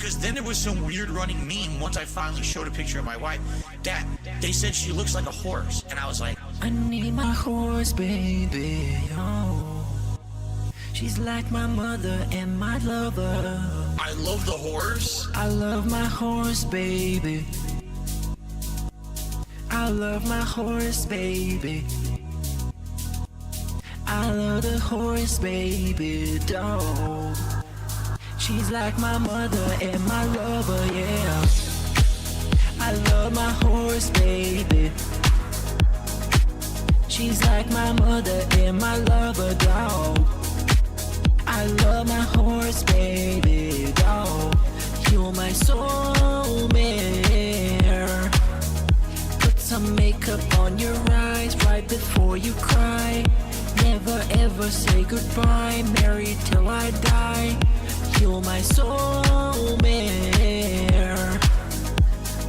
Because then there was some weird running meme once I finally showed a picture of my wife that they said she looks like a horse. And I was like, I need my horse, baby, oh. She's like my mother and my lover. I love the horse. I love my horse, baby. I love my horse, baby. I love the horse, baby, dog. She's like my mother and my lover, yeah. I love my horse, baby. She's like my mother and my lover, dog. I love my horse, baby, dog. You're my soulmate. Put some makeup on your eyes right before you cry. Never ever say goodbye, married till I die. You're my soulmate.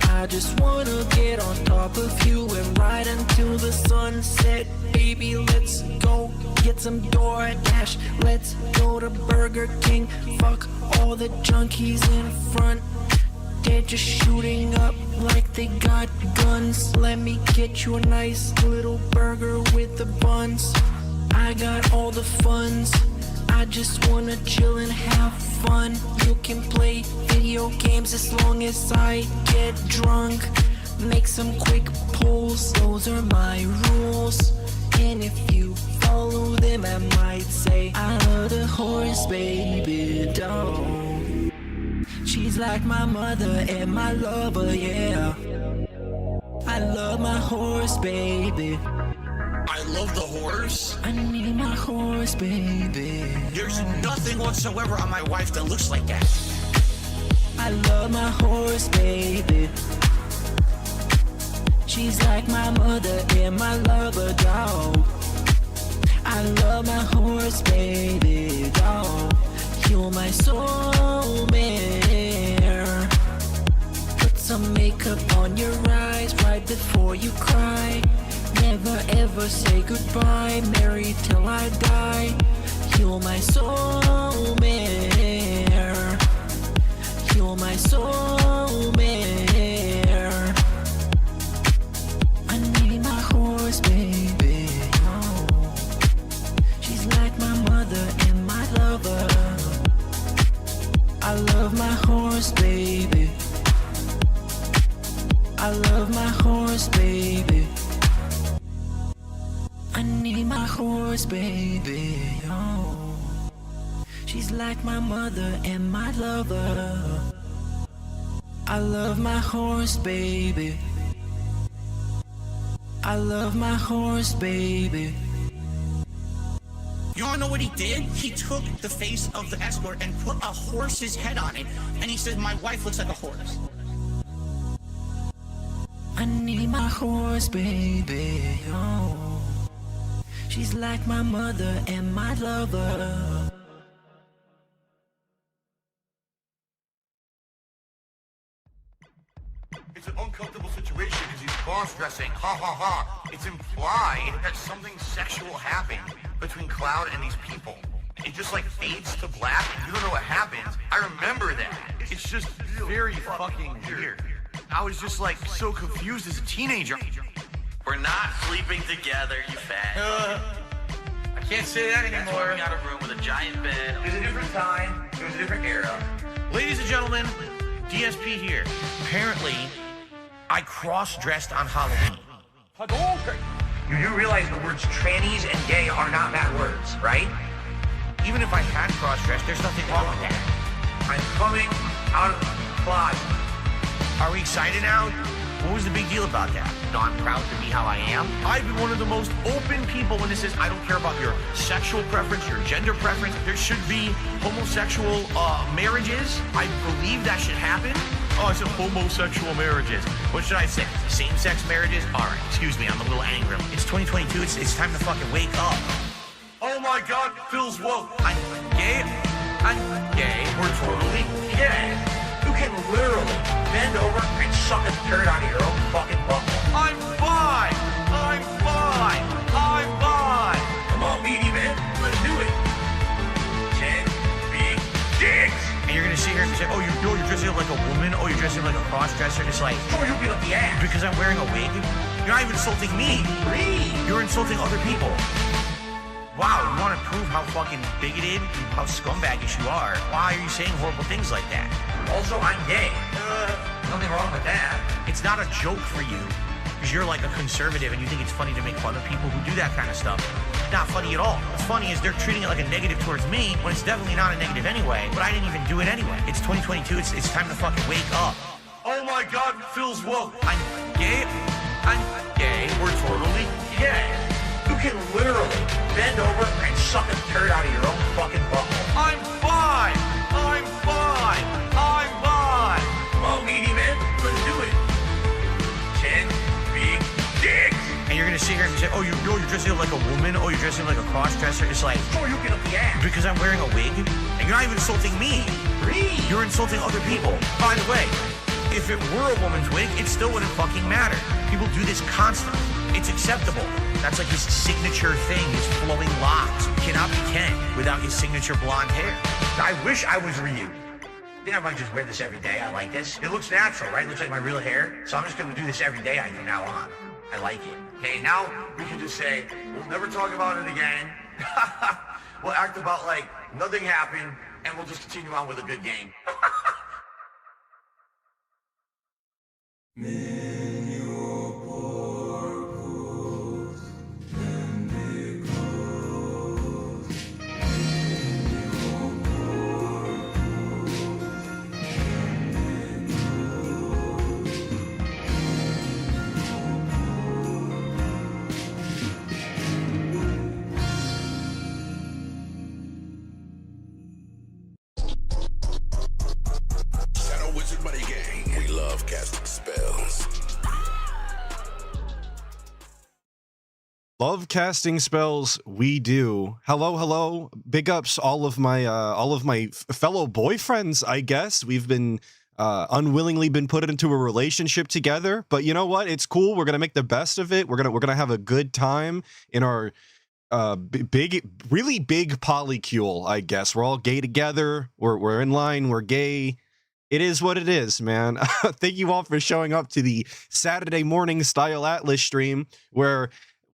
I just wanna get on top of you and ride until the sunset. Baby, let's go get some DoorDash. Let's go to Burger King. Fuck all the junkies in front. They're just shooting up like they got guns. Let me get you a nice little burger with the buns. I got all the funds. I just wanna chill and have fun. You can play video games as long as I get drunk. Make some quick pulls, those are my rules. And if you follow them, I might say I love the horse, baby, dog. She's like my mother and my lover, yeah. I love my horse, baby. I love the horse. I need my horse, baby. There's nothing whatsoever on my wife that looks like that. I love my horse, baby. She's like my mother and my lover, dog. I love my horse, baby, dog. You're my soulmate. Put some makeup on your eyes right before you cry. Never ever say goodbye, married till I die. You're my soulmate. You're my soulmate. I need my horse, baby, oh. She's like my mother and my lover. I love my horse, baby. I love my horse, baby. I need my horse, baby, oh. She's like my mother and my lover. I love my horse, baby. I love my horse, baby. You wanna know what he did? He took the face of the escort and put a horse's head on it. And he said, my wife looks like a horse. I need my horse, baby, oh. She's like my mother and my lover. It's an uncomfortable situation because he's cross-dressing. Ha ha ha. It's implied that something sexual happened between Cloud and these people. It just like fades to black and you don't know what happens. I remember that. It's just very fucking weird. I was just like so confused as a teenager. We're not sleeping together, you fat. I can't say that That's why we got a room with a giant bed. It was a different time. It was a different era. Ladies and gentlemen, DSP here. Apparently, I cross-dressed on Halloween. You do realize the words trannies and gay are not bad words, right? Even if I had cross-dressed, there's nothing wrong with that. I'm coming out of the closet. Are we excited now? What was the big deal about that? No, I'm proud to be how I am. I've been one of the most open people when this is, I don't care about your sexual preference, your gender preference. There should be homosexual marriages. I believe that should happen. Oh, I said homosexual marriages. What should I say? Same-sex marriages? All right, excuse me, I'm a little angry. It's 2022, it's time to fucking wake up. Oh my God, Phil's woke. I'm gay. We're totally Yeah. You can literally bend over and suck a turd out of your own fucking butthole. I'm fine. Come on, meaty man. Let's do it. 10 big dicks. And you're gonna sit here and say, oh, you're dressing dressing up like a woman? Oh, you're dressing up like a cross-dresser? It's like, Sure, you'll get up the ass. because I'm wearing a wig? You're not even insulting me. You're insulting other people. Wow, you want to prove how fucking bigoted, how scumbaggish you are? Why are you saying horrible things like that? Also, I'm gay. Nothing wrong with that. It's not a joke for you, because you're like a conservative and you think it's funny to make fun of people who do that kind of stuff. Not funny at all. What's funny is they're treating it like a negative towards me when it's definitely not a negative anyway, but I didn't even do it anyway. It's 2022, it's time to fucking wake up. Oh my God, Phil's woke. I'm gay. We're totally Yeah. You can literally bend over and suck a turd out of your own fucking butthole. I'm fine. Oh, meaty man, let's do it. 10 big dicks. And you're gonna sit here and say, oh, you're dressing up like a woman? Oh, you're dressing up like a cross-dresser? It's like, Sure, you'll get up the ass. because I'm wearing a wig? And you're not even insulting me. You're insulting other people. By the way, if it were a woman's wig, it still wouldn't fucking matter. People do this constantly. It's acceptable. That's like his signature thing, his flowing locks. You cannot be Ken without his signature blonde hair. I wish I was Ryu. I think I might just wear this every day. I like this. It looks natural, right? It looks like my real hair. So I'm just going to do this every day from now on. I like it. Okay, now we can just say, we'll never talk about it again. We'll act about like nothing happened, and we'll just continue on with a good game. Shadow Wizard Buddy Gang. We love casting spells. Love casting spells, we do. Hello. Big ups all of my fellow boyfriends, I guess. We've been unwillingly been put into a relationship together, but you know what? It's cool. We're gonna make the best of it. We're gonna have a good time in our really big polycule, I guess. We're all gay together. We're in line. We're gay. It is what it is, man. Thank you all for showing up to the Saturday morning style Atlas stream where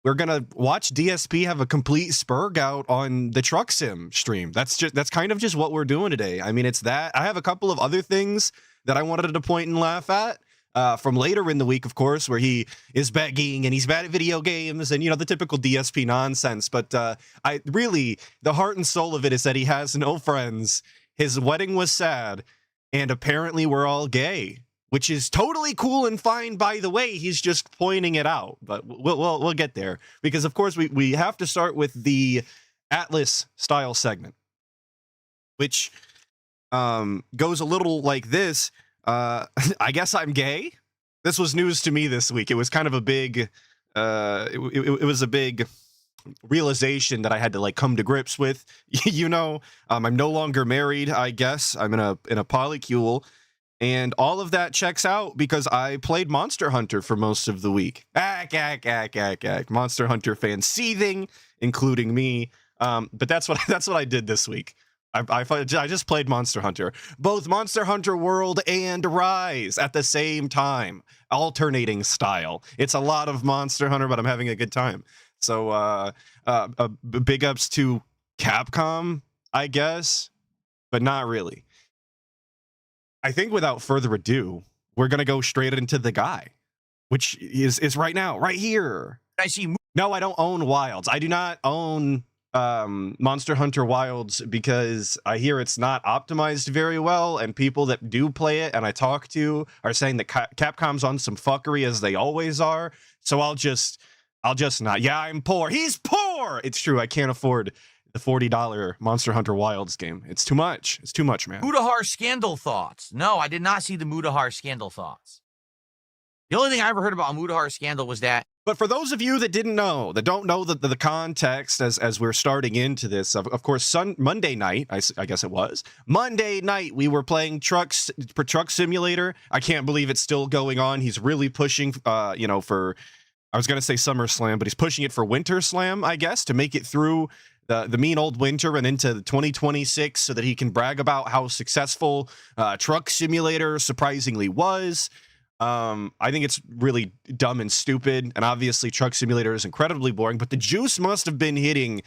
we're gonna watch DSP have a complete spurg out on the truck sim stream. That's kind of just what we're doing today. I mean, it's that. I have a couple of other things that I wanted to point and laugh at from later in the week, of course, where he is begging and he's bad at video games and, you know, the typical DSP nonsense. But the heart and soul of it is that he has no friends. His wedding was sad, and apparently we're all gay, which is totally cool and fine, by the way. He's just pointing it out, but we'll get there, because of course we have to start with the Atlas style segment, which goes a little like this. I guess I'm gay. This was news to me this week. It was kind of a big it was a big realization that I had to like come to grips with. You know, I'm no longer married, I guess. I'm in a polycule. And all of that checks out because I played Monster Hunter for most of the week. Monster Hunter fans seething, including me. But that's what I did this week. I just played Monster Hunter, both Monster Hunter World and Rise at the same time, alternating style. It's a lot of Monster Hunter, but I'm having a good time. So big ups to Capcom, I guess, but not really. I think without further ado, we're going to go straight into the guy, which is right now, right here. I see. No, I don't own Wilds. I do not own Monster Hunter Wilds because I hear it's not optimized very well, and people that do play it and I talk to are saying that Capcom's on some fuckery, as they always are. So I'll just not. Yeah, I'm poor. He's poor. It's true. I can't afford the $40 Monster Hunter Wilds game. It's too much. It's too much, man. Mutahar scandal thoughts. No, I did not see the Mutahar scandal thoughts. The only thing I ever heard about Mutahar scandal was that. But for those of you that didn't know, that don't know the context as we're starting into this, of course, Monday night, I guess it was, Monday night, we were playing Truck Simulator. I can't believe it's still going on. He's really pushing, for, I was going to say SummerSlam, but he's pushing it for Winter Slam, I guess, to make it through the mean old winter and into 2026 so that he can brag about how successful Truck Simulator surprisingly was. I think it's really dumb and stupid, and obviously Truck Simulator is incredibly boring, but the juice must have been hitting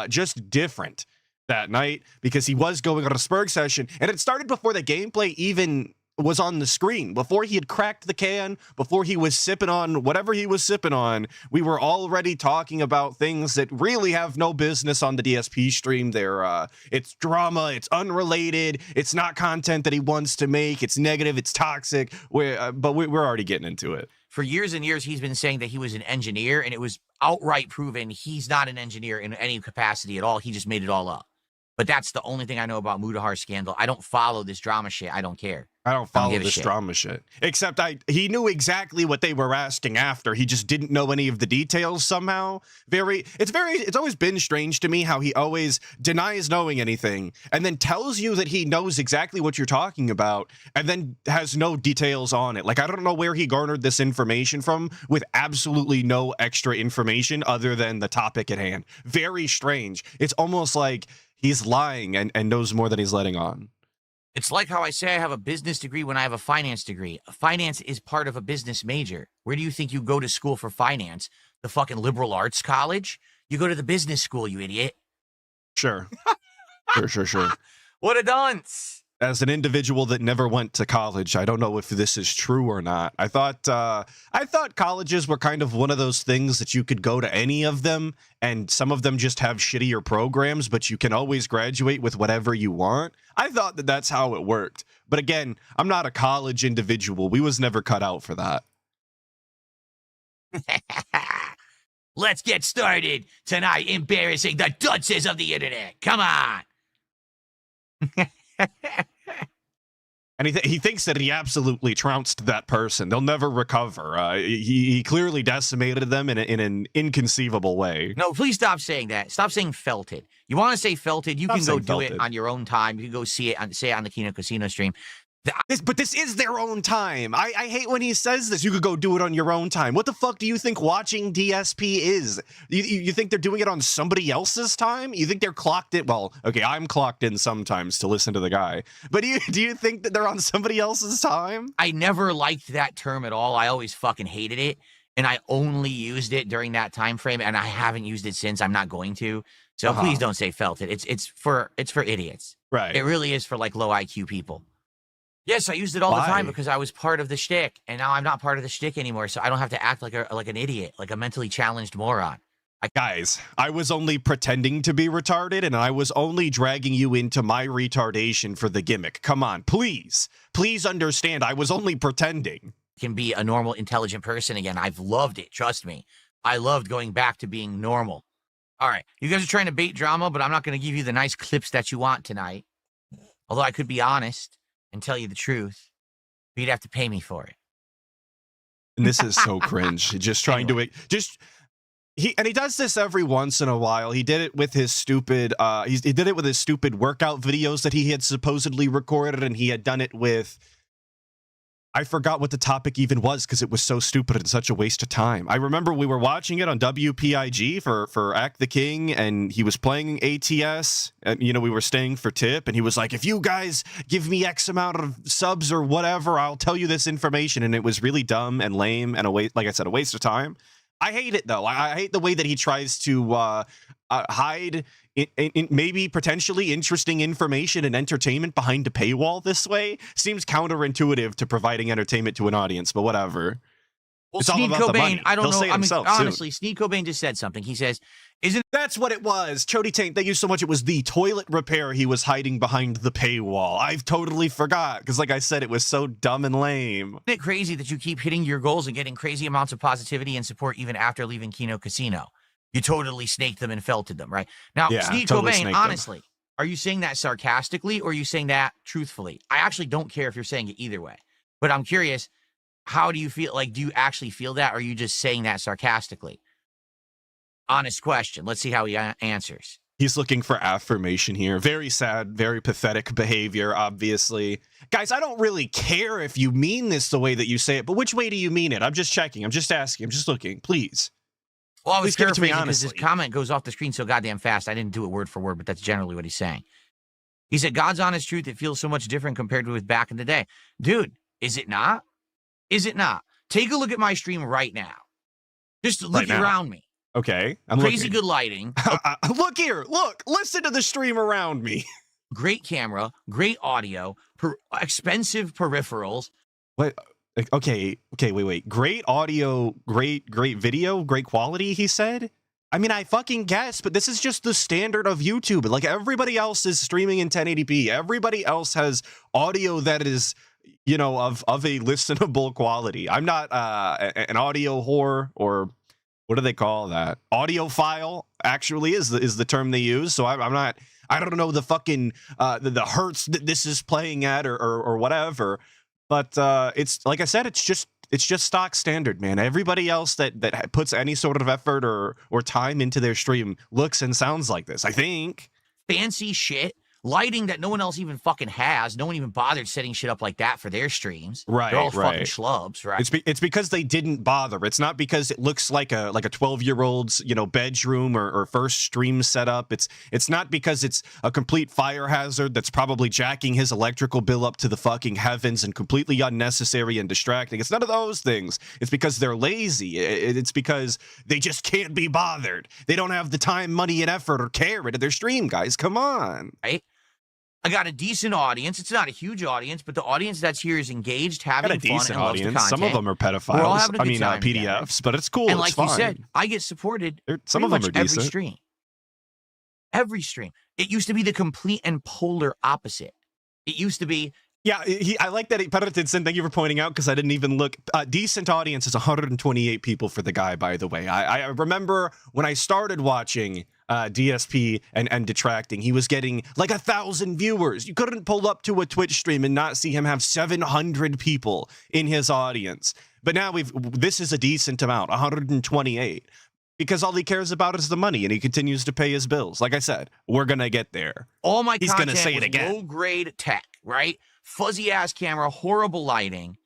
just different that night because he was going on a Spurg session, and it started before the gameplay even was on the screen. Before he had cracked the can, before he was sipping on whatever he was sipping on, we were already talking about things that really have no business on the DSP stream. It's drama, it's unrelated, it's not content that he wants to make, it's negative, it's toxic, but we're already getting into it. For years and years, he's been saying that he was an engineer, and it was outright proven he's not an engineer in any capacity at all. He just made it all up. But that's the only thing I know about Mudahar scandal. I don't follow this drama shit. I don't care. I don't follow this drama shit. Except he knew exactly what they were asking after. He just didn't know any of the details somehow. It's always been strange to me how he always denies knowing anything and then tells you that he knows exactly what you're talking about and then has no details on it. Like, I don't know where he garnered this information from with absolutely no extra information other than the topic at hand. Very strange. It's almost like he's lying and knows more than he's letting on. It's like how I say I have a business degree when I have a finance degree. Finance is part of a business major. Where do you think you go to school for finance? The fucking liberal arts college? You go to the business school, you idiot. Sure. Sure. What a dunce. As an individual that never went to college, I don't know if this is true or not. I thought colleges were kind of one of those things that you could go to any of them, and some of them just have shittier programs, but you can always graduate with whatever you want. I thought that that's how it worked. But again, I'm not a college individual. We was never cut out for that. Let's get started tonight, embarrassing the dunces of the internet. Come on. And he thinks that he absolutely trounced that person. They'll never recover. He clearly decimated them in an inconceivable way. No, please stop saying that. Stop saying felted. You want to say felted, you can go do it on your own time. You can go say it on the Kino Casino stream. But this is their own time. I hate when he says this. You could go do it on your own time. What the fuck do you think watching DSP is? You think they're doing it on somebody else's time? You think they're clocked in? Well, okay, I'm clocked in sometimes to listen to the guy. But do you think that they're on somebody else's time? I never liked that term at all. I always fucking hated it. And I only used it during that time frame, and I haven't used it since. I'm not going to. So please don't say felted. It's for idiots. Right. It really is for like low IQ people. Yes, I used it all the time because I was part of the shtick, and now I'm not part of the shtick anymore, so I don't have to act like an idiot, like a mentally challenged moron. Guys, I was only pretending to be retarded, and I was only dragging you into my retardation for the gimmick. Come on, please understand. I was only pretending. Can be a normal, intelligent person again. I've loved it. Trust me. I loved going back to being normal. All right, you guys are trying to bait drama, but I'm not going to give you the nice clips that you want tonight. Although I could be honest and tell you the truth, but you'd have to pay me for it. And this is so cringe. Just trying to he does this every once in a while. He did it with his stupid he did it with his stupid workout videos that he had supposedly recorded, and he had done it with, I forgot what the topic even was because it was so stupid and such a waste of time. I remember we were watching it on WPIG for Act the King, and he was playing ATS, and we were staying for tip, and he was like, if you guys give me X amount of subs or whatever, I'll tell you this information. And it was really dumb and lame and a waste of time. I hate it though. I hate the way that he tries to hide in maybe potentially interesting information and entertainment behind a paywall this way. Seems counterintuitive to providing entertainment to an audience, but whatever. Well, it's Sneed Cobain, I don't know. I mean, honestly, soon. Sneed Cobain just said something. He says, That's what it was. Chody Taint, thank you so much. It was the toilet repair he was hiding behind the paywall. I've totally forgot, because like I said, it was so dumb and lame. Isn't it crazy that you keep hitting your goals and getting crazy amounts of positivity and support even after leaving Kino Casino? You totally snaked them and felted them, right? Now, yeah, Sneed totally Cobain, honestly, are you saying that sarcastically or are you saying that truthfully? I actually don't care if you're saying it either way, but I'm curious, how do you feel? Like, do you actually feel that, or are you just saying that sarcastically? Honest question. Let's see how he answers. He's looking for affirmation here. Very sad, very pathetic behavior, obviously. Guys, I don't really care if you mean this the way that you say it, but which way do you mean it? I'm just checking. I'm just asking. I'm just looking. Please. Well, I was Please give it to me paraphrasing because honestly. his comment goes off the screen so goddamn fast. I didn't do it word for word, but that's generally what he's saying. He said, God's honest truth, it feels so much different compared to with back in the day. Dude, is it not? Is it not? Take a look at my stream right now. Just look around me. Okay. I'm Crazy looking. good lighting. Look here. Look. Listen to the stream around me. Great camera. Great audio. Expensive peripherals. What? Okay. Wait. Great audio. Great video. Great quality, he said? I mean, I fucking guess, but this is just the standard of YouTube. Like, everybody else is streaming in 1080p. Everybody else has audio that is, you know, of a listenable quality. I'm not an audio whore, or what do they call that? Audiophile, actually, is the term they use. So I'm not, I don't know the fucking, the hertz that this is playing at or whatever. But it's, like I said, it's just stock standard, man. Everybody else that puts any sort of effort or time into their stream looks and sounds like this, I think. Fancy shit. Lighting that no one else even fucking has. No one even bothered setting shit up like that for their streams. Right, They're all right. fucking schlubs, right? It's because they didn't bother. It's not because it looks like a 12-year-old's, you know, bedroom or first stream setup. It's not because it's a complete fire hazard that's probably jacking his electrical bill up to the fucking heavens and completely unnecessary and distracting. It's none of those things. It's because they're lazy. It's because they just can't be bothered. They don't have the time, money, and effort or care into their stream, guys. Come on. Right? I got a decent audience. It's not a huge audience, but the audience that's here is engaged, having Got a fun, decent and loves the audience. content. Some of them are pedophiles. We're all having a good time PDFs, but it's cool. And it's like fine. you said, I get supported. Some of them are every decent. stream. Every stream. It used to be the complete and polar opposite. It used to be. Yeah, I like that. Peterson, thank you for pointing out, because I didn't even look. Decent audience is 128 people for the guy, by the way. I remember when I started watching DSP and Detracting, he was getting like 1,000 viewers. You couldn't pull up to a Twitch stream and not see him have 700 people in his audience. But now this is a decent amount, 128. Because all he cares about is the money, and he continues to pay his bills. Like I said, we're gonna get there. All my He's content gonna say it was again. low-grade tech, right? Fuzzy-ass camera, horrible lighting,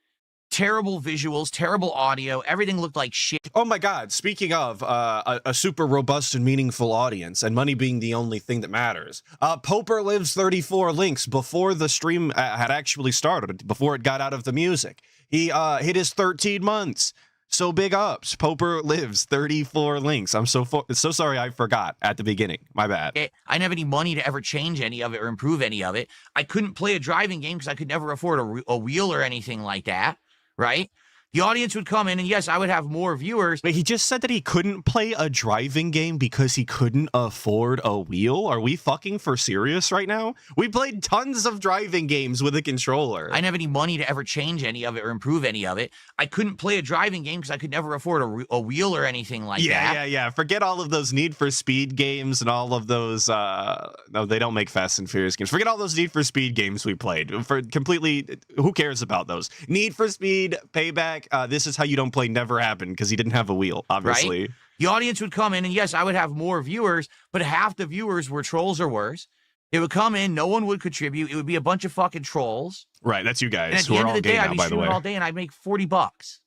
terrible visuals, terrible audio. Everything looked like shit. Oh my God, speaking of a super robust and meaningful audience, and money being the only thing that matters, Poper Lives 34 links before the stream had actually started, before it got out of the music. He hit his 13 months. So big ups. Poper Lives 34 links. I'm so sorry I forgot at the beginning. My bad. I didn't have any money to ever change any of it or improve any of it. I couldn't play a driving game because I could never afford a wheel or anything like that, right? The audience would come in, and yes, I would have more viewers. Wait, he just said that he couldn't play a driving game because he couldn't afford a wheel? Are we fucking for serious right now? We played tons of driving games with a controller. I didn't have any money to ever change any of it or improve any of it. I couldn't play a driving game because I could never afford a wheel or anything like that. Yeah. Forget all of those Need for Speed games and all of those, no, they don't make Fast and Furious games. Forget all those Need for Speed games we played. For completely, who cares about those? Need for Speed, Payback, This Is How You Don't Play never happened because he didn't have a wheel, obviously. Right? The audience would come in, and yes, I would have more viewers, but half the viewers were trolls or worse. They would come in, no one would contribute. It would be a bunch of fucking trolls. Right, that's you guys. And at who the are end of all the gay day, I'd now, be by the streaming way. all day, and I'd make $40.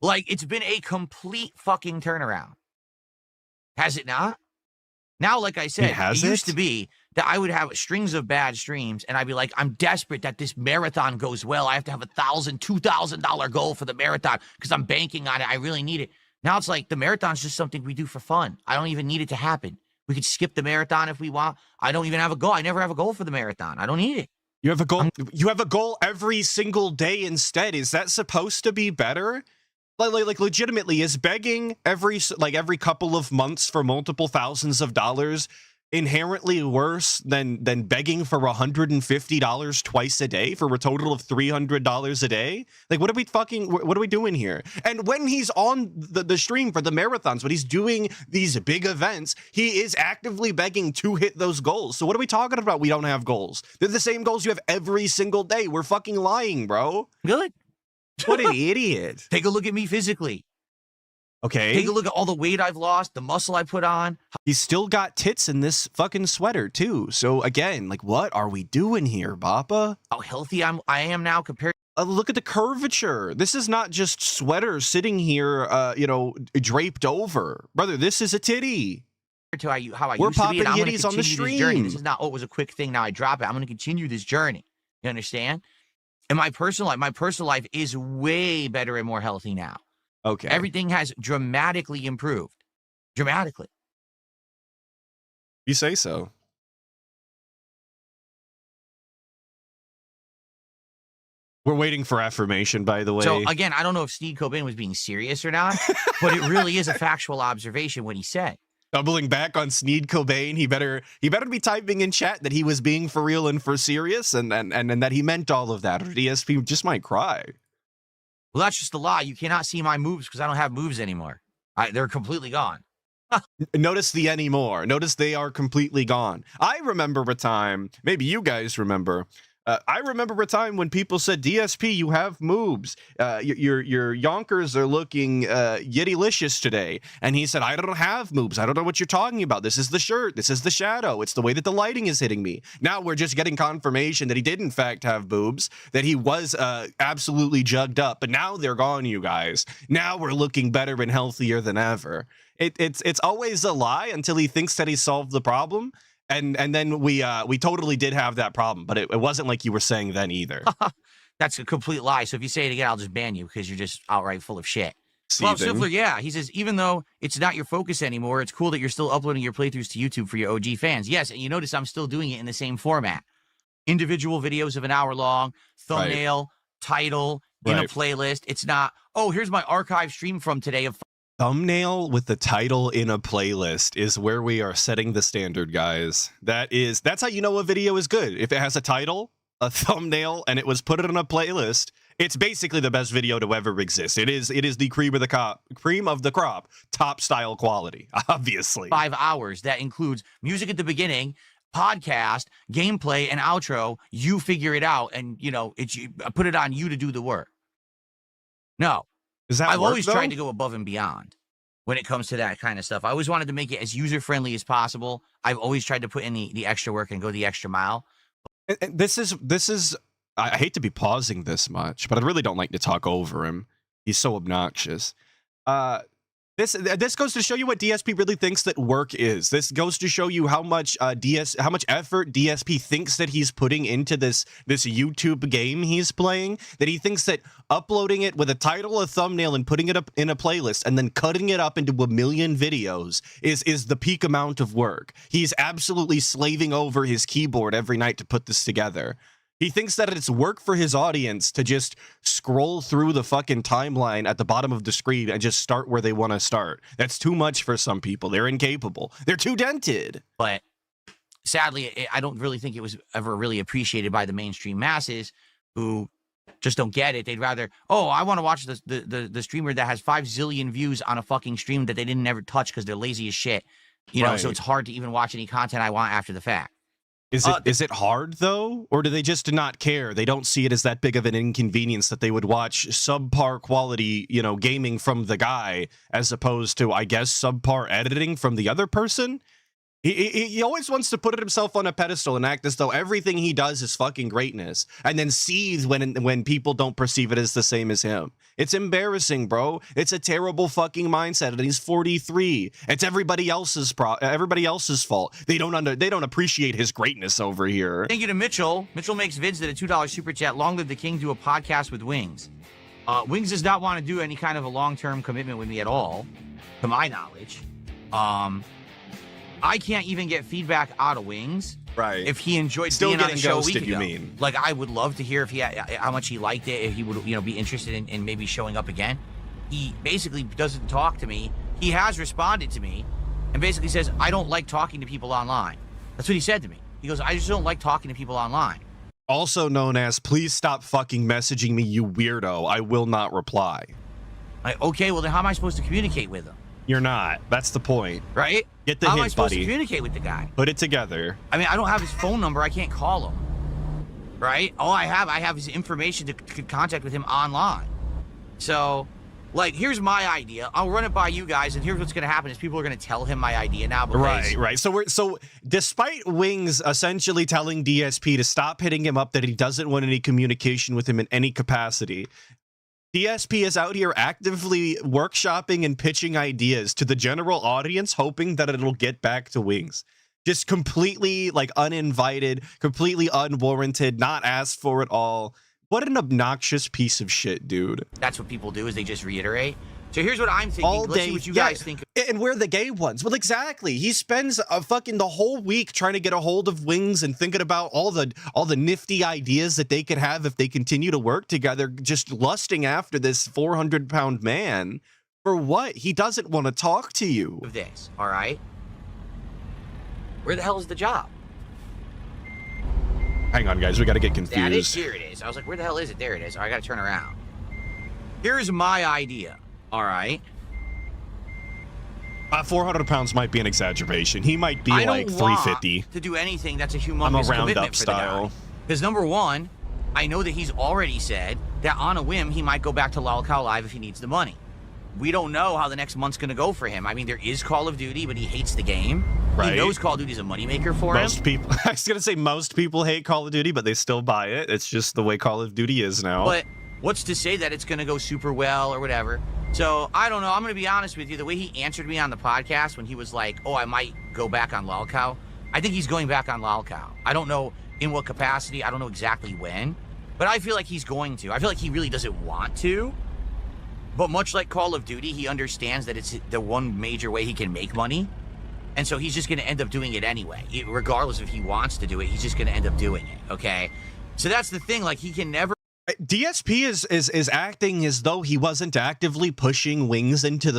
Like, it's been a complete fucking turnaround. Has it not? Now, like I said, it used to be that I would have strings of bad streams, and I'd be like, I'm desperate that this marathon goes well. I have to have $1,000, $2,000 goal for the marathon because I'm banking on it. I really need it. Now it's like the marathon's just something we do for fun. I don't even need it to happen. We could skip the marathon if we want. I don't even have a goal. I never have a goal for the marathon. I don't need it. You have a goal. You have a goal every single day instead. Is that supposed to be better? Like legitimately, is begging every couple of months for multiple thousands of dollars inherently worse than begging for $150 twice a day for a total of $300 a day? Like, what are we doing here? And when he's on the stream for the marathons, when he's doing these big events, he is actively begging to hit those goals. So what are we talking about? We don't have goals. They're the same goals you have every single day. We're fucking lying, bro. Good. What an idiot. Take a look at me physically. Okay. Take a look at all the weight I've lost, the muscle I put on. He's still got tits in this fucking sweater, too. So, again, like, what are we doing here, Bappa? How healthy I am now compared. Look at the curvature. This is not just sweater sitting here, draped over. Brother, this is a titty. To how I We're used to be, and I'm popping going to yitties on the continue this journey. stream. This is not, oh, it was a quick thing, now I drop it. I'm going to continue this journey. You understand? And my personal life is way better and more healthy now. Okay. Everything has dramatically improved. Dramatically. You say so. We're waiting for affirmation, by the way. So, again, I don't know if Sneed Cobain was being serious or not, but it really is a factual observation what he said. Doubling back on Sneed Cobain, he better be typing in chat that he was being for real and for serious, and that he meant all of that, or DSP just might cry. Well, that's just a lie. You cannot see my moves because I don't have moves anymore. They're completely gone. Notice the anymore. Notice they are completely gone. I remember a time, maybe you guys remember, I remember a time when people said, DSP, you have moves. Your yonkers are looking yittylicious today. And he said, I don't have moves. I don't know what you're talking about. This is the shirt. This is the shadow. It's the way that the lighting is hitting me. Now we're just getting confirmation that he did, in fact, have boobs, that he was absolutely jugged up. But now they're gone, you guys. Now we're looking better and healthier than ever. It's always a lie until he thinks that he solved the problem. And then we totally did have that problem, but it wasn't like you were saying then either. That's a complete lie. So if you say it again, I'll just ban you because you're just outright full of shit. Seething. Well, Stifler, yeah. He says, even though it's not your focus anymore, it's cool that you're still uploading your playthroughs to YouTube for your OG fans. Yes, and you notice I'm still doing it in the same format. Individual videos of an hour long, thumbnail, title, in a playlist. It's not, oh, here's my archive stream from today of thumbnail with the title in a playlist is where we are setting the standard, guys. That's how you know a video is good. If it has a title, a thumbnail, and it was put in a playlist, it's basically the best video to ever exist. It is the cream of the crop, top style quality, obviously. 5 hours that includes music at the beginning, podcast, gameplay, and outro. You figure it out, and put it on you to do the work. No. I've always tried to go above and beyond when it comes to that kind of stuff. I always wanted to make it as user-friendly as possible. I've always tried to put in the extra work and go the extra mile. And this is I hate to be pausing this much, but I really don't like to talk over him. He's so obnoxious. This goes to show you what DSP really thinks that work is. This goes to show you how much how much effort DSP thinks that he's putting into this YouTube game he's playing. That he thinks that uploading it with a title, a thumbnail, and putting it up in a playlist, and then cutting it up into 1 million videos is the peak amount of work. He's absolutely slaving over his keyboard every night to put this together. He thinks that it's work for his audience to just scroll through the fucking timeline at the bottom of the screen and just start where they want to start. That's too much for some people. They're incapable. They're too dented. But sadly, I don't really think it was ever really appreciated by the mainstream masses who just don't get it. They'd rather, oh, I want to watch the streamer that has 5 zillion views on a fucking stream that they didn't ever touch because they're lazy as shit. So it's hard to even watch any content I want after the fact. Is it hard, though? Or do they just not care? They don't see it as that big of an inconvenience that they would watch subpar quality, gaming from the guy as opposed to, I guess, subpar editing from the other person? He always wants to put himself on a pedestal and act as though everything he does is fucking greatness, and then seethe when people don't perceive it as the same as him. It's embarrassing, bro. It's a terrible fucking mindset, and he's 43. It's everybody else's fault. They don't appreciate his greatness over here. Thank you to Mitchell. Mitchell makes vids that a $2 super chat. Long live the king. Do a podcast with Wings. Wings does not want to do any kind of a long-term commitment with me at all, to my knowledge. I can't even get feedback out of Wings. Right. If he enjoyed Still being on the show ghosted, a week ago. you mean? Like, I would love to hear how much he liked it, if he would, be interested in maybe showing up again. He basically doesn't talk to me. He has responded to me and basically says, I don't like talking to people online. That's what he said to me. He goes, I just don't like talking to people online. Also known as, please stop fucking messaging me, you weirdo. I will not reply. Okay, well, then how am I supposed to communicate with him? You're not. That's the point. Right? Get the How hint, am I supposed buddy. to communicate with the guy? Put it together. I mean, I don't have his phone number. I can't call him. Right? All I have his information to contact with him online. So, Like, here's my idea. I'll run it by you guys, and here's what's going to happen is people are going to tell him my idea now. Right. So despite Wings essentially telling DSP to stop hitting him up, that he doesn't want any communication with him in any capacity, DSP is out here actively workshopping and pitching ideas to the general audience, hoping that it'll get back to Wings. Just completely, like, uninvited, completely unwarranted, not asked for at all. What an obnoxious piece of shit, dude. That's what people do, is they just reiterate. So here's what I'm thinking. Let's see what you guys think. And we're the gay ones. Well, exactly. He spends the whole week trying to get a hold of Wings and thinking about all the nifty ideas that they could have if they continue to work together, just lusting after this 400-pound man. For what? He doesn't want to talk to you. Of this, all right? Where the hell is the job? Hang on, guys. We got to get confused. Here it is. I was like, where the hell is it? There it is. All right, I got to turn around. Here's my idea. All right. 400 pounds might be an exaggeration. He might be like 350. To do anything that's a humongous commitment for the guy. Because number one, I know that he's already said that on a whim he might go back to Lolcow Live if he needs the money. We don't know how the next month's going to go for him. I mean, there is Call of Duty, but he hates the game. Right. He knows Call of Duty's a moneymaker for him. Most people, I was going to say most people hate Call of Duty, but they still buy it. It's just the way Call of Duty is now. But what's to say that it's going to go super well or whatever? So, I don't know. I'm going to be honest with you. The way he answered me on the podcast when he was like, oh, I might go back on Lolcow, I think he's going back on Lolcow. I don't know in what capacity. I don't know exactly when. But I feel like he's going to. I feel like he really doesn't want to. But much like Call of Duty, he understands that it's the one major way he can make money. And so he's just going to end up doing it anyway. Regardless if he wants to do it, he's just going to end up doing it, okay? So that's the thing. Like, he can never... DSP is acting as though he wasn't actively pushing Wings into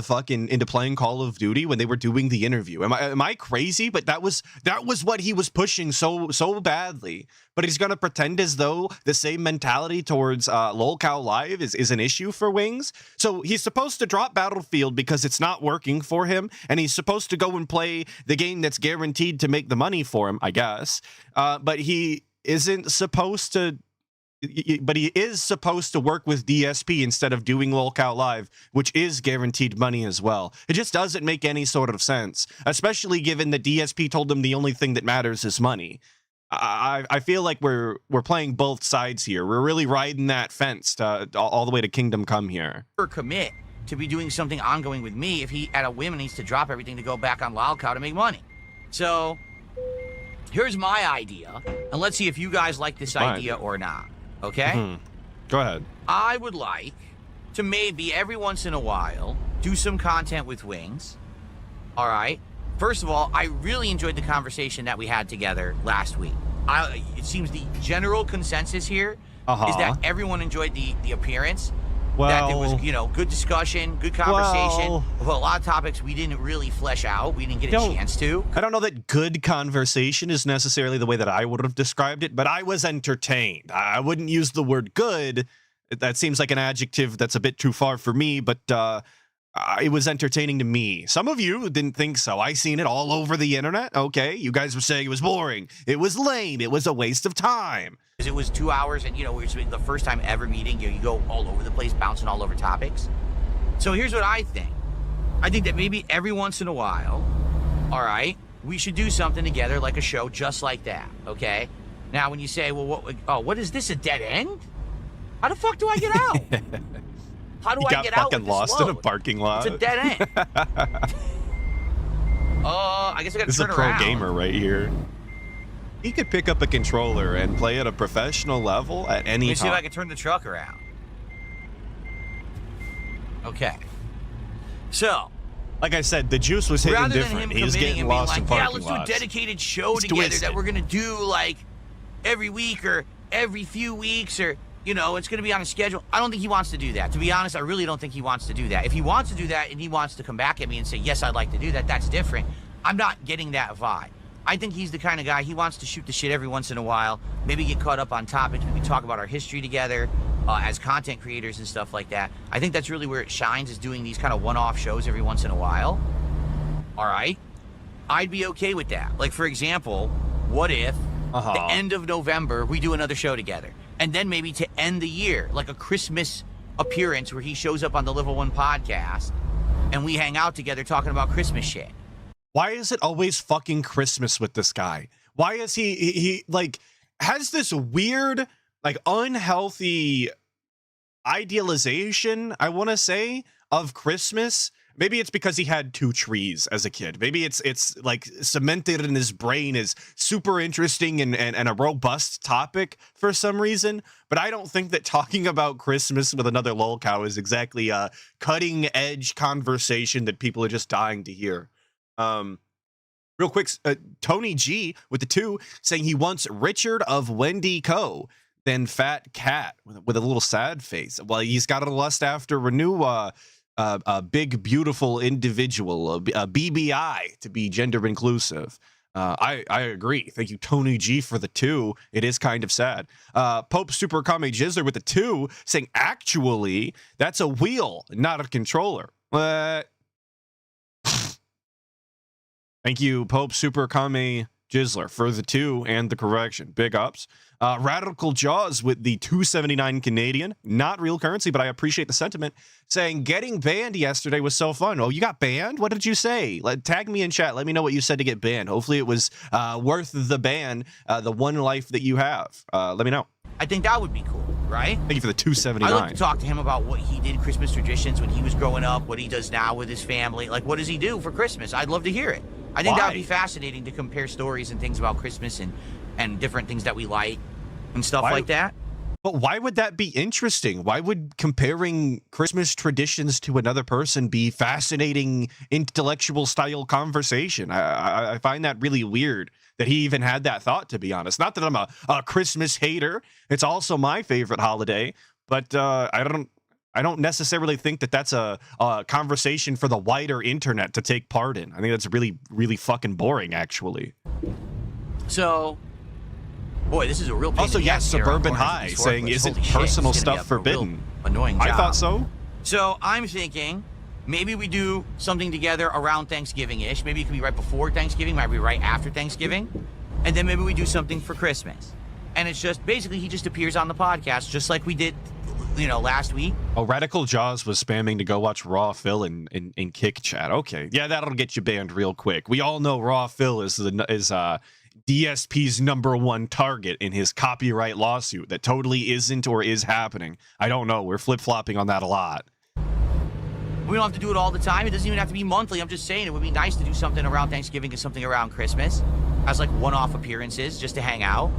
playing Call of Duty when they were doing the interview. Am I crazy? But that was what he was pushing so badly. But he's gonna pretend as though the same mentality towards Lolcow Live is an issue for Wings. So he's supposed to drop Battlefield because it's not working for him, and he's supposed to go and play the game that's guaranteed to make the money for him, I guess. But he isn't supposed to. But he is supposed to work with DSP instead of doing Lolcow Live, which is guaranteed money as well. It just doesn't make any sort of sense, especially given that DSP told him the only thing that matters is money. I feel like we're playing both sides here. We're really riding that fence all the way to Kingdom Come here. Or commit to be doing something ongoing with me if he, at a whim, needs to drop everything to go back on Lolcow to make money. So, here's my idea, and let's see if you guys like this idea or not. Okay? Mm-hmm. Go ahead. I would like to maybe every once in a while do some content with Wings. All right? First of all, I really enjoyed the conversation that we had together last week. It seems the general consensus here is that everyone enjoyed the appearance. Well, that there was, good discussion, good conversation. Well, a lot of topics we didn't really flesh out. We didn't get a chance to. I don't know that good conversation is necessarily the way that I would have described it, but I was entertained. I wouldn't use the word good. That seems like an adjective that's a bit too far for me, but it was entertaining to me. Some of you didn't think so. I seen it all over the internet. Okay, you guys were saying it was boring. It was lame. It was a waste of time. It was 2 hours, and we were the first time ever meeting. You go all over the place, bouncing all over topics. So here's what I think. I think that maybe every once in a while, all right, we should do something together, like a show just like that. Okay. Now, when you say, well, what is this, a dead end? How the fuck do I get out? How do I get out? Fucking lost in a parking lot. It's a dead end. I guess I got to turn around. This is a pro gamer right here. He could pick up a controller and play at a professional level at any time. Let me see if I can turn the truck around. Okay. So, like I said, the juice was hitting different. He was getting lost in parking lots. Let's do a dedicated show together that we're going to do like every week or every few weeks or, it's going to be on a schedule. I don't think he wants to do that. To be honest, I really don't think he wants to do that. If he wants to do that and he wants to come back at me and say, yes, I'd like to do that, that's different. I'm not getting that vibe. I think he's the kind of guy, he wants to shoot the shit every once in a while, maybe get caught up on topics, maybe talk about our history together as content creators and stuff like that. I think that's really where it shines, is doing these kind of one-off shows every once in a while. All right? I'd be okay with that. Like, for example, what if the end of November we do another show together? And then maybe to end the year, like a Christmas appearance where he shows up on the Level 1 podcast and we hang out together talking about Christmas shit. Why is it always fucking Christmas with this guy? Why is he like has this weird, like unhealthy idealization, I want to say, of Christmas? Maybe it's because he had 2 trees as a kid. Maybe it's like cemented in his brain as super interesting and a robust topic for some reason. But I don't think that talking about Christmas with another lolcow is exactly a cutting edge conversation that people are just dying to hear. Real quick, Tony G with the 2 saying he wants Richard of Wendy Co. than Fat Cat with a little sad face. Well, he's got a lust after Renew. A big, beautiful individual, a BBI, to be gender inclusive. I agree. Thank you, Tony G, for the 2. It is kind of sad. Pope Super Kame Jizzler with the 2 saying, actually, that's a wheel, not a controller. Thank you, Pope Super Kame Jizzler, for the 2 and the correction. Big ups. Radical Jaws with the 279 Canadian, not real currency, but I appreciate the sentiment, saying getting banned yesterday was so fun. Oh, you got banned? What did you say? Tag me in chat. Let me know what you said to get banned. Hopefully it was worth the ban, the one life that you have. Let me know. I think that would be cool, right? Thank you for the 279. I'd like to talk to him about what he did Christmas traditions when he was growing up, what he does now with his family. Like, what does he do for Christmas? I'd love to hear it. I think that would be fascinating to compare stories and things about Christmas and different things that we like and stuff like that. But why would that be interesting? Why would comparing Christmas traditions to another person be fascinating, intellectual style conversation? I find that really weird that he even had that thought, to be honest. Not that I'm a Christmas hater. It's also my favorite holiday, but I don't necessarily think that that's a conversation for the wider internet to take part in. I think that's really, really fucking boring, actually. So, boy, this is a real pain also, yes, Suburban High saying, isn't personal stuff forbidden? Annoying job. I thought so. So I'm thinking maybe we do something together around Thanksgiving-ish. Maybe it could be right before Thanksgiving, maybe right after Thanksgiving. And then maybe we do something for Christmas. And it's just, basically, he just appears on the podcast, just like we did, last week. Oh, Radical Jaws was spamming to go watch Raw Phil in Kick Chat. Okay. Yeah, that'll get you banned real quick. We all know Raw Phil is DSP's #1 target in his copyright lawsuit that totally isn't or is happening. I don't know. We're flip-flopping on that a lot. We don't have to do it all the time. It doesn't even have to be monthly. I'm just saying it would be nice to do something around Thanksgiving and something around Christmas as like one-off appearances just to hang out.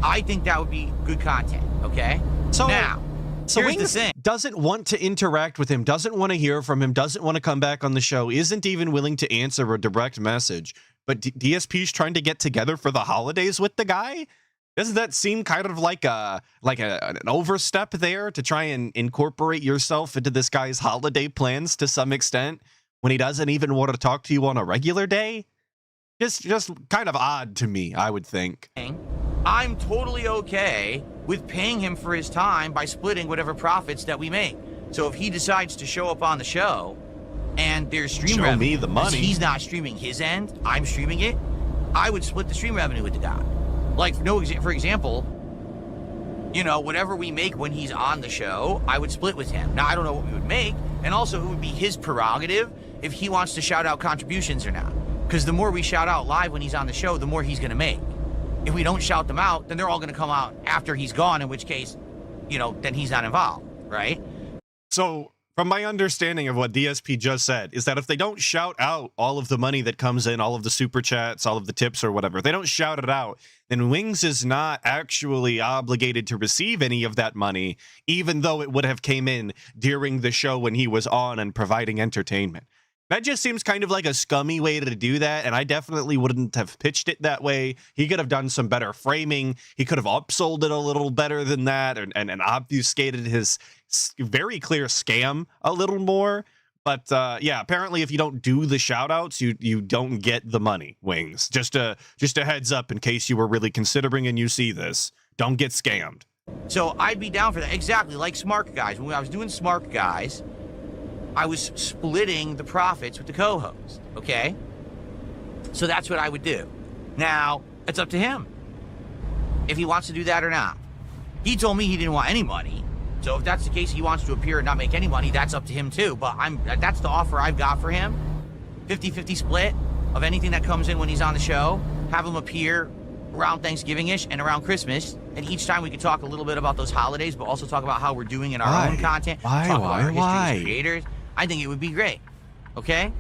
I think that would be good content, okay? So here's the thing. Doesn't want to interact with him, doesn't want to hear from him, doesn't want to come back on the show, isn't even willing to answer a direct message. But DSP's trying to get together for the holidays with the guy? Doesn't that seem kind of like an overstep there to try and incorporate yourself into this guy's holiday plans to some extent when he doesn't even want to talk to you on a regular day? Just kind of odd to me, I would think. I'm totally okay with paying him for his time by splitting whatever profits that we make. So if he decides to show up on the show and there's stream revenue, me the money. He's not streaming his end, I'm streaming it, I would split the stream revenue with the guy. Like, for example, whatever we make when he's on the show, I would split with him. Now, I don't know what we would make, and also it would be his prerogative if he wants to shout out contributions or not. Because the more we shout out live when he's on the show, the more he's going to make. If we don't shout them out, then they're all going to come out after he's gone, in which case, then he's not involved, right? So, from my understanding of what DSP just said, is that if they don't shout out all of the money that comes in, all of the super chats, all of the tips or whatever, if they don't shout it out, then Wings is not actually obligated to receive any of that money, even though it would have came in during the show when he was on and providing entertainment. That just seems kind of like a scummy way to do that, and I definitely wouldn't have pitched it that way. He could have done some better framing. He could have upsold it a little better than that and obfuscated his very clear scam a little more. But yeah, apparently if you don't do the shout-outs, you don't get the money, Wings. Just a heads up in case you were really considering and you see this. Don't get scammed. So I'd be down for that. Exactly, like Smart Guys. When I was doing Smart Guys, I was splitting the profits with the co-host, okay? So that's what I would do. Now, it's up to him if he wants to do that or not. He told me he didn't want any money, So if that's the case, he wants to appear and not make any money, that's up to him too. But that's the offer I've got for him. 50-50 split of anything that comes in when he's on the show. Have him appear around Thanksgiving-ish and around Christmas. And each time we could talk a little bit about those holidays, but also talk about how we're doing in our own content. Talk about our history as creators. I think it would be great. Okay?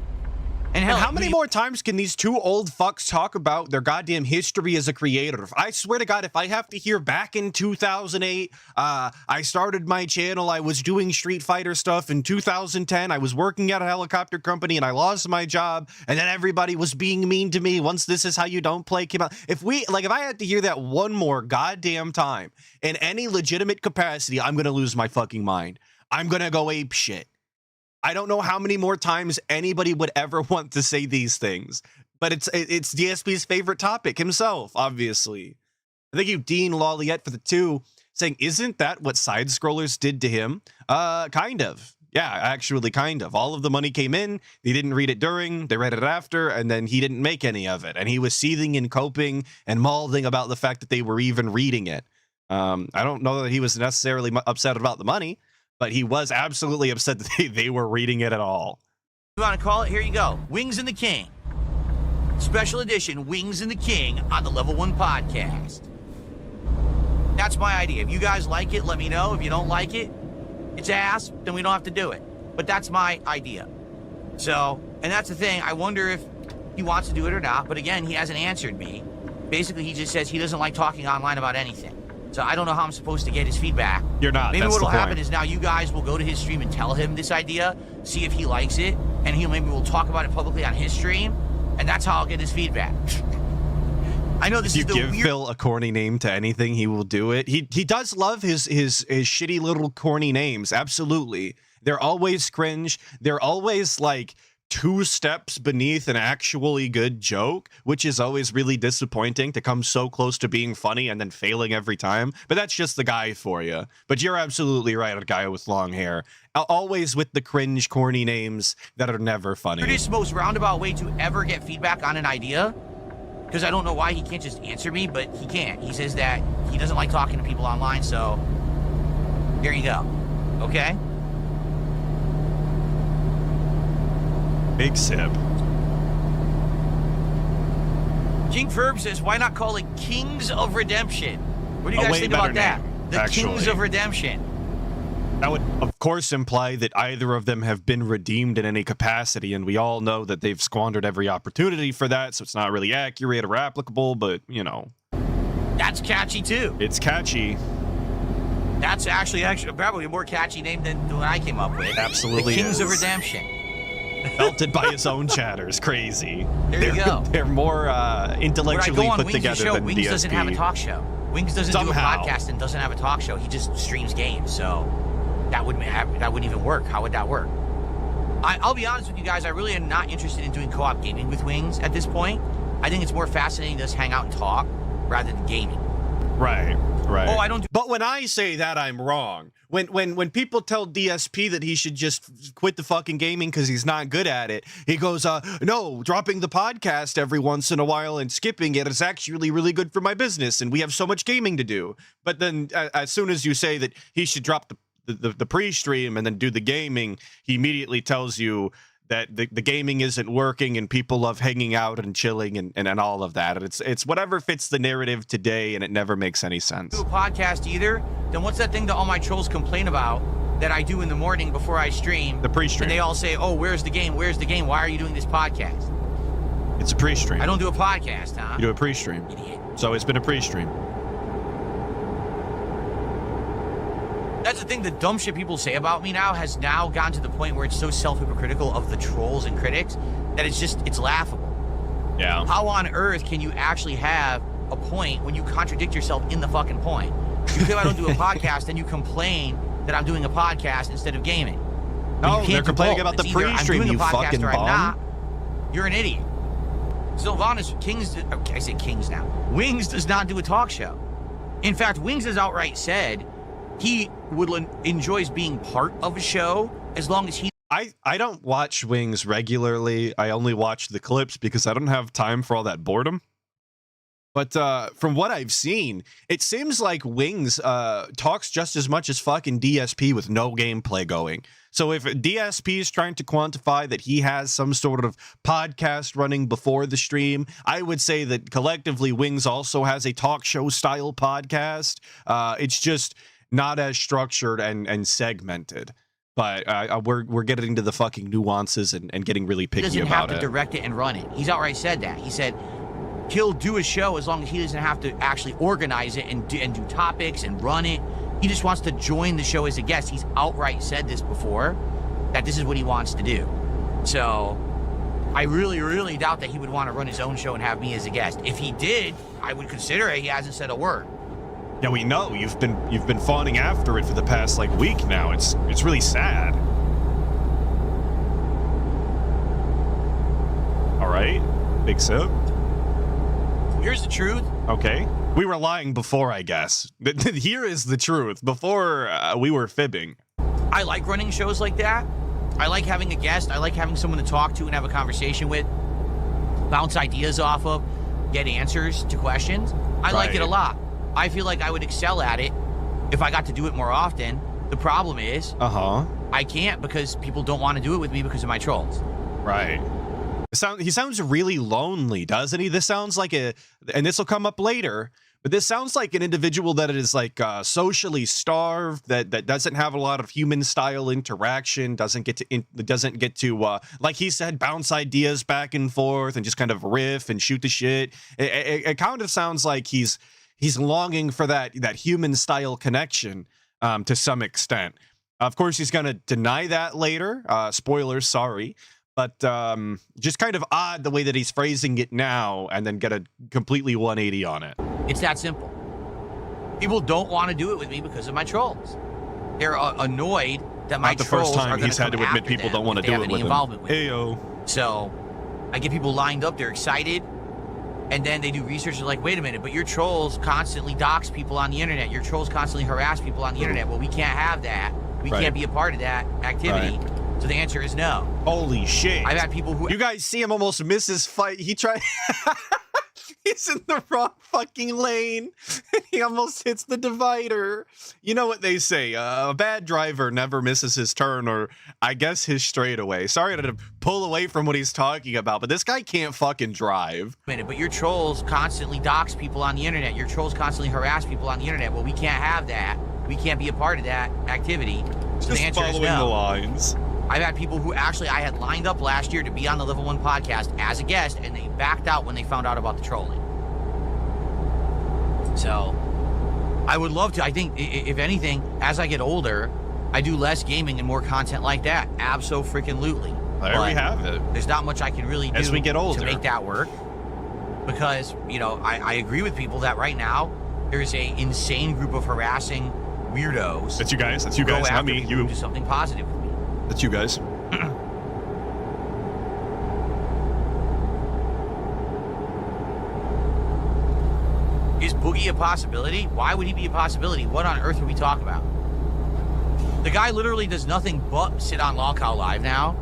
And how many more times can these two old fucks talk about their goddamn history as a creator? I swear to God, if I have to hear back in 2008, I started my channel, I was doing Street Fighter stuff. In 2010, I was working at a helicopter company and I lost my job. And then everybody was being mean to me once This Is How You Don't Play came out. If I had to hear that one more goddamn time in any legitimate capacity, I'm going to lose my fucking mind. I'm going to go ape shit. I don't know how many more times anybody would ever want to say these things, but it's DSP's favorite topic himself, obviously. Thank you, Dean Lawliette, for the 2, saying, isn't that what side-scrollers did to him? Kind of. Yeah, actually, kind of. All of the money came in, they didn't read it during, they read it after, and then he didn't make any of it. And he was seething and coping and mauling about the fact that they were even reading it. I don't know that he was necessarily upset about the money, but he was absolutely upset that they were reading it at all. You want to call it? Here you go. Wings and the King. Special edition, Wings and the King on the Level 1 podcast. That's my idea. If you guys like it, let me know. If you don't like it, it's ass, then we don't have to do it. But that's my idea. So, and that's the thing. I wonder if he wants to do it or not. But again, he hasn't answered me. Basically, he just says he doesn't like talking online about anything. So I don't know how I'm supposed to get his feedback. You're not. Maybe what'll happen is now you guys will go to his stream and tell him this idea, see if he likes it, and maybe we'll talk about it publicly on his stream, and that's how I'll get his feedback. I know this is the weird... If you give Phil a corny name to anything, he will do it. He does love his shitty little corny names. Absolutely. They're always cringe. They're always like 2 steps beneath an actually good joke, which is always really disappointing to come so close to being funny and then failing every time. But that's just the guy for you. But you're absolutely right, a guy with long hair. Always with the cringe, corny names that are never funny. Weirdest, most roundabout way to ever get feedback on an idea, because I don't know why he can't just answer me, but he can't. He says that he doesn't like talking to people online, so there you go. Okay? Big sip. King Ferb says, why not call it Kings of Redemption? What do you guys think about that? The Kings of Redemption. That would, of course, imply that either of them have been redeemed in any capacity, and we all know that they've squandered every opportunity for that, so it's not really accurate or applicable, but, you know. That's catchy, too. It's catchy. That's actually probably a more catchy name than the one I came up with. Absolutely The Kings is. of Redemption. Belted by his own chatters. Crazy. There you go. They're more intellectually put together than Wings DSP. doesn't have a talk show. Wings doesn't do a podcast and doesn't have a talk show. He just streams games. So that wouldn't even work. How would that work? I'll be honest with you guys. I really am not interested in doing co-op gaming with Wings at this point. I think it's more fascinating to just hang out and talk rather than gaming. Right. Oh, I don't. But when I say that, I'm wrong. When people tell DSP that he should just quit the fucking gaming because he's not good at it, he goes, no, dropping the podcast every once in a while and skipping it is actually really good for my business, and we have so much gaming to do. But then as soon as you say that he should drop the pre-stream and then do the gaming, he immediately tells you that the gaming isn't working and people love hanging out and chilling and all of that. And it's whatever fits the narrative today, and it never makes any sense. Do a podcast either, then what's that thing that all my trolls complain about that I do in the morning before I stream? The pre-stream. And they all say, oh, where's the game? Where's the game? Why are you doing this podcast? It's a pre-stream. I don't do a podcast, huh? You do a pre-stream. Idiot. So it's been a pre-stream. That's the thing, the dumb shit people say about me now has now gotten to the point where it's so self-hypocritical of the trolls and critics that it's laughable. Yeah. How on earth can you actually have a point when you contradict yourself in the fucking point? You say I don't do a podcast, then you complain that I'm doing a podcast instead of gaming. No, they're complaining about the pre-stream, you fucking bum. You're an idiot. Sylvanas, I say Kings now. Wings does not do a talk show. In fact, Wings has outright said he enjoys being part of a show as long as he... I don't watch Wings regularly. I only watch the clips because I don't have time for all that boredom. But from what I've seen, it seems like Wings talks just as much as fucking DSP with no gameplay going. So if DSP is trying to quantify that he has some sort of podcast running before the stream, I would say that collectively Wings also has a talk show style podcast. It's just not as structured and segmented. But we're getting into the fucking nuances and getting really picky about it. He doesn't have to direct it and run it. He's outright said that. He said he'll do a show as long as he doesn't have to actually organize it and do topics and run it. He just wants to join the show as a guest. He's outright said this before, that this is what he wants to do. So I really, really doubt that he would want to run his own show and have me as a guest. If he did, I would consider it. He hasn't said a word. Yeah, we know you've been fawning after it for the past like week now. It's really sad. All right, big sip. Here's the truth. Okay, we were lying before, I guess. Here is the truth. Before we were fibbing. I like running shows like that. I like having a guest. I like having someone to talk to and have a conversation with, bounce ideas off of, get answers to questions. I like it a lot. I feel like I would excel at it if I got to do it more often. The problem is, I can't because people don't want to do it with me because of my trolls. Right. He sounds really lonely, doesn't he? This sounds like and this will come up later, but this sounds like an individual that is like socially starved, that doesn't have a lot of human style interaction, doesn't get to like he said, bounce ideas back and forth and just kind of riff and shoot the shit. It kind of sounds like he's longing for that human style connection to some extent. Of course, he's going to deny that later. Spoilers, sorry. But just kind of odd the way that he's phrasing it now and then get a completely 180 on it. It's that simple. People don't want to do it with me because of my trolls. They're annoyed that my trolls are going to come after them. Not the first time he's had to admit people don't want to do it with him. Heyo. So I get people lined up. They're excited. And then they do research. They're like, wait a minute, but your trolls constantly dox people on the internet. Your trolls constantly harass people on the internet. Well, we can't have that. We can't be a part of that activity. Right. So the answer is no. Holy shit. I've had people who... You guys see him almost miss his fight. He tried... He's in the wrong fucking lane. He almost hits the divider. You know what they say. A bad driver never misses his turn, or I guess his straightaway. Sorry to pull away from what he's talking about, but this guy can't fucking drive. But your trolls constantly dox people on the internet. Your trolls constantly harass people on the internet. Well, we can't have that. We can't be a part of that activity. So just the answer is no. Following the lines. I've had people who actually I had lined up last year to be on the Level 1 podcast as a guest, and they backed out when they found out about the trolling. So, I would love to. I think, if anything, as I get older, I do less gaming and more content like that. Abso-freaking-lutely. There we have it. There's not much I can really do as we get older to make that work. Because, you know, I agree with people that right now, there's a insane group of harassing weirdos. That's you guys, not me. You do something positive with me. That's you guys. Is Boogie a possibility? Why would he be a possibility? What on earth are we talking about? The guy literally does nothing but sit on Long Cow Live now.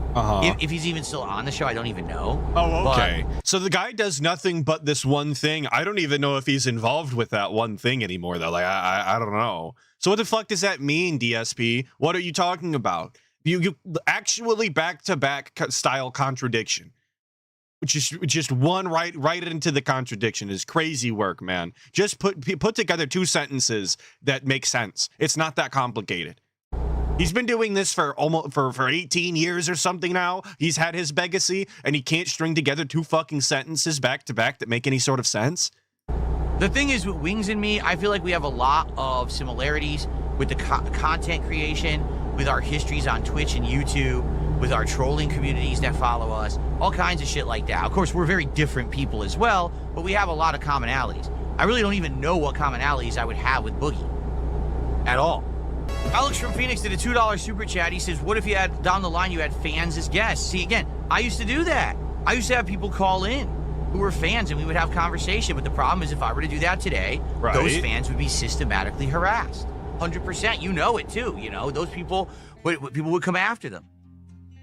If he's even still on the show, I don't even know. Oh, okay. So the guy does nothing but this one thing. I don't even know if he's involved with that one thing anymore, though. Like, I don't know. So what the fuck does that mean, DSP? What are you talking about? You actually back-to-back style contradiction. Which is just one right into the contradiction is crazy work, man. Just put together two sentences that make sense. It's not that complicated. He's been doing this for 18 years or something now. He's had his legacy, and he can't string together two fucking sentences back to back that make any sort of sense. The thing is, with Wings and me, I feel like we have a lot of similarities with the content creation, with our histories on Twitch and YouTube, with our trolling communities that follow us, all kinds of shit like that. Of course, we're very different people as well, but we have a lot of commonalities. I really don't even know what commonalities I would have with Boogie at all. Alex from Phoenix did a $2 super chat. He says, what if you had, down the line, you had fans as guests? See, again, I used to do that. I used to have people call in who were fans, and we would have conversation. But the problem is, if I were to do that today, those fans would be systematically harassed. 100%. You know it, too. You know, those people would come after them.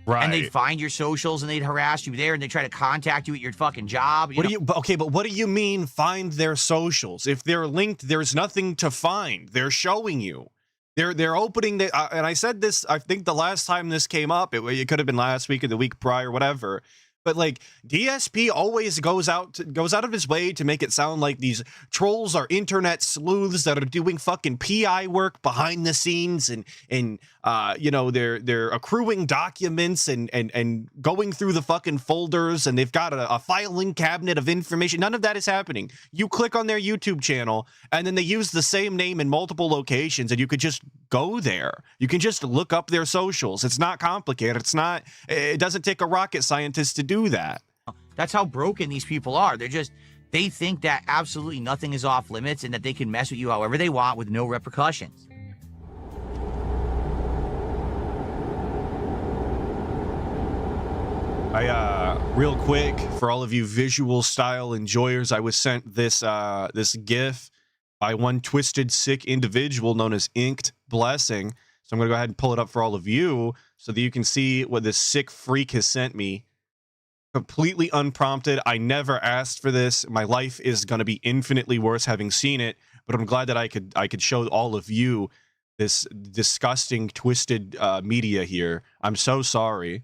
Right. And they'd find your socials and they'd harass you there and they'd try to contact you at your fucking job. But what do you mean find their socials? If they're linked, there's nothing to find. They're showing you. They're opening the, and I said this, I think the last time this came up, it could have been last week or the week prior, whatever. But like DSP always goes out of his way to make it sound like these trolls are internet sleuths that are doing fucking PI work behind the scenes and they're accruing documents and going through the fucking folders and they've got a filing cabinet of information. None of that is happening. You click on their YouTube channel and then they use the same name in multiple locations and you could just go there. You can just look up their socials. It's not complicated. It doesn't take a rocket scientist to do that. That's how broken these people are. They think that absolutely nothing is off limits and that they can mess with you however they want with no repercussions. Real quick, for all of you visual style enjoyers, I was sent this GIF by one twisted, sick individual known as Inked Blessing. So I'm going to go ahead and pull it up for all of you so that you can see what this sick freak has sent me. Completely unprompted. I never asked for this. My life is going to be infinitely worse having seen it, but I'm glad that I could show all of you this disgusting, twisted media here. I'm so sorry.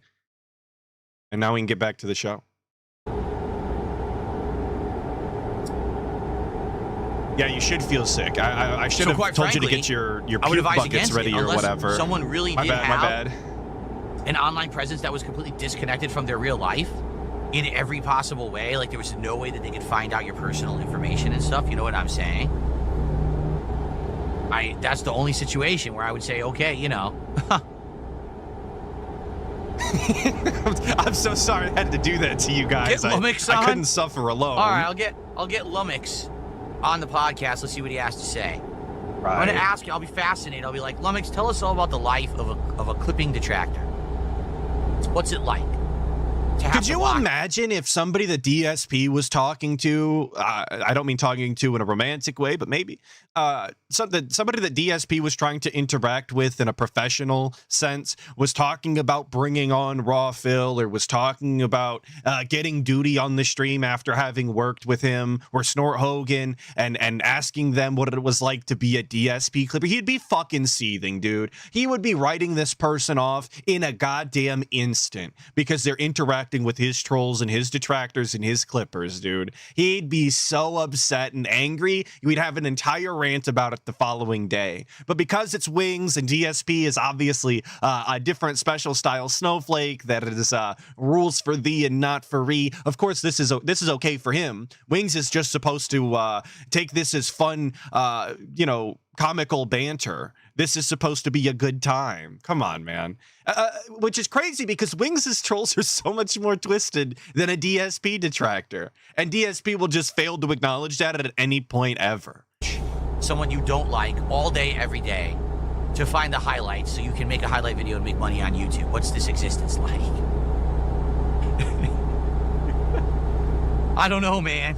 And now we can get back to the show. Yeah, you should feel sick. I should have told you to get your puke buckets ready or whatever. Someone really my did bad. An online presence that was completely disconnected from their real life in every possible way. Like there was no way that they could find out your personal information and stuff. You know what I'm saying? That's the only situation where I would say, okay, you know. I'm so sorry I had to do that to you guys. Get Lumix on. I couldn't suffer alone. All right, I'll get Lumix on the podcast. Let's see what he has to say. Right. I'm going to ask you. I'll be fascinated. I'll be like, Lumix, tell us all about the life of a clipping detractor. What's it like? Could you imagine if somebody that DSP was talking to, I don't mean talking to in a romantic way, but maybe somebody that DSP was trying to interact with in a professional sense was talking about bringing on Raw Phil or was talking about getting duty on the stream after having worked with him or Snort Hogan and asking them what it was like to be a DSP clipper. He'd be fucking seething, dude. He would be writing this person off in a goddamn instant because they're interacting with his trolls and his detractors and his clippers, dude. He'd be so upset and angry, we'd have an entire rant about it the following day. But because it's Wings and DSP is obviously a different special style snowflake that is rules for thee and not for re, of course this is okay for him. Wings is just supposed to take this as fun, comical banter. This is supposed to be a good time. Come on, man. Which is crazy because Wings' trolls are so much more twisted than a DSP detractor. And DSP will just fail to acknowledge that at any point ever. Someone you don't like all day, every day, to find the highlights so you can make a highlight video and make money on YouTube. What's this existence like? I don't know, man.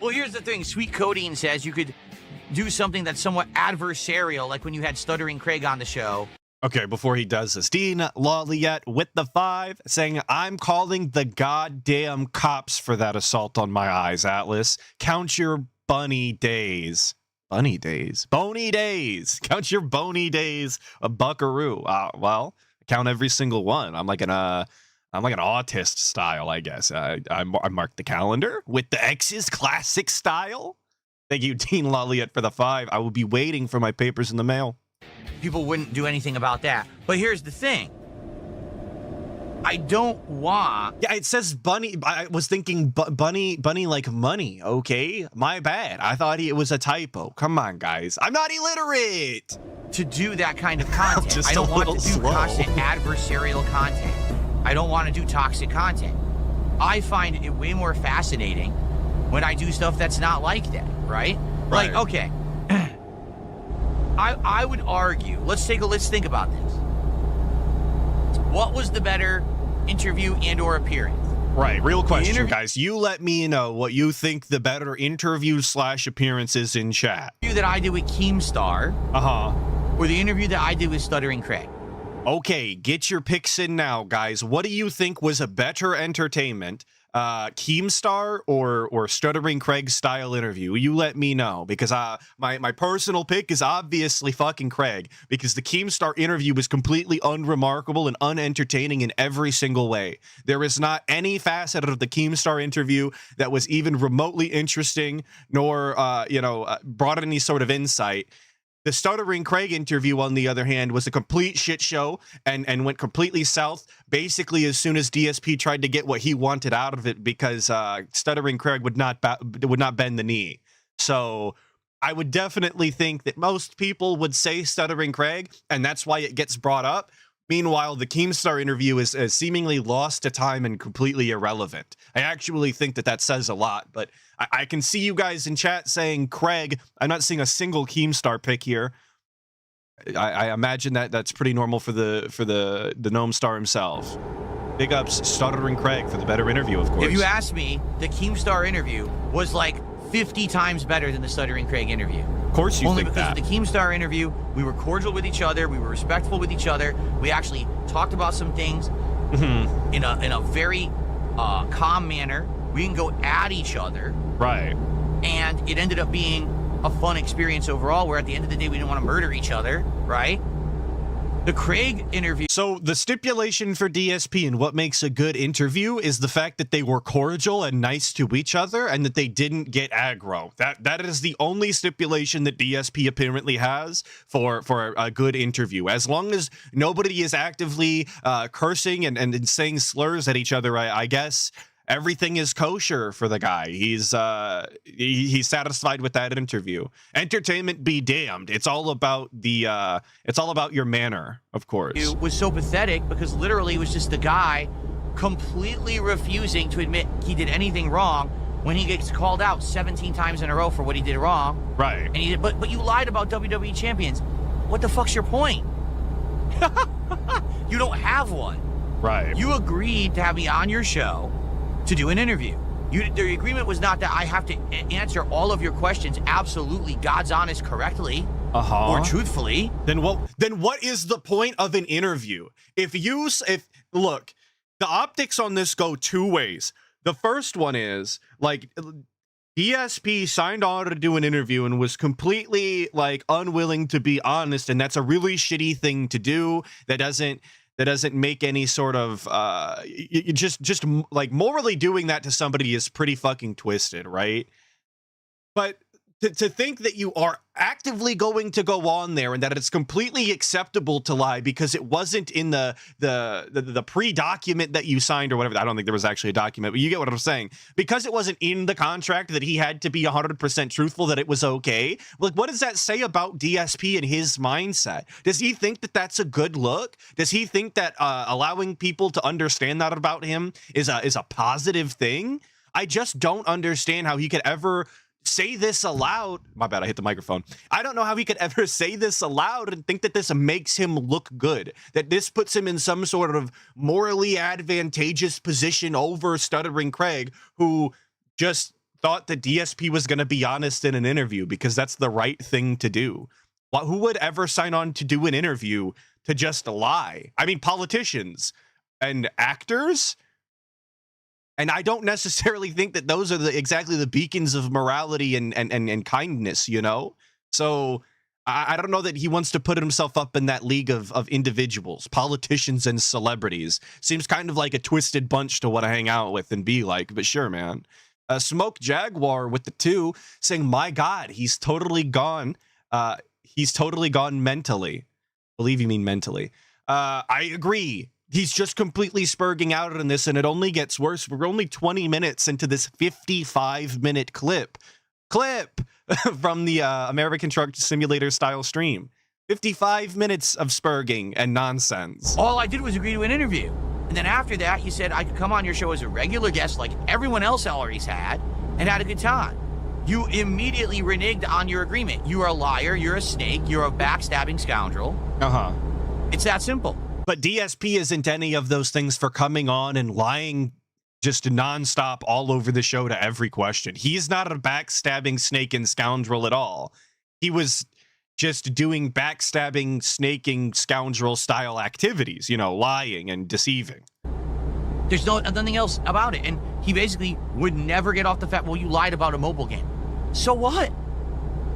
Well, here's the thing. Sweet Codeine says you could do something that's somewhat adversarial, like when you had Stuttering Craig on the show. Okay, before he does this, Dean Lawliette with the 5 saying, I'm calling the goddamn cops for that assault on my eyes, Atlas. Count your bunny days. Bunny days. Bony days. Count your bony days, a buckaroo. Well, count every single one. I'm like an autist style, I guess. I mark the calendar with the X's classic style. Thank you, Dean Lawliette, for the 5. I will be waiting for my papers in the mail. People wouldn't do anything about that. But here's the thing. I don't want... Yeah, it says bunny. I was thinking bunny like money. Okay, my bad. I thought it was a typo. Come on, guys. I'm not illiterate. To do that kind of content. I don't want to do constant adversarial content. I don't want to do toxic content. I find it way more fascinating when I do stuff that's not like that, right? Like, okay, I would argue, let's think about this. What was the better interview and or appearance? Right, real question, guys. You let me know what you think the better interview / appearance is in chat. The interview that I did with Keemstar. Or the interview that I did with Stuttering Craig. Okay, get your picks in now, guys. What do you think was a better entertainment? Keemstar or Stuttering Craig style interview? You let me know, because my personal pick is obviously fucking Craig, because the Keemstar interview was completely unremarkable and unentertaining in every single way. There is not any facet of the Keemstar interview that was even remotely interesting, nor brought any sort of insight. The Stuttering Craig interview, on the other hand, was a complete shit show and went completely south basically as soon as DSP tried to get what he wanted out of it, because Stuttering Craig would not bend the knee. So I would definitely think that most people would say Stuttering Craig, and that's why it gets brought up. Meanwhile, the Keemstar interview is seemingly lost to time and completely irrelevant. I actually think that says a lot, but I can see you guys in chat saying Craig. I'm not seeing a single Keemstar pick here. I imagine that's pretty normal for the Gnome Star himself. Big ups Stuttering Craig for the better interview, of course. If you ask me, the Keemstar interview was like 50 times better than the Stuttering Craig interview. Of course you Only think because that. of the Keemstar interview, we were cordial with each other, we were respectful with each other, we actually talked about some things in a very calm manner. We didn't go at each other. Right. And it ended up being a fun experience overall, where at the end of the day, we didn't want to murder each other, right? The Craig interview. So the stipulation for DSP and what makes a good interview is the fact that they were cordial and nice to each other, and that they didn't get aggro. That is the only stipulation that DSP apparently has for a good interview. As long as nobody is actively cursing and saying slurs at each other, I guess everything is kosher for the guy. He's satisfied with that interview. Entertainment be damned. It's all about your manner, of course. It was so pathetic because literally it was just the guy completely refusing to admit he did anything wrong when he gets called out 17 times in a row for what he did wrong. Right. And he did, but you lied about WWE champions. What the fuck's your point? You don't have one. Right. You agreed to have me on your show to do an interview. The agreement was not that I have to answer all of your questions absolutely God's honest correctly or truthfully. Then what is the point of an interview? Look, the optics on this go two ways. The first one is like DSP signed on to do an interview and was completely like unwilling to be honest, and that's a really shitty thing to do. That doesn't make any sort of just like morally doing that to somebody is pretty fucking twisted, right? But to think that you are actively going to go on there and that it's completely acceptable to lie because it wasn't in the pre-document that you signed or whatever. I don't think there was actually a document, but you get what I'm saying. Because it wasn't in the contract that he had to be 100% truthful, that it was okay. Like, what does that say about DSP and his mindset? Does he think that that's a good look? Does he think that allowing people to understand that about him is a positive thing? I just don't understand how he could ever say this aloud. My bad, I hit the microphone. I don't know how he could ever say this aloud and think that this makes him look good, that this puts him in some sort of morally advantageous position over Stuttering Craig, who just thought that DSP was going to be honest in an interview because that's the right thing to do. Who would ever sign on to do an interview to just lie? I mean, politicians and actors. And I don't necessarily think that those are exactly the beacons of morality and kindness, you know? So I don't know that he wants to put himself up in that league of individuals, politicians and celebrities. Seems kind of like a twisted bunch to want to hang out with and be like, but sure, man. Smoke Jaguar with the 2 saying, my God, he's totally gone. He's totally gone mentally. Believe you mean mentally. I agree. He's just completely spurging out in this, and it only gets worse. We're only 20 minutes into this 55-minute clip from the American Truck Simulator style stream. 55 minutes of spurging and nonsense. All I did was agree to an interview. And then after that, you said I could come on your show as a regular guest like everyone else already had and had a good time. You immediately reneged on your agreement. You are a liar, you're a snake, you're a backstabbing scoundrel. It's that simple. But DSP isn't any of those things for coming on and lying just nonstop all over the show to every question. He's not a backstabbing snake and scoundrel at all. He was just doing backstabbing, snaking, scoundrel style activities, lying and deceiving. There's nothing else about it. And he basically would never get off the fact, well, you lied about a mobile game. So what?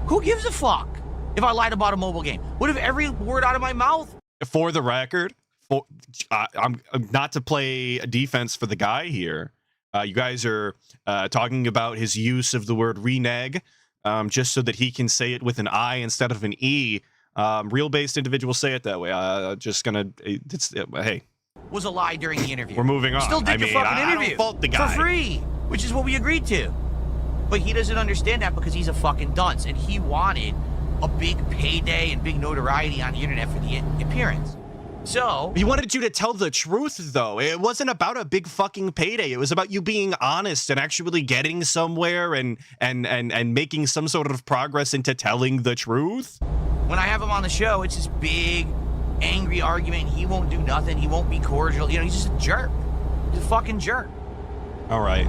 Who gives a fuck if I lied about a mobile game? What if every word out of my mouth? For the record, I'm not to play defense for the guy here. You guys are talking about his use of the word renege, just so that he can say it with an I instead of an E. Real-based individuals say it that way. Hey. Was a lie during the interview. We're moving on. Still did the fucking interview. I don't fault the guy. For free, which is what we agreed to. But he doesn't understand that because he's a fucking dunce, and he wanted a big payday and big notoriety on the internet for the appearance. So he wanted you to tell the truth, though. It wasn't about a big fucking payday. It was about you being honest and actually getting somewhere and making some sort of progress into telling the truth. When I have him on the show, it's this big, angry argument. He won't do nothing. He won't be cordial. He's just a jerk. He's a fucking jerk. All right.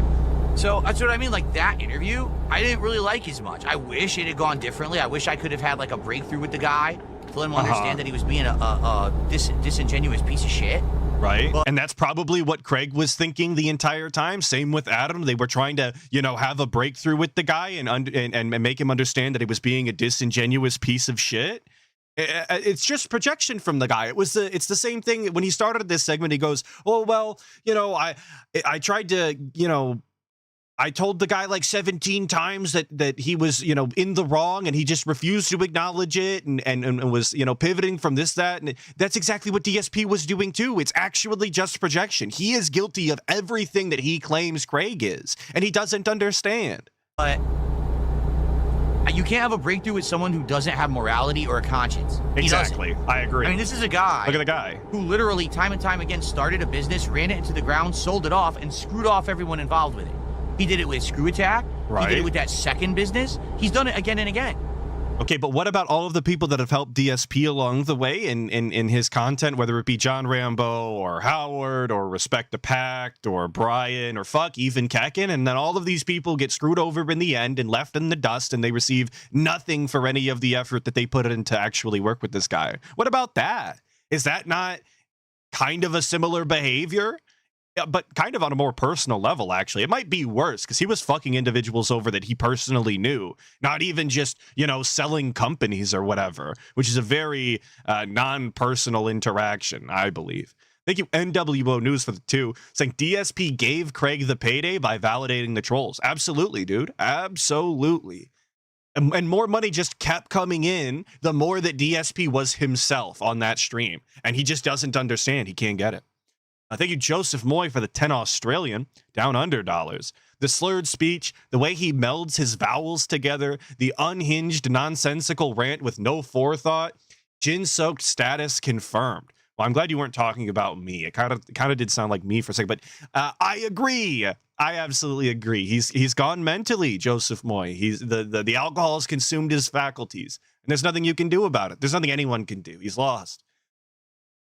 So that's what I mean. Like, that interview, I didn't really like as much. I wish it had gone differently. I wish I could have had like a breakthrough with the guy to let him understand that he was being a disingenuous piece of shit. Right. And that's probably what Craig was thinking the entire time. Same with Adam. They were trying to, have a breakthrough with the guy and make him understand that he was being a disingenuous piece of shit. It's just projection from the guy. It's the same thing when he started this segment. He goes, "Oh well, I tried to, I told the guy like 17 times that he was, in the wrong, and he just refused to acknowledge it and was, pivoting from this, that. And that's exactly what DSP was doing too. It's actually just projection. He is guilty of everything that he claims Craig is, and he doesn't understand. But you can't have a breakthrough with someone who doesn't have morality or a conscience. Exactly. I agree. I mean, this is a guy. Look at the guy who literally time and time again started a business, ran it into the ground, sold it off, and screwed off everyone involved with it. He did it with Screw Attack. Right. He did it with that second business. He's done it again and again. Okay, but what about all of the people that have helped DSP along the way in his content, whether it be John Rambo or Howard or Respect the Pact or Brian or even Kekin, and then all of these people get screwed over in the end and left in the dust, and they receive nothing for any of the effort that they put in to actually work with this guy? What about that? Is that not kind of a similar behavior? Yeah, but kind of on a more personal level, actually. It might be worse because he was fucking individuals over that he personally knew, not even just, selling companies or whatever, which is a very non-personal interaction, I believe. Thank you, NWO News, for the 2, saying DSP gave Craig the payday by validating the trolls. Absolutely, dude. Absolutely. And more money just kept coming in the more that DSP was himself on that stream. And he just doesn't understand. He can't get it. Thank you, Joseph Moy, for the 10 Australian down under dollars. The slurred speech, the way he melds his vowels together, the unhinged, nonsensical rant with no forethought, gin-soaked status confirmed. Well, I'm glad you weren't talking about me. It kind of did sound like me for a second, but I agree. I absolutely agree. He's gone mentally, Joseph Moy. He's the alcohol has consumed his faculties, and there's nothing you can do about it. There's nothing anyone can do. He's lost.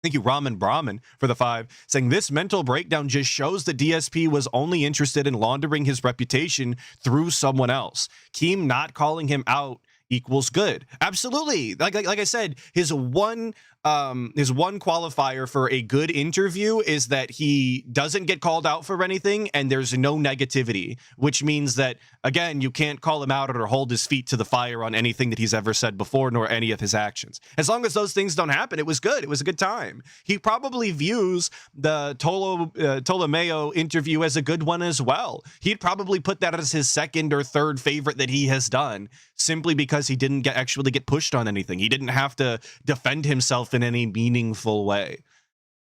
Thank you, Ramen Brahman, for the 5, saying this mental breakdown just shows that DSP was only interested in laundering his reputation through someone else. Keem not calling him out equals good. Absolutely. Like I said, his one qualifier for a good interview is that he doesn't get called out for anything and there's no negativity, which means that, again, you can't call him out or hold his feet to the fire on anything that he's ever said before, nor any of his actions. As long as those things don't happen, it was good. It was a good time. He probably views the Tolomeo interview as a good one as well. He'd probably put that as his second or third favorite that he has done, simply because he didn't actually get pushed on anything. He didn't have to defend himself in any meaningful way.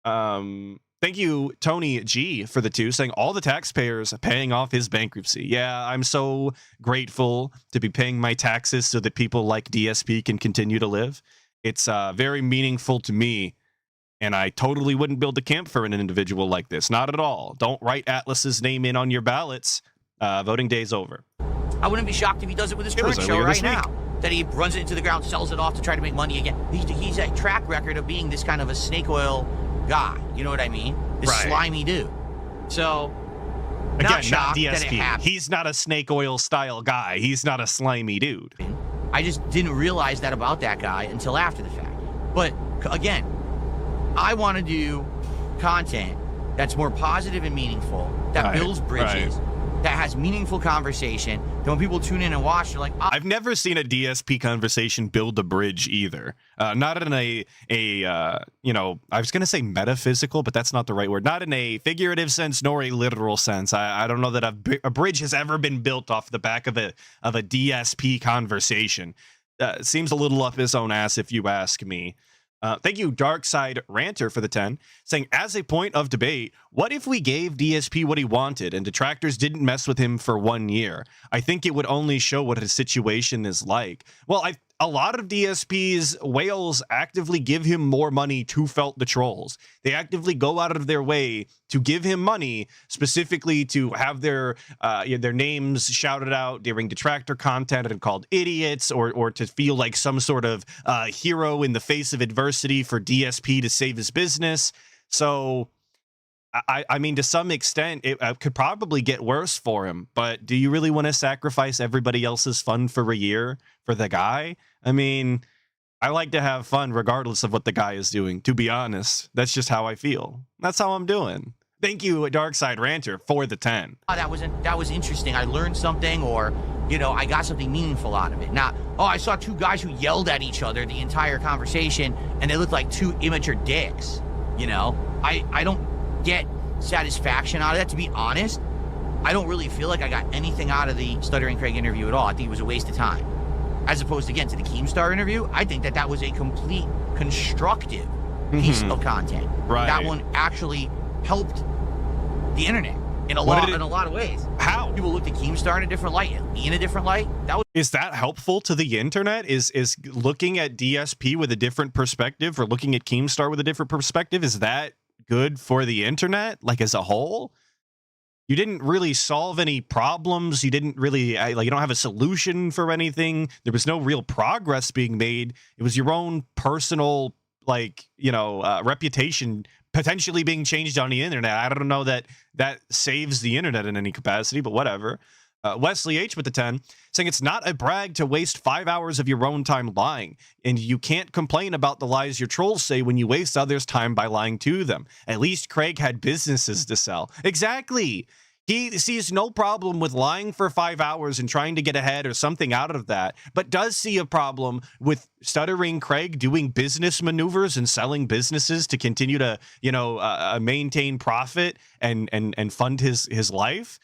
Thank you, Tony G, for the 2, saying all the taxpayers paying off his bankruptcy. Yeah, I'm so grateful to be paying my taxes so that people like DSP can continue to live. It's very meaningful to me, and I totally wouldn't build a camp for an individual like this. Not at all. Don't write Atlas's name in on your ballots. Voting day's over. I wouldn't be shocked if he does it with his current show right now. That he runs it into the ground, sells it off to try to make money again. He's a track record of being this kind of a snake oil guy. You know what I mean? This slimy dude. So, again, not DSP. He's not a snake oil style guy. He's not a slimy dude. I just didn't realize that about that guy until after the fact. But again, I want to do content that's more positive and meaningful, that builds bridges, that has meaningful conversation. Then when people tune in and watch, they're like, I've never seen a DSP conversation build a bridge either. Not in a you know, I was going to say metaphysical, but that's not the right word. Not in a figurative sense, nor a literal sense. I don't know that a bridge has ever been built off the back of a DSP conversation. Seems a little up his own ass, if you ask me. Thank you, Darkside Ranter, for the 10, saying, as a point of debate, what if we gave DSP what he wanted and detractors didn't mess with him for 1 year? I think it would only show what his situation is like. Well, a lot of DSP's whales actively give him more money to felt the trolls. They actively go out of their way to give him money, specifically to have their names shouted out during detractor content and called idiots, or to feel like some sort of hero in the face of adversity for DSP to save his business. So, I mean, to some extent, it could probably get worse for him. But do you really want to sacrifice everybody else's fun for a year for the guy? I mean, I like to have fun regardless of what the guy is doing, to be honest. That's just how I feel. That's how I'm doing. Thank you, Darkside Ranter, for the 10. That was interesting. I learned something, or, you know, I got something meaningful out of it. Not, I saw two guys who yelled at each other the entire conversation, and they looked like two immature dicks. You know, I don't get satisfaction out of that, to be honest. I don't really feel like I got anything out of the Stuttering Craig interview at all. I think it was a waste of time. As opposed, again, to the Keemstar interview, I think that was a complete constructive piece of content. Right. That one actually helped the internet in a lot of ways. How? People looked at Keemstar in a different light, and me in a different light. Is that helpful to the internet? Is looking at DSP with a different perspective, or looking at Keemstar with a different perspective, is that good for the internet, like, as a whole? You didn't really solve any problems. You didn't really, you don't have a solution for anything. There was no real progress being made. It was your own personal, reputation potentially being changed on the internet. I don't know that saves the internet in any capacity, but whatever. Wesley H with the 10, saying it's not a brag to waste 5 hours of your own time lying, and you can't complain about the lies your trolls say when you waste others' time by lying to them. At least Craig had businesses to sell. Exactly. He sees no problem with lying for 5 hours and trying to get ahead or something out of that, but does see a problem with Stuttering Craig doing business maneuvers and selling businesses to continue to, maintain profit and fund his life.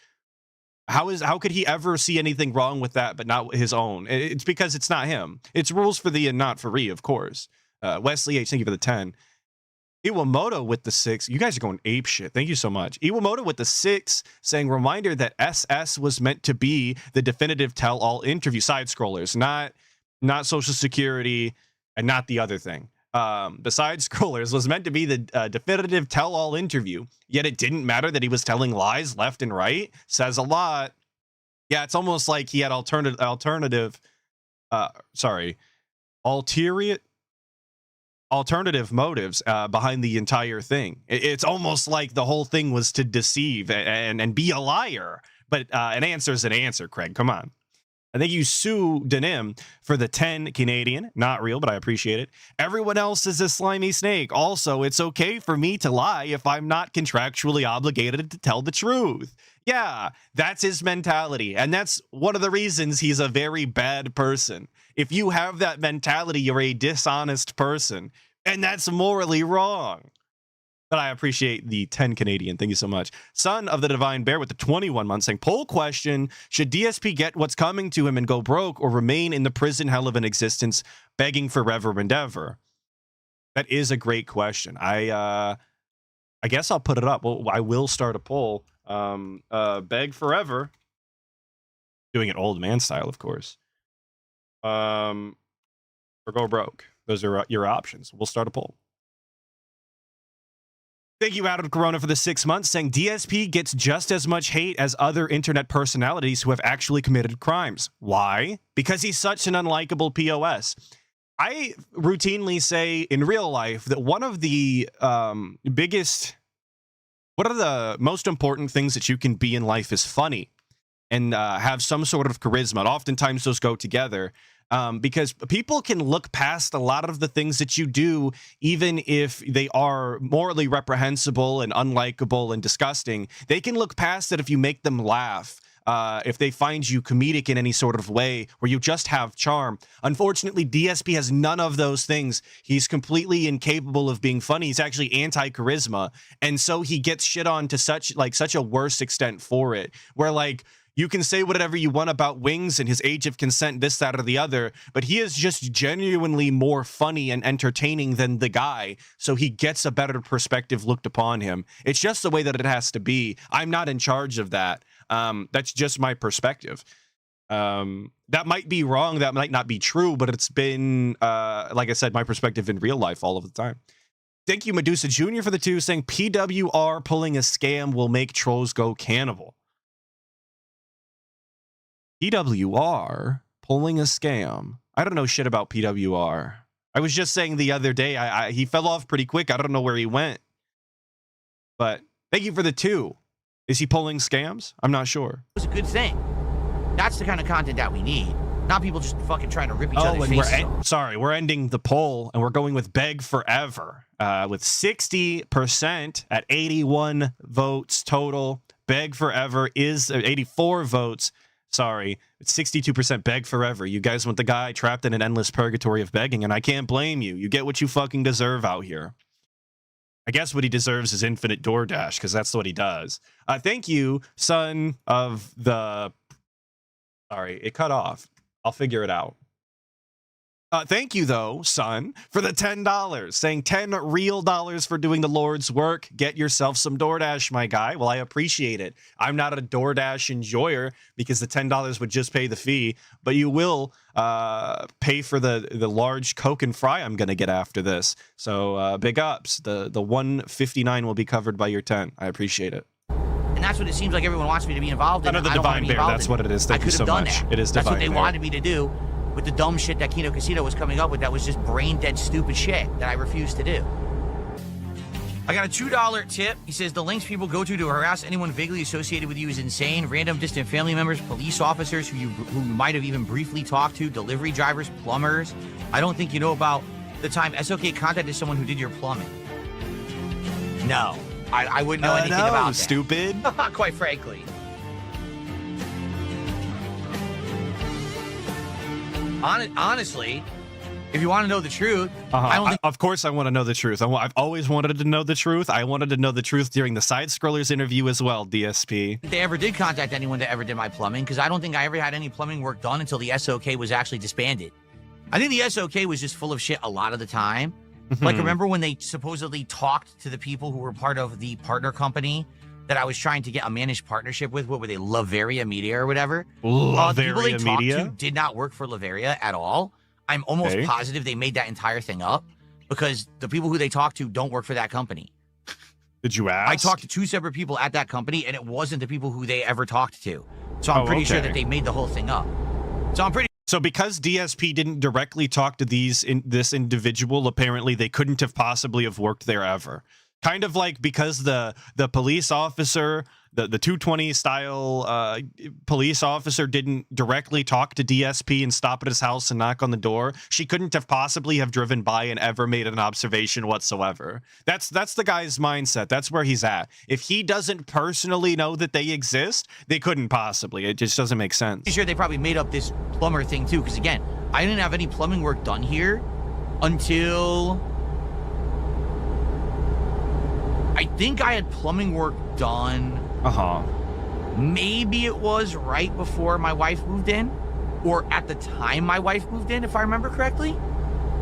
How could he ever see anything wrong with that, but not his own? It's because it's not him. It's rules for thee and not for re, of course. Wesley H, thank you for the 10. Iwamoto with the 6. You guys are going ape shit. Thank you so much. Iwamoto with the 6, saying, reminder that SS was meant to be the definitive tell-all interview. Side scrollers, not Social Security, and not the other thing. The side scrollers was meant to be the definitive tell-all interview, yet it didn't matter that he was telling lies left and right. Says a lot. Yeah, it's almost like he had alternative motives behind the entire thing. It's almost like the whole thing was to deceive and be a liar. But an answer is an answer, Craig. Come on. I thank you, Sue Denim, for the 10 Canadian. Not real, but I appreciate it. Everyone else is a slimy snake. Also, it's okay for me to lie if I'm not contractually obligated to tell the truth. Yeah, that's his mentality. And that's one of the reasons he's a very bad person. If you have that mentality, you're a dishonest person. And that's morally wrong. But I appreciate the 10 Canadian. Thank you so much. Son of the Divine Bear with the 21 months saying, poll question, should DSP get what's coming to him and go broke, or remain in the prison hell of an existence begging forever and ever? That is a great question. I guess I'll put it up. Well, I will start a poll. Beg forever. Doing it old man style, of course. Or go broke. Those are your options. We'll start a poll. Thank you, Adam Corona, for the 6 months, saying DSP gets just as much hate as other internet personalities who have actually committed crimes. Why? Because he's such an unlikable POS. I routinely say in real life that one of the most important things that you can be in life is funny and have some sort of charisma. And oftentimes those go together. Because people can look past a lot of the things that you do, even if they are morally reprehensible and unlikable and disgusting. They can look past it if you make them laugh. If they find you comedic in any sort of way where you just have charm. Unfortunately, DSP has none of those things. He's completely incapable of being funny. He's actually anti-charisma. And so he gets shit on to such a worse extent for it, where like, you can say whatever you want about Wings and his age of consent, this, that, or the other, but he is just genuinely more funny and entertaining than the guy, so he gets a better perspective looked upon him. It's just the way that it has to be. I'm not in charge of that. That's just my perspective. That might be wrong, that might not be true, but it's been, like I said, my perspective in real life all of the time. Thank you, Medusa Jr. for the 2, saying PWR pulling a scam will make trolls go cannibal. PWR pulling a scam. I don't know shit about PWR. I was just saying the other day, he fell off pretty quick. I don't know where he went. But thank you for the 2. Is he pulling scams? I'm not sure. It's a good thing. That's the kind of content that we need. Not people just fucking trying to rip each other's faces off. Sorry, we're ending the poll, and we're going with Beg Forever. With 60% at 81 votes total. Beg Forever is 84 votes. Sorry, it's 62% Beg Forever. You guys want the guy trapped in an endless purgatory of begging, and I can't blame you. You get what you fucking deserve out here. I guess what he deserves is infinite DoorDash, because that's what he does. Thank you, son of the... Sorry, it cut off. I'll figure it out. Thank you, though, son, for the $10, saying 10 real dollars for doing the Lord's work. Get yourself some DoorDash, my guy. Well, I appreciate it. I'm not a DoorDash enjoyer because the $10 would just pay the fee, but you will pay for the large Coke and fry I'm going to get after this. So big ups. The $159 will be covered by your 10. I appreciate it. And that's what it seems like everyone wants me to be involved in. Another Divine Bear. That's what it is. Thank you so much. It is Divine Bear. That's what they wanted me to do. With the dumb shit that Kino Casino was coming up with, that was just brain dead stupid shit that I refused to do. I got a $2 tip. He says the links people go to harass anyone vaguely associated with you is insane. Random distant family members, police officers who you might have even briefly talked to, delivery drivers, plumbers. I don't think you know about the time SOK contacted someone who did your plumbing. No, I wouldn't know anything about that. Stupid. Quite frankly. Honestly, if you want to know the truth, I don't think... Of course I want to know the truth. I've always wanted to know the truth. I wanted to know the truth during the Side Scrollers interview as well, DSP. They ever did contact anyone that ever did my plumbing, because I don't think I ever had any plumbing work done until the SOK was actually disbanded. I think the SOK was just full of shit a lot of the time. Like, remember when they supposedly talked to the people who were part of the partner company that I was trying to get a managed partnership with? What were they, Laveria Media or whatever? Laveria the people they talked Media? to did not work for Laveria at all. I'm almost positive they made that entire thing up, because the people who they talked to don't work for that company. Did you ask? I talked to 2 separate people at that company, and it wasn't the people who they ever talked to. So I'm pretty sure that they made the whole thing up. So because DSP didn't directly talk to this individual, apparently they couldn't have possibly have worked there ever. Kind of like because the police officer, the 220 style police officer didn't directly talk to DSP and stop at his house and knock on the door, she couldn't have possibly have driven by and ever made an observation whatsoever. That's the guy's mindset. That's where he's at. If he doesn't personally know that they exist, they couldn't possibly. It just doesn't make sense. I'm sure they probably made up this plumber thing too, because again, I didn't have any plumbing work done here until... I think I had plumbing work done. Maybe it was right before my wife moved in, or at the time my wife moved in, if I remember correctly.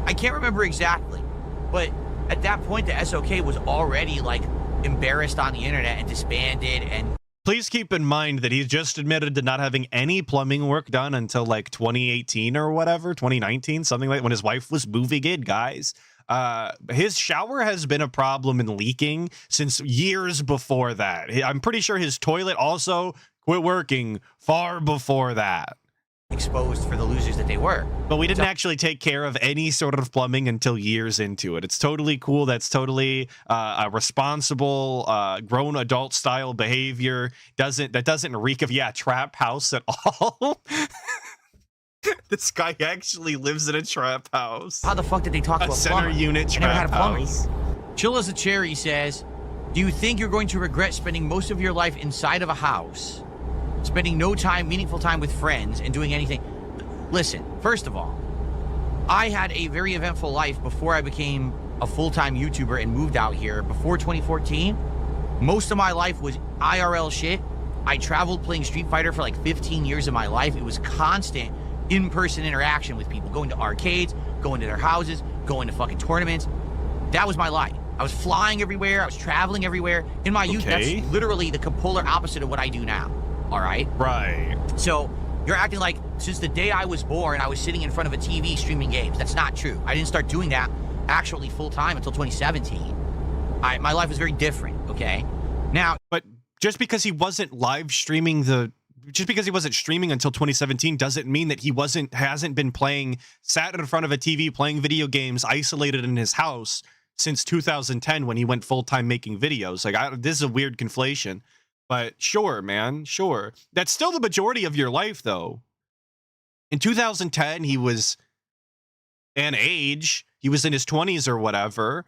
I can't remember exactly, but at that point the SOK was already like embarrassed on the internet and disbanded. And please keep in mind that he's just admitted to not having any plumbing work done until like 2018 or whatever, 2019, something like when his wife was moving in, guys. His shower has been a problem and leaking since years before that. I'm pretty sure his toilet also quit working far before that. Exposed for the losers that they were. But we didn't actually take care of any sort of plumbing until years into it. It's totally cool. That's totally a responsible, grown adult style behavior. That doesn't reek of, trap house at all. This guy actually lives in a trap house. How the fuck did they talk A about center plumber? unit I never had trap a plumber. house. Chill as a cherry says, do you think you're going to regret spending most of your life inside of a house, spending no time, meaningful time with friends, and doing anything? Listen, first of all, I had a very eventful life before I became a full-time YouTuber and moved out here. Before 2014, most of my life was IRL shit. I traveled playing Street Fighter for like 15 years of my life. It was constant in-person interaction with people, going to arcades, going to their houses, going to fucking tournaments. That was my life. I was flying everywhere. I was traveling everywhere. In my youth, that's literally the polar opposite of what I do now. All right? Right. So you're acting like since the day I was born, I was sitting in front of a TV streaming games. That's not true. I didn't start doing that actually full-time until 2017. My life was very different, okay? Now, but just because he wasn't live streaming just because he wasn't streaming until 2017 doesn't mean that he hasn't been sat in front of a TV playing video games isolated in his house since 2010 when he went full-time making videos. Like, this is a weird conflation, but sure, man, sure. That's still the majority of your life, though. In 2010, he was an age, he was in his 20s or whatever,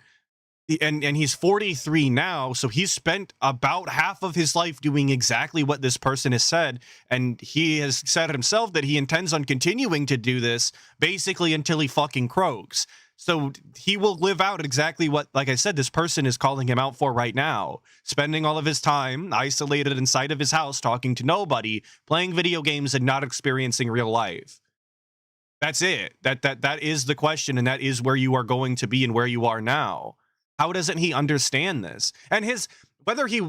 and he's 43 now, so he's spent about half of his life doing exactly what this person has said, and he has said himself that he intends on continuing to do this basically until he fucking croaks. So he will live out exactly what, like I said, this person is calling him out for right now. Spending all of his time isolated inside of his house, talking to nobody, playing video games, and not experiencing real life. That's it. That is the question, and that is where you are going to be and where you are now. How doesn't he understand this? And whether he,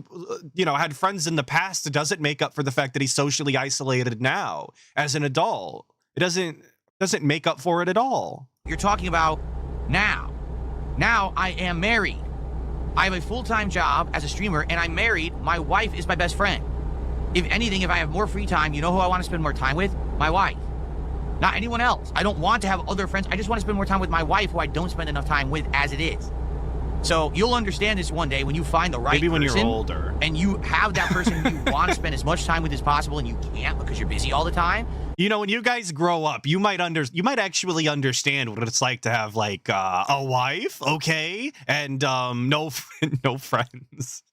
had friends in the past doesn't make up for the fact that he's socially isolated now as an adult. It doesn't make up for it at all. You're talking about now. Now I am married. I have a full-time job as a streamer, and I'm married. My wife is my best friend. If anything, if I have more free time, you know who I want to spend more time with? My wife. Not anyone else. I don't want to have other friends. I just want to spend more time with my wife, who I don't spend enough time with as it is. So you'll understand this one day when you find the right person. Maybe when you're older. And you have that person who you want to spend as much time with as possible, and you can't because you're busy all the time. When you guys grow up, you might actually understand what it's like to have like a wife, okay, and no friends.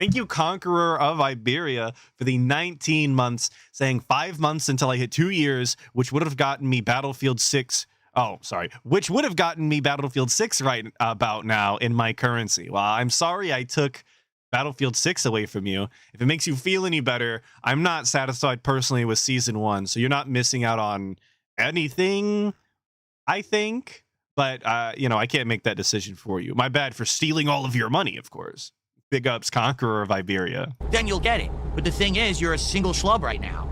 Thank you, Conqueror of Iberia, for the 19 months, saying 5 months until I hit 2 years, which would have gotten me Battlefield 6. Oh, sorry. Which would have gotten me Battlefield 6 right about now in my currency. Well, I'm sorry I took Battlefield 6 away from you. If it makes you feel any better, I'm not satisfied personally with Season 1, so you're not missing out on anything, I think. But, I can't make that decision for you. My bad for stealing all of your money, of course. Big ups, Conqueror of Iberia. Then you'll get it. But the thing is, you're a single schlub right now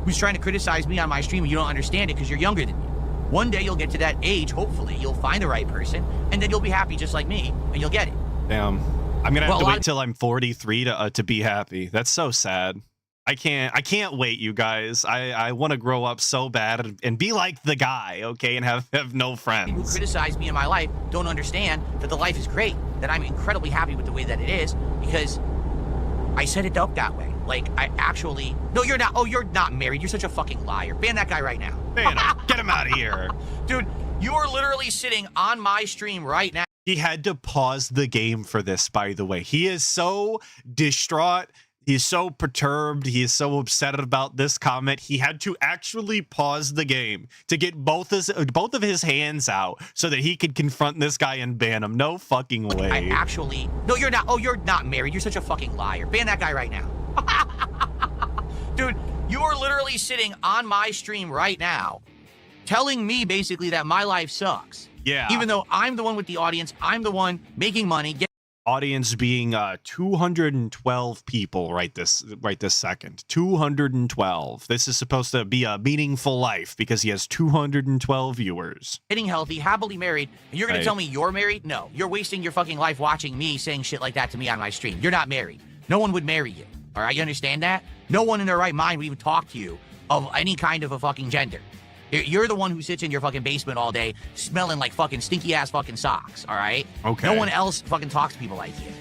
who's trying to criticize me on my stream, and you don't understand it because you're younger than me. One day you'll get to that age, hopefully, you'll find the right person, and then you'll be happy just like me, and you'll get it. Damn. I'm going to have to wait till I'm 43 to be happy. That's so sad. I can't wait, you guys. I want to grow up so bad and be like the guy, okay, and have no friends. People who criticize me in my life don't understand that the life is great, that I'm incredibly happy with the way that it is, because I set it up that way. Like, no, you're not. Oh, you're not married. You're such a fucking liar. Ban that guy right now. Ban him. Get him out of here. Dude, you are literally sitting on my stream right now. He had to pause the game for this, by the way. He is so distraught. He's so perturbed. He is so upset about this comment. He had to actually pause the game to get both of his hands out so that he could confront this guy and ban him. No fucking way. No, you're not. Oh, you're not married. You're such a fucking liar. Ban that guy right now. Dude, you are literally sitting on my stream right now telling me basically that my life sucks. Yeah. Even though I'm the one with the audience, I'm the one making money. Audience being 212 people right this second. 212. This is supposed to be a meaningful life because he has 212 viewers. Getting healthy, happily married, and you're going to tell me you're married? No, you're wasting your fucking life watching me saying shit like that to me on my stream. You're not married. No one would marry you. All right, you understand that? No one in their right mind would even talk to you of any kind of a fucking gender. You're the one who sits in your fucking basement all day smelling like fucking stinky ass fucking socks, all right? Okay. No one else fucking talks to people like you.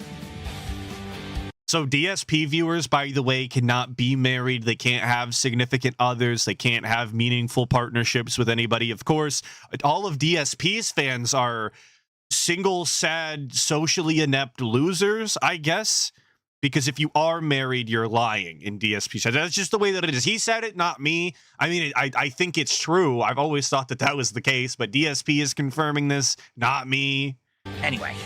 So DSP viewers, by the way, cannot be married. They can't have significant others. They can't have meaningful partnerships with anybody. Of course, all of DSP's fans are single, sad, socially inept losers, I guess. Because if you are married, you're lying in DSP. That's just the way that it is. He said it, not me. I mean, I think it's true. I've always thought that was the case, but DSP is confirming this, not me. Anyway,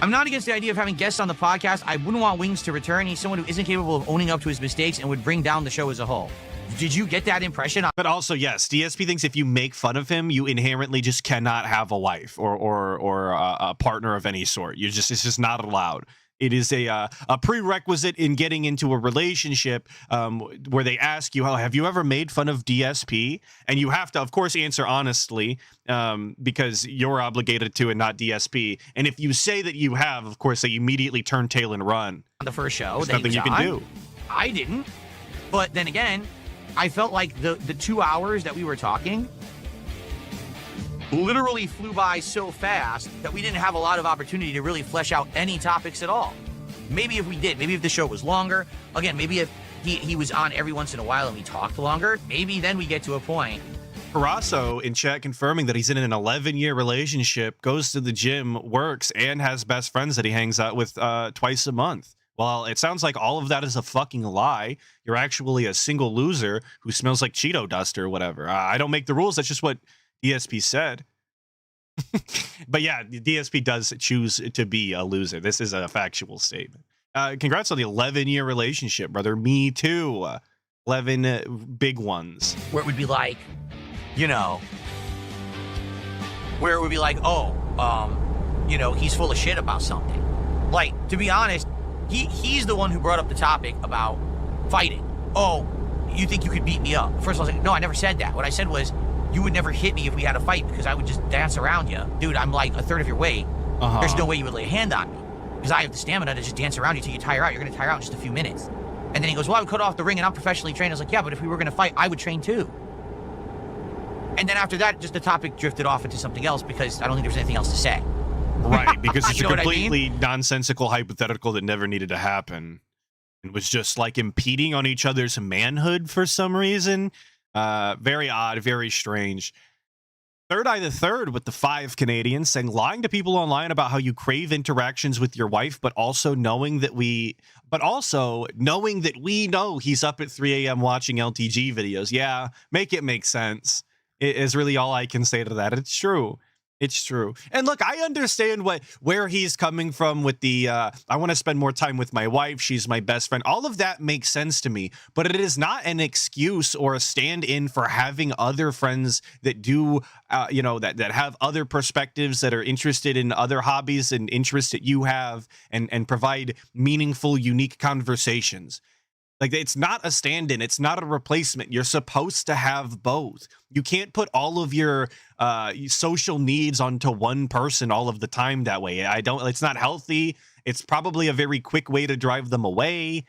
I'm not against the idea of having guests on the podcast. I wouldn't want Wings to return. He's someone who isn't capable of owning up to his mistakes and would bring down the show as a whole. Did you get that impression? But also, yes, DSP thinks if you make fun of him, you inherently just cannot have a wife or a partner of any sort. It's just not allowed. It is a prerequisite in getting into a relationship where they ask you, have you ever made fun of DSP? And you have to, of course, answer honestly because you're obligated to and not DSP. And if you say that you have, of course, they immediately turn tail and run. On the first show, there's nothing you can do. I didn't. But then again, I felt like the 2 hours that we were talking literally flew by so fast that we didn't have a lot of opportunity to really flesh out any topics at all. Maybe if we did, maybe if the show was longer, again, maybe if he was on every once in a while and we talked longer, maybe then we get to a point. Parasso in chat confirming that he's in an 11-year relationship, goes to the gym, works, and has best friends that he hangs out with twice a month. Well, it sounds like all of that is a fucking lie. You're actually a single loser who smells like Cheeto dust or whatever. I don't make the rules. That's just what DSP said. But yeah, DSP does choose to be a loser. This is a factual statement. Congrats on the 11-year relationship, brother. Me too. 11 big ones. Where it would be like, where it would be like, he's full of shit about something. Like, to be honest, he's the one who brought up the topic about fighting. Oh, you think you could beat me up? First of all, I was like, no, I never said that. What I said was, you would never hit me if we had a fight because I would just dance around you. Dude, I'm like a third of your weight. There's no way you would lay a hand on me because I have the stamina to just dance around you till you tire out. You're going to tire out in just a few minutes. And then he goes, well, I would cut off the ring and I'm professionally trained. I was like, yeah, but if we were going to fight, I would train too. And then after that, just the topic drifted off into something else because I don't think there was anything else to say. Right, because it's a completely nonsensical hypothetical that never needed to happen. It was just like impeding on each other's manhood for some reason. Very odd, very strange. Third Eye the Third with the 5 Canadians saying lying to people online about how you crave interactions with your wife, but also knowing that we know he's up at 3 a.m. watching LTG videos. Yeah, make it make sense. It is really all I can say to that. It's true. It's true. And look, I understand where he's coming from with the, I want to spend more time with my wife. She's my best friend. All of that makes sense to me, but it is not an excuse or a stand-in for having other friends that do, that have other perspectives, that are interested in other hobbies and interests that you have and provide meaningful, unique conversations. Like, it's not a stand-in. It's not a replacement. You're supposed to have both. You can't put all of your social needs onto one person all of the time that way. It's not healthy. It's probably a very quick way to drive them away.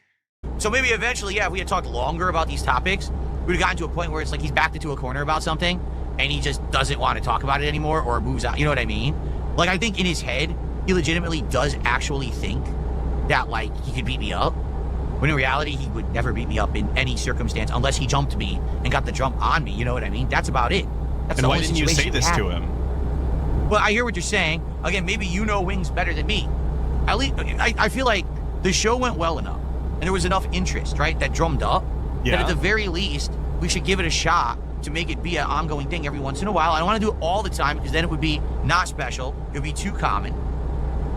So maybe eventually, if we had talked longer about these topics, we would have gotten to a point where it's like he's backed into a corner about something and he just doesn't want to talk about it anymore or moves out. You know what I mean? Like, I think in his head, he legitimately does actually think that, like, he could beat me up. When in reality, he would never beat me up in any circumstance unless he jumped me and got the jump on me. You know what I mean? That's about it. That's and why didn't you say this to him? Well, I hear what you're saying. Again, maybe you know Wings better than me. At least, I feel like the show went well enough and there was enough interest, right, that drummed up, that at the very least, we should give it a shot to make it be an ongoing thing every once in a while. I don't want to do it all the time because then it would be not special. It would be too common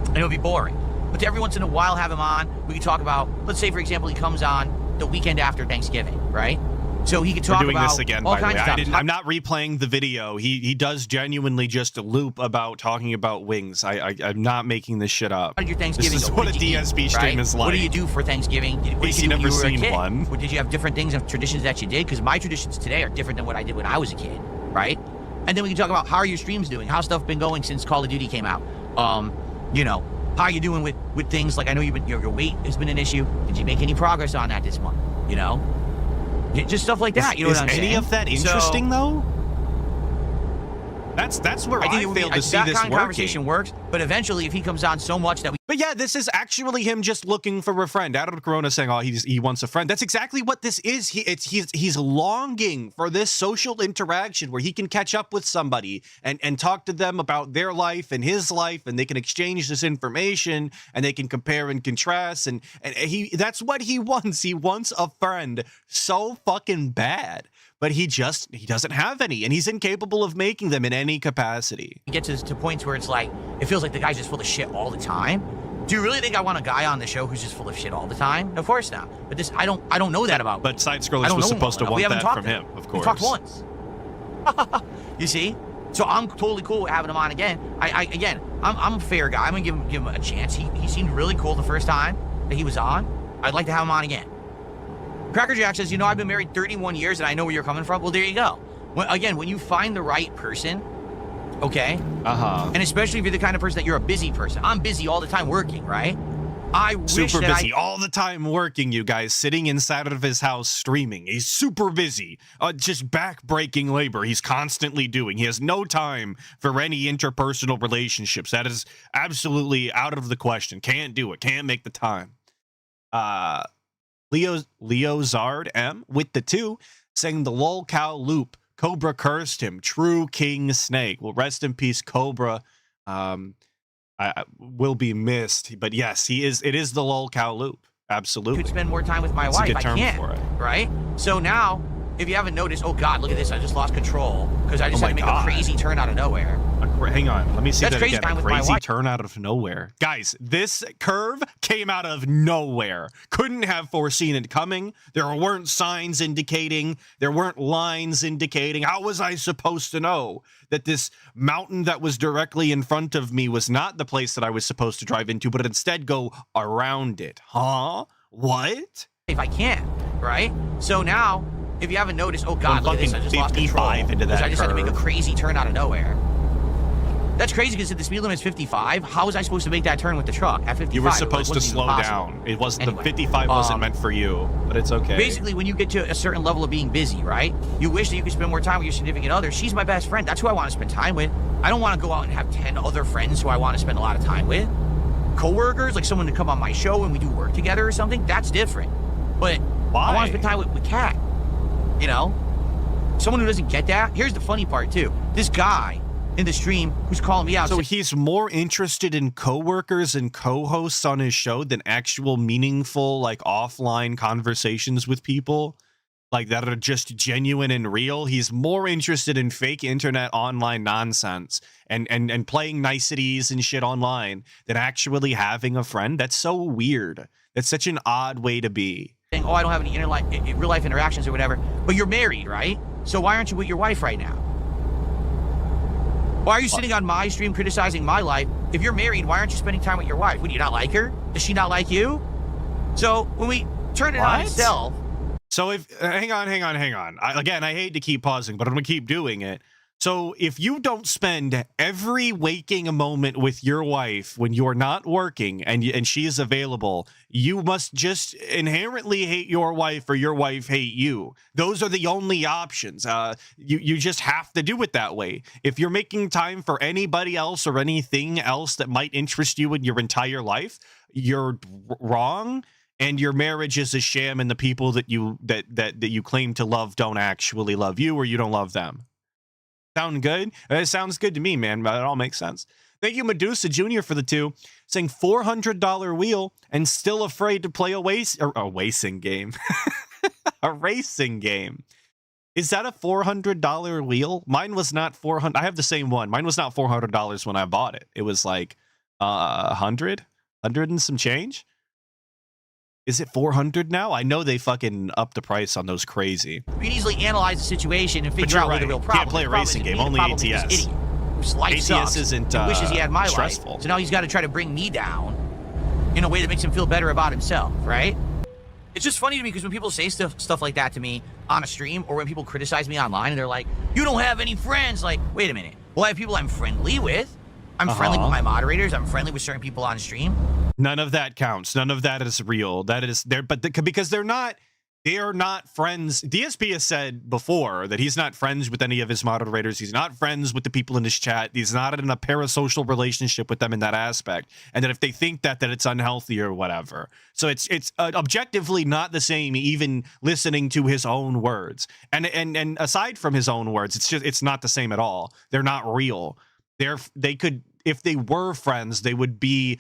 and it would be boring. But every once in a while, have him on. We could talk about, let's say, for example, he comes on the weekend after Thanksgiving, right? So he could talk about this again, by the way. I'm not replaying the video. He does genuinely just loop about talking about Wings. I'm not making this shit up. How did your Thanksgiving This is what a DSP stream is like. What do you do for Thanksgiving? You've never seen one. Or did you have different things and traditions that you did? Because my traditions today are different than what I did when I was a kid, right? And then we can talk about how are your streams doing? How's stuff been going since Call of Duty came out? How are you doing with things like, I know your weight has been an issue. Did you make any progress on that this month? Just stuff like that. You know what I'm saying? Is any of that interesting though? That's where I failed to see that this kind of working. conversation works, but eventually, if he comes on so much that we. But yeah, this is actually him just looking for a friend. Out of Corona saying, "Oh, he wants a friend." That's exactly what this is. He's longing for this social interaction where he can catch up with somebody and talk to them about their life and his life, and they can exchange this information and they can compare and contrast. And that's what he wants. He wants a friend so fucking bad. But he doesn't have any, and he's incapable of making them in any capacity. Get to points where it's like, it feels like the guy's just full of shit all the time. Do you really think I want a guy on the show who's just full of shit all the time? Of course not. But this, I don't know that about. But Side Scrollers was supposed to want that from him, of course. We talked once. You see? So I'm totally cool with having him on again. I'm a fair guy. I'm gonna give him a chance. He seemed really cool the first time that he was on. I'd like to have him on again. Cracker Jack says, I've been married 31 years and I know where you're coming from. Well, there you go. When you find the right person, okay? And especially if you're the kind of person that you're a busy person. I'm busy all the time working, right? Super busy all the time working, you guys, sitting inside of his house streaming. He's super busy. Just back-breaking labor he's constantly doing. He has no time for any interpersonal relationships. That is absolutely out of the question. Can't do it. Can't make the time. Leo Zard M with the 2 saying the lol cow loop. Cobra cursed him. True King Snake. Well, rest in peace, Cobra. I will be missed. But yes, it is the lol cow loop. Absolutely. Could spend more time with my That's wife. a good term I can't. For it. Right? So now, if you haven't noticed, oh God, look at this. I just lost control because I just had to make a crazy turn out of nowhere. Hang on. Let me see that again. A crazy wife. turn out of nowhere. Guys, this curve came out of nowhere. Couldn't have foreseen it coming. There weren't signs indicating. There weren't lines indicating. How was I supposed to know that this mountain that was directly in front of me was not the place that I was supposed to drive into, but instead go around it? Huh? What? If I can, right? So now, if you haven't noticed, oh God, look at this. I just lost control into that I just had to make a crazy turn out of nowhere. That's crazy because if the speed limit is 55, how was I supposed to make that turn with the truck at 55? You were supposed to slow down. It wasn't anyway, the 55 wasn't meant for you, but it's okay. Basically, when you get to a certain level of being busy, right? You wish that you could spend more time with your significant other. She's my best friend. That's who I want to spend time with. I don't want to go out and have 10 other friends who I want to spend a lot of time with. Coworkers, like someone to come on my show and we do work together or something, that's different. But I want to spend time with Kat. Someone who doesn't get that. Here's the funny part too. This guy in the stream who's calling me out. So he's more interested in coworkers and co-hosts on his show than actual meaningful, like offline conversations with people, like that are just genuine and real. He's more interested in fake internet online nonsense and playing niceties and shit online than actually having a friend. That's so weird. That's such an odd way to be. Oh, I don't have any real life interactions or whatever. But you're married, right? So why aren't you with your wife right now? Why are you sitting on my stream criticizing my life? If you're married, why aren't you spending time with your wife? Would you not like her? Does she not like you? So when we turn it on itself. So if hang on. I hate to keep pausing, but I'm gonna keep doing it. So if you don't spend every waking moment with your wife when you're not working and she is available, you must just inherently hate your wife or your wife hate you. Those are the only options. You just have to do it that way. If you're making time for anybody else or anything else that might interest you in your entire life, you're wrong. And your marriage is a sham, and the people that you claim to love don't actually love you, or you don't love them. Sound good? It sounds good to me, man. It all makes sense. Thank you, Medusa Jr. for the 2, saying $400 wheel and still afraid to play a racing game. A racing game. Is that a $400 wheel? Mine was not $400. I have the same one. Mine was not $400 when I bought it. It was like 100 and some change. Is it 400 now? I know they fucking upped the price on those crazy. You can easily analyze the situation and figure out what the real problem is. Can't play a racing game, only ATS. ATS isn't wishes he had my stressful. Life. So now he's got to try to bring me down in a way that makes him feel better about himself, right? It's just funny to me because when people say stuff like that to me on a stream, or when people criticize me online and they're like, you don't have any friends. Like, wait a minute. Well, I have people I'm friendly with. I'm friendly with my moderators. I'm friendly with certain people on stream. None of that counts. None of that is real. That is there, but because they're not They are not friends. DSP has said before that he's not friends with any of his moderators. He's not friends with the people in his chat. He's not in a parasocial relationship with them in that aspect. And that if they think that it's unhealthy or whatever. So it's objectively not the same, even listening to his own words. And aside from his own words, it's not the same at all. They're not real. They could, if they were friends, they would be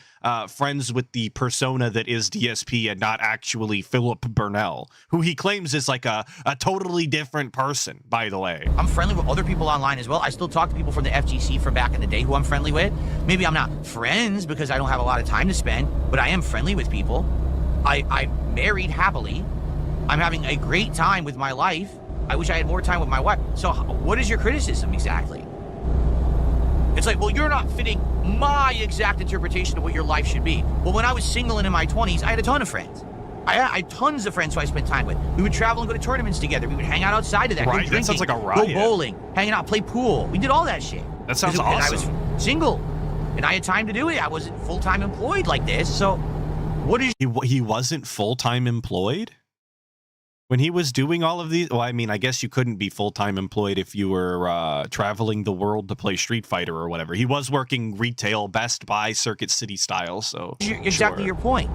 friends with the persona that is DSP and not actually Philip Burnell, who he claims is like a totally different person, by the way. I'm friendly with other people online as well. I still talk to people from the FGC from back in the day who I'm friendly with. Maybe I'm not friends because I don't have a lot of time to spend, but I am friendly with people. I'm married happily. I'm having a great time with my life. I wish I had more time with my wife. So what is your criticism exactly? It's like, well, you're not fitting my exact interpretation of what your life should be. Well, when I was single and in my 20s, I had a ton of friends. I had tons of friends who I spent time with. We would travel and go to tournaments together. We would hang out outside of that. Right, that sounds like a riot. Go bowling, hang out, play pool. We did all that shit. That sounds awesome. And I was single, and I had time to do it. I wasn't full-time employed like this. So what is... He wasn't full-time employed? When he was doing all of these, well, I mean, I guess you couldn't be full-time employed if you were traveling the world to play Street Fighter or whatever. He was working retail, Best Buy, Circuit City style, so... Exactly your point.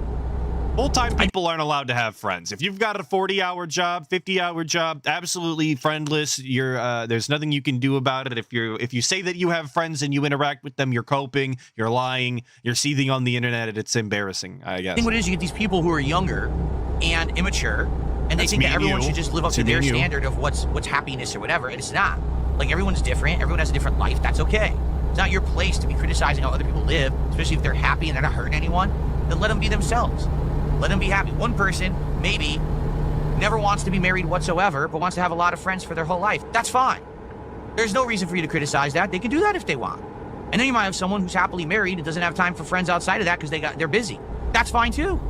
Full-time people aren't allowed to have friends. If you've got a 40-hour job, 50-hour job, absolutely friendless. There's nothing you can do about it. If you say that you have friends and you interact with them, you're coping, you're lying, you're seething on the internet, and it's embarrassing, I guess. I think what it is, you get these people who are younger and immature, and they think that everyone should just live up to their standard of what's happiness or whatever, and it's not. Like, everyone's different. Everyone has a different life. That's okay. It's not your place to be criticizing how other people live, especially if they're happy and they're not hurting anyone. Then let them be themselves. Let them be happy. One person, maybe, never wants to be married whatsoever, but wants to have a lot of friends for their whole life. That's fine. There's no reason for you to criticize that. They can do that if they want. And then you might have someone who's happily married and doesn't have time for friends outside of that because they're busy. That's fine, too.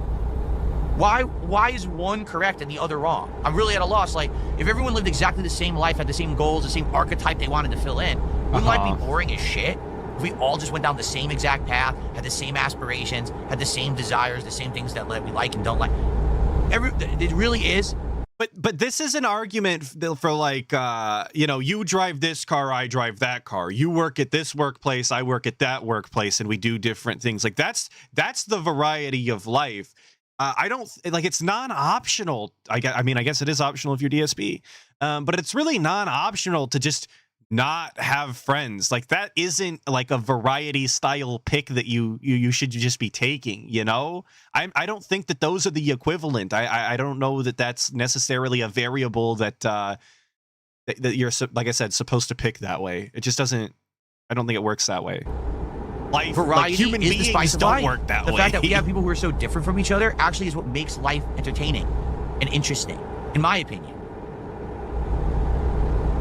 Why is one correct and the other wrong? I'm really at a loss. Like, if everyone lived exactly the same life, had the same goals, the same archetype they wanted to fill in, wouldn't life be boring as shit? If we all just went down the same exact path, had the same aspirations, had the same desires, the same things that we like and don't like. It really is. But this is an argument for like, you drive this car, I drive that car. You work at this workplace, I work at that workplace, and we do different things. Like, that's the variety of life. I don't like, it's non-optional. I guess it is optional if you're DSP, but it's really non-optional to just not have friends. Like, that isn't like a variety style pick that you should just be taking, you know? I don't think that those are the equivalent. I don't know that that's necessarily a variable that that you're, like I said, supposed to pick that way. It just doesn't, I don't think it works that way. Life, variety like human is beings the spice of don't life. work that way. way. The fact that we have people who are so different from each other actually is what makes life entertaining and interesting, in my opinion.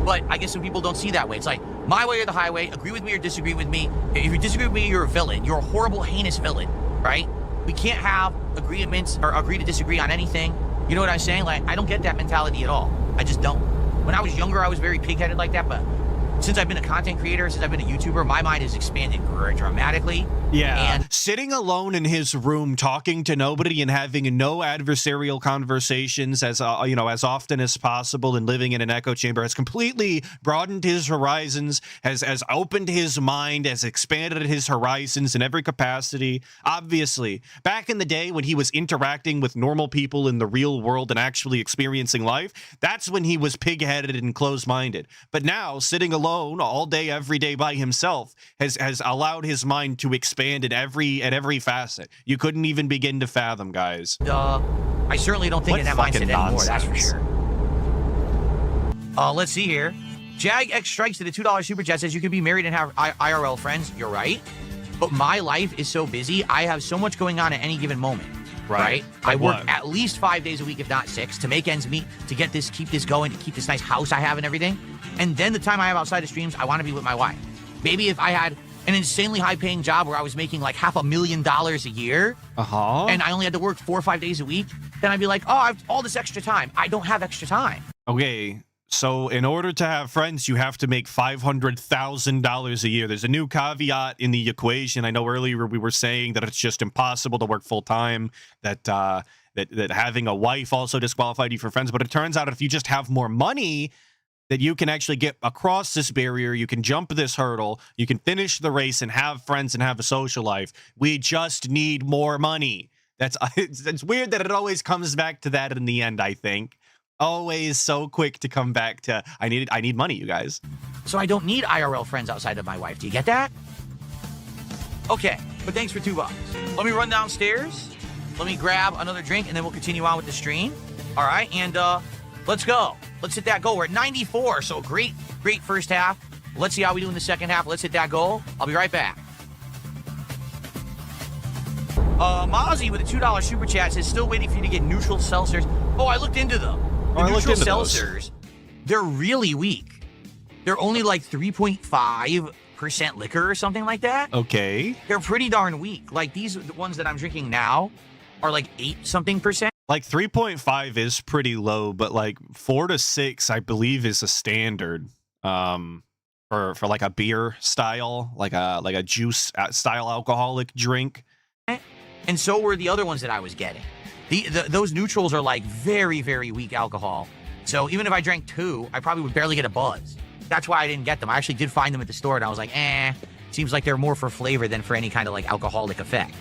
But I guess some people don't see that way. It's like, my way or the highway, agree with me or disagree with me. If you disagree with me, you're a villain. You're a horrible, heinous villain, right? We can't have agreements or agree to disagree on anything. You know what I'm saying? Like, I don't get that mentality at all. I just don't. When I was younger, I was very pig-headed like that, but since I've been a content creator, since I've been a YouTuber, my mind has expanded dramatically. Yeah. And sitting alone in his room, talking to nobody and having no adversarial conversations as often as possible, and living in an echo chamber has completely broadened his horizons, has opened his mind, has expanded his horizons in every capacity. Obviously, back in the day when he was interacting with normal people in the real world and actually experiencing life, that's when he was pig-headed and closed-minded. But now, sitting alone all day, every day by himself has allowed his mind to expand in every facet. You couldn't even begin to fathom, guys. I certainly don't think in that mindset anymore, that's for sure. Let's see here. Jag X Strikes to the $2 super chat says you can be married and have IRL friends. You're right. But my life is so busy. I have so much going on at any given moment. Right? I work at least 5 days a week, if not 6, to make ends meet, to get this, keep this going, to keep this nice house I have and everything. And then the time I have outside of streams, I want to be with my wife. Maybe if I had an insanely high-paying job where I was making like $500,000 a year, and I only had to work 4 or 5 days a week, then I'd be like, oh, I have all this extra time. I don't have extra time. Okay, So in order to have friends, you have to make $500,000 a year. There's a new caveat in the equation. I know earlier we were saying that it's just impossible to work full time, that having a wife also disqualified you for friends. But it turns out if you just have more money, that you can actually get across this barrier, you can jump this hurdle, you can finish the race and have friends and have a social life. We just need more money. It's weird that it always comes back to that in the end, I think. Always so quick to come back to, I need money, you guys. So I don't need IRL friends outside of my wife. Do you get that? Okay, but thanks for $2. Let me run downstairs. Let me grab another drink, and then we'll continue on with the stream. All right, and let's go. Let's hit that goal. We're at 94, so great first half. Let's see how we do in the second half. Let's hit that goal. I'll be right back. Mozzie with a $2 super chat says, still waiting for you to get neutral seltzers. Oh, I looked into them. The neutral seltzers, they're really weak. They're only like 3.5% liquor or something like that. Okay. They're pretty darn weak. Like the ones that I'm drinking now are like 8-something%. Like 3.5 is pretty low, but like 4 to 6, I believe, is a standard for like a beer style, like a juice style alcoholic drink. And so were the other ones that I was getting. Those neutrals are like very, very weak alcohol. So even if I drank 2, I probably would barely get a buzz. That's why I didn't get them. I actually did find them at the store, and I was like, seems like they're more for flavor than for any kind of like alcoholic effect.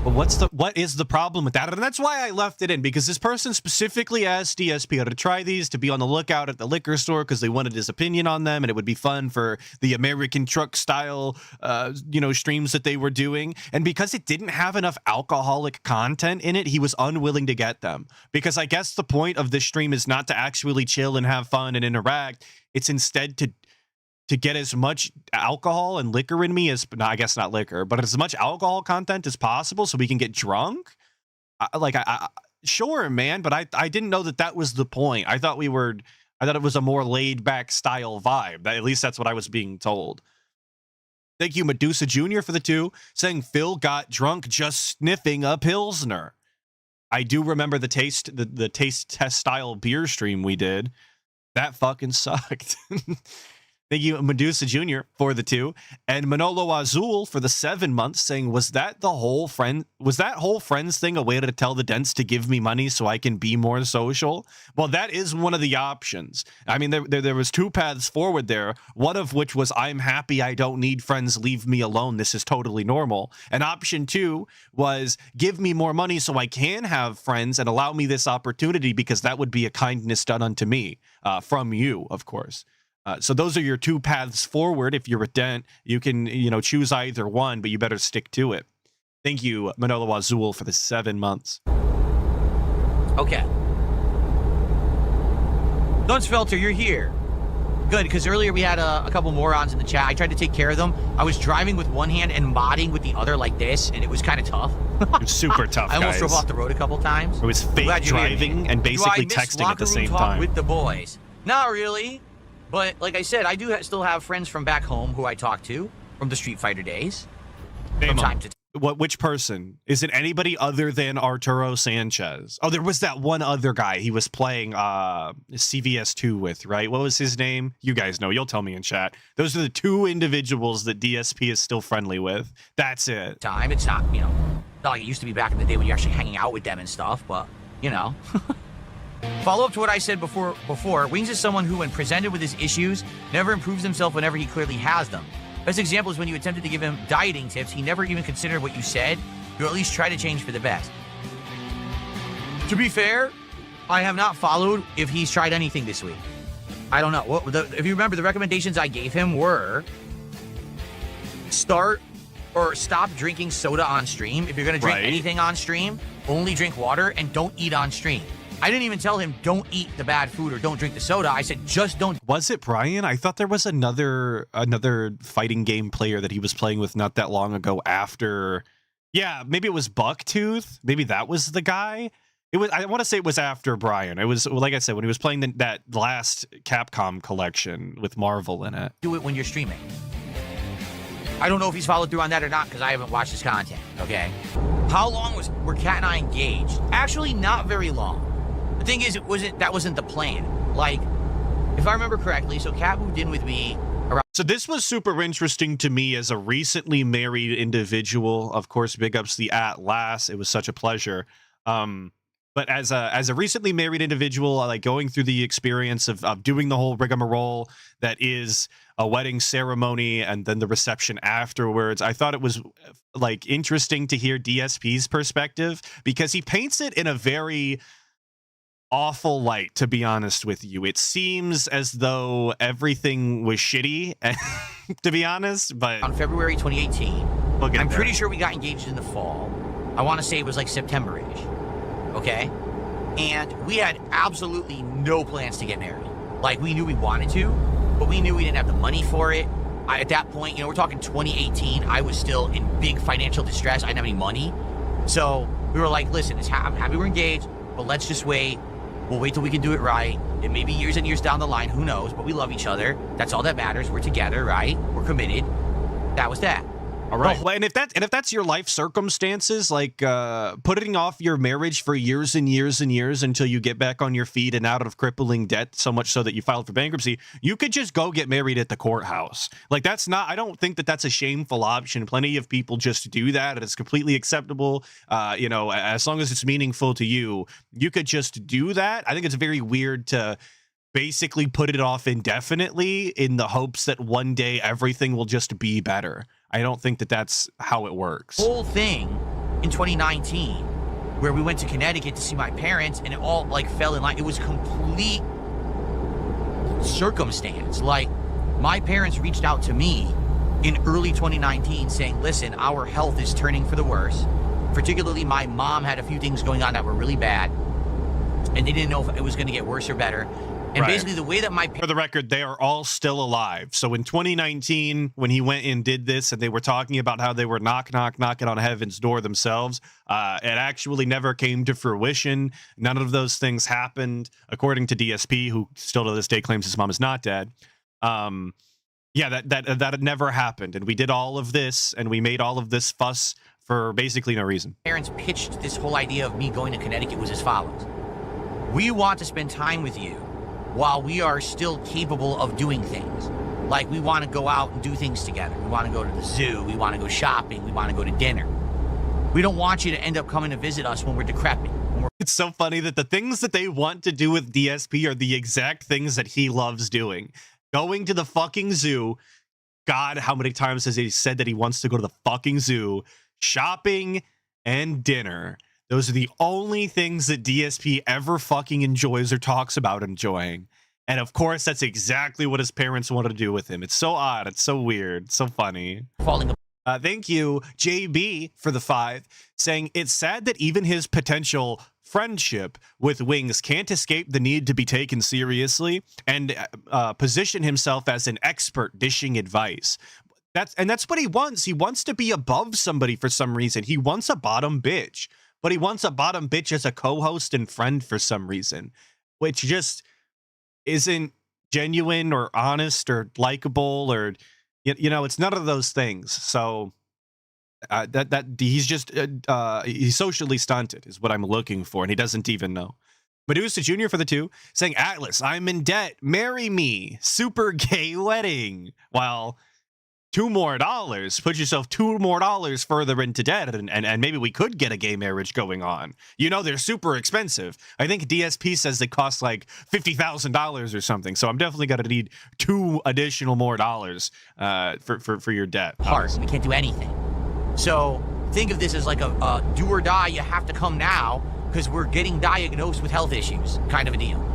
But what is the problem with that? And that's why I left it in, because this person specifically asked DSP to try these, to be on the lookout at the liquor store because they wanted his opinion on them, and it would be fun for the American truck style, streams that they were doing. And because it didn't have enough alcoholic content in it, he was unwilling to get them. Because I guess the point of this stream is not to actually chill and have fun and interact. It's instead to get as much alcohol and liquor in me as, no, I guess not liquor, but as much alcohol content as possible so we can get drunk. Sure, man, but I didn't know that was the point. I thought it was a more laid back style vibe. At least that's what I was being told. Thank you, Medusa Jr. for the 2, saying Phil got drunk just sniffing a Pilsner. I do remember the taste test style beer stream we did. That fucking sucked. Thank you, Medusa Jr. for the 2, and Manolo Azul for the 7 months, saying, was that whole friends thing a way to tell the dents to give me money so I can be more social? Well, that is one of the options. I mean, there was 2 paths forward there, one of which was, I'm happy, I don't need friends, leave me alone, this is totally normal. And option 2 was, give me more money so I can have friends and allow me this opportunity, because that would be a kindness done unto me, from you, of course. So those are your 2 paths forward. If you're a dent, you can, choose either one, but you better stick to it. Thank you, Manolo Azul, for the 7 months. Okay. Dunsfelter, you're here. Good, because earlier we had a couple morons in the chat. I tried to take care of them. I was driving with one hand and modding with the other like this, and it was kind of tough. It's super tough, I almost drove off the road a couple times. It was fake driving and basically texting at the same time. With the boys. Not really. But like I said, I do still have friends from back home who I talk to from the Street Fighter days. From time to time. Which person? Is it anybody other than Arturo Sanchez? Oh, there was that one other guy he was playing CVS2 with, right? What was his name? You guys know. You'll tell me in chat. Those are the 2 individuals that DSP is still friendly with. That's it. It's not, not like it used to be back in the day when you're actually hanging out with them and stuff, but, Follow up to what I said before. Wings is someone who, when presented with his issues, never improves himself whenever he clearly has them. Best example is when you attempted to give him dieting tips, he never even considered what you said, or at least try to change for the best. To be fair, I have not followed if he's tried anything this week. I don't know. If you remember, the recommendations I gave him were stop drinking soda on stream. If you're going to drink anything on stream, only drink water and don't eat on stream. I didn't even tell him don't eat the bad food or don't drink the soda. I said just don't. Was it Brian? I thought there was another fighting game player that he was playing with not that long ago after. Yeah, maybe it was Bucktooth. Maybe that was the guy. It was. I want to say it was after Brian. It was, like I said, when he was playing that last Capcom collection with Marvel in it. Do it when you're streaming. I don't know if he's followed through on that or not because I haven't watched his content. Okay. How long were Kat and I engaged? Actually, not very long. The thing is, that wasn't the plan. Like, if I remember correctly, so Kat moved in with me around. So this was super interesting to me as a recently married individual. Of course, big ups the Atlas. It was such a pleasure. But as a recently married individual, like going through the experience of doing the whole rigmarole that is a wedding ceremony and then the reception afterwards, I thought it was like interesting to hear DSP's perspective, because he paints it in a very awful light, to be honest with you. It seems as though everything was shitty, to be honest, but on February 2018, I'm there. pretty sure we got engaged in the fall. I want to say it was like September-ish. Okay? And we had absolutely no plans to get married. Like, we knew we wanted to, but we knew we didn't have the money for it. At that point, we're talking 2018, I was still in big financial distress. I didn't have any money. So we were like, listen, I'm happy we're engaged, but let's just wait. We'll wait till we can do it right. It may be years and years down the line, who knows, but we love each other. That's all that matters. We're together, right? We're committed. That was that. All right. Well, and if that's your life circumstances, like putting off your marriage for years and years and years until you get back on your feet and out of crippling debt, so much so that you filed for bankruptcy, you could just go get married at the courthouse. Like, that's not, I don't think that that's a shameful option. Plenty of people just do that, and it's completely acceptable. As long as it's meaningful to you, you could just do that. I think it's very weird to basically put it off indefinitely in the hopes that one day everything will just be better. I don't think that that's how it works. Whole thing in 2019 where we went to Connecticut to see my parents, and it all like fell in line. It was complete circumstance. Like, my parents reached out to me in early 2019 saying, listen, our health is turning for the worse. Particularly my mom had a few things going on that were really bad, and they didn't know if it was going to get worse or better. And basically the way that For the record, they are all still alive. So in 2019, when he went and did this, and they were talking about how they were knocking on heaven's door themselves, it actually never came to fruition. None of those things happened, according to DSP, who still to this day claims his mom is not dead. That never happened. And we did all of this, and we made all of this fuss for basically no reason. Parents pitched this whole idea of me going to Connecticut was as follows. We want to spend time with you while we are still capable of doing things. Like, we want to go out and do things together. We want to go to the zoo. We want to go shopping. We want to go to dinner. We don't want you to end up coming to visit us when we're decrepit. It's so funny that the things that they want to do with DSP are the exact things that he loves doing. Going to the fucking zoo. God, how many times has he said that he wants to go to the fucking zoo? Shopping and dinner. Those are the only things that DSP ever fucking enjoys or talks about enjoying. And of course, that's exactly what his parents wanted to do with him. It's so odd. It's so weird. It's so funny. Thank you, JB, for the 5, saying it's sad that even his potential friendship with Wings can't escape the need to be taken seriously and position himself as an expert dishing advice. That's what he wants. He wants to be above somebody for some reason. He wants a bottom bitch. But he wants a bottom bitch as a co-host and friend for some reason, which just isn't genuine or honest or likable, or, it's none of those things. So that he's just he's socially stunted is what I'm looking for, and he doesn't even know. Medusa Jr. for the 2, saying, Atlas, I'm in debt. Marry me. Super gay wedding. While $2 more, put yourself $2 more further into debt, and maybe we could get a gay marriage going on. They're super expensive. I think DSP says they cost like $50,000 or something. So I'm definitely going to need $2 additional more for your debt. Hard. We can't do anything. So think of this as like a do or die. You have to come now because we're getting diagnosed with health issues, kind of a deal.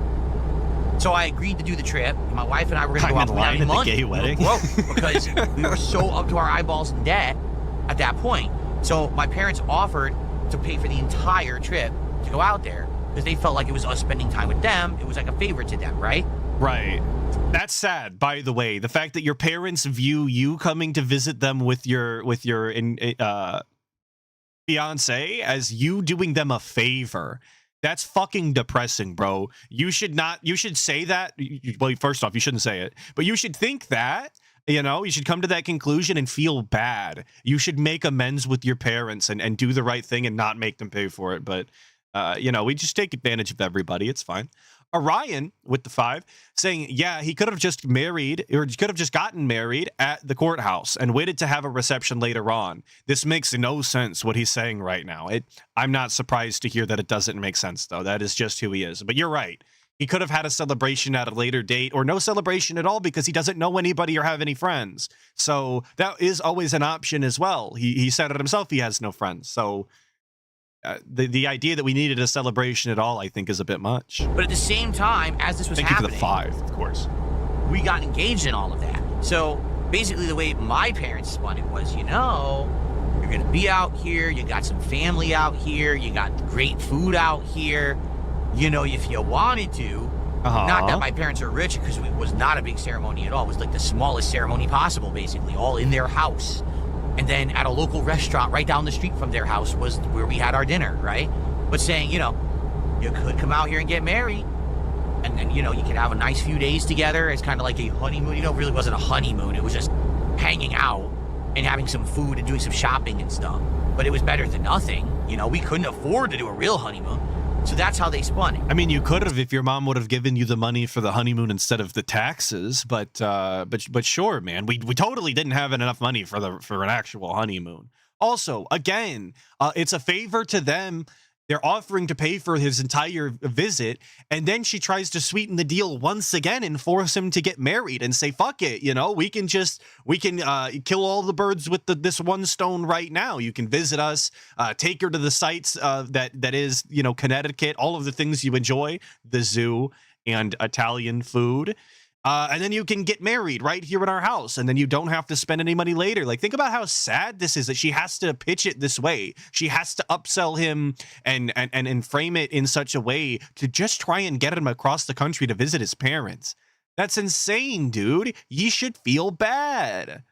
So I agreed to do the trip. My wife and I were going to go out for 9 months. Gay wedding. Because we were so up to our eyeballs in debt at that point. So my parents offered to pay for the entire trip to go out there because they felt like it was us spending time with them. It was like a favor to them, right? Right. That's sad, by the way. The fact that your parents view you coming to visit them with your fiance as you doing them a favor. That's fucking depressing, bro. You should say that. Well, first off, you shouldn't say it, but you should think that, you should come to that conclusion and feel bad. You should make amends with your parents and do the right thing and not make them pay for it. But, we just take advantage of everybody. It's fine. Orion with the 5 saying, yeah, he could have just married or could have just gotten married at the courthouse and waited to have a reception later on. This makes no sense what he's saying right now. I'm not surprised to hear that it doesn't make sense, though. That is just who he is. But you're right. He could have had a celebration at a later date or no celebration at all because he doesn't know anybody or have any friends. So that is always an option as well. He said it himself. He has no friends. So the idea that we needed a celebration at all, I think, is a bit much. But at the same time, as this was happening, for the 5, of course, we got engaged in all of that. So basically, the way my parents spun it was, you're going to be out here. You got some family out here. You got great food out here. If you wanted to. Not that my parents are rich, because it was not a big ceremony at all. It was like the smallest ceremony possible, basically, all in their house. And then at a local restaurant right down the street from their house was where we had our dinner, right? But saying, you could come out here and get married. And then, you could have a nice few days together. It's kind of like a honeymoon. It really wasn't a honeymoon. It was just hanging out and having some food and doing some shopping and stuff. But it was better than nothing. We couldn't afford to do a real honeymoon. So that's how they spun it. I mean, you could have if your mom would have given you the money for the honeymoon instead of the taxes, but sure, man, we totally didn't have enough money for an actual honeymoon. Also, again, it's a favor to them. They're offering to pay for his entire visit, and then she tries to sweeten the deal once again and force him to get married and say, fuck it, we can kill all the birds with this one stone right now. You can visit us, take her to the sites that is, Connecticut, all of the things you enjoy, the zoo and Italian food. And then you can get married right here in our house, and then you don't have to spend any money later. Like, think about how sad this is that she has to pitch it this way. She has to upsell him and frame it in such a way to just try and get him across the country to visit his parents. That's insane, dude. You should feel bad.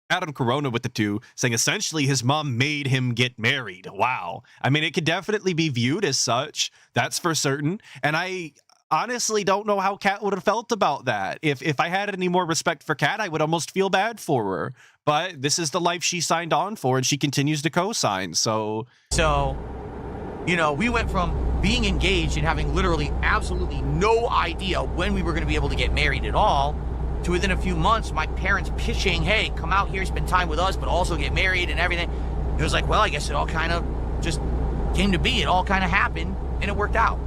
Adam Corona with the 2 saying essentially his mom made him get married. Wow. I mean, it could definitely be viewed as such. That's for certain. And I honestly don't know how Kat would have felt about that. If I had any more respect for Kat, I would almost feel bad for her. But this is the life she signed on for, and she continues to co-sign. So, we went from being engaged and having literally absolutely no idea when we were going to be able to get married at all, to within a few months, my parents pitching, hey, come out here, spend time with us, but also get married and everything. It was like, well, I guess it all kind of just came to be. It all kind of happened, and it worked out.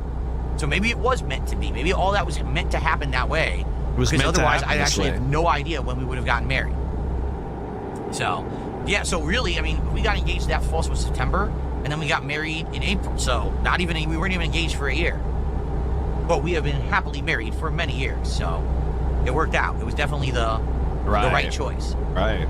So maybe it was meant to be. Maybe all that was meant to happen that way. Because otherwise, I'd actually have no idea when we would have gotten married. So, yeah. So really, I mean, we got engaged that fall, so it was September, and then we got married in April. So we weren't even engaged for a year. But we have been happily married for many years. So it worked out. It was definitely the right choice. Right.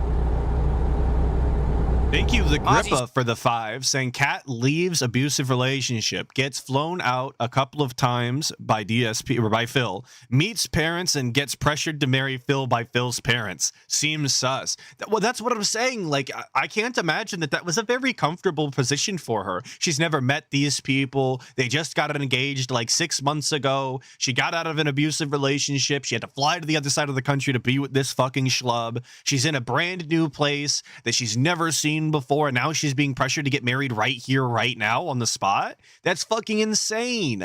Thank you, the Grippa, for the 5, saying Kat leaves abusive relationship, gets flown out a couple of times by DSP or by Phil, meets parents and gets pressured to marry Phil by Phil's parents. Seems sus. Well, that's what I'm saying. Like, I can't imagine that was a very comfortable position for her. She's never met these people. They just got engaged like 6 months ago. She got out of an abusive relationship. She had to fly to the other side of the country to be with this fucking schlub. She's in a brand new place that she's never seen before, and now she's being pressured to get married right here, right now, on the spot. That's fucking insane.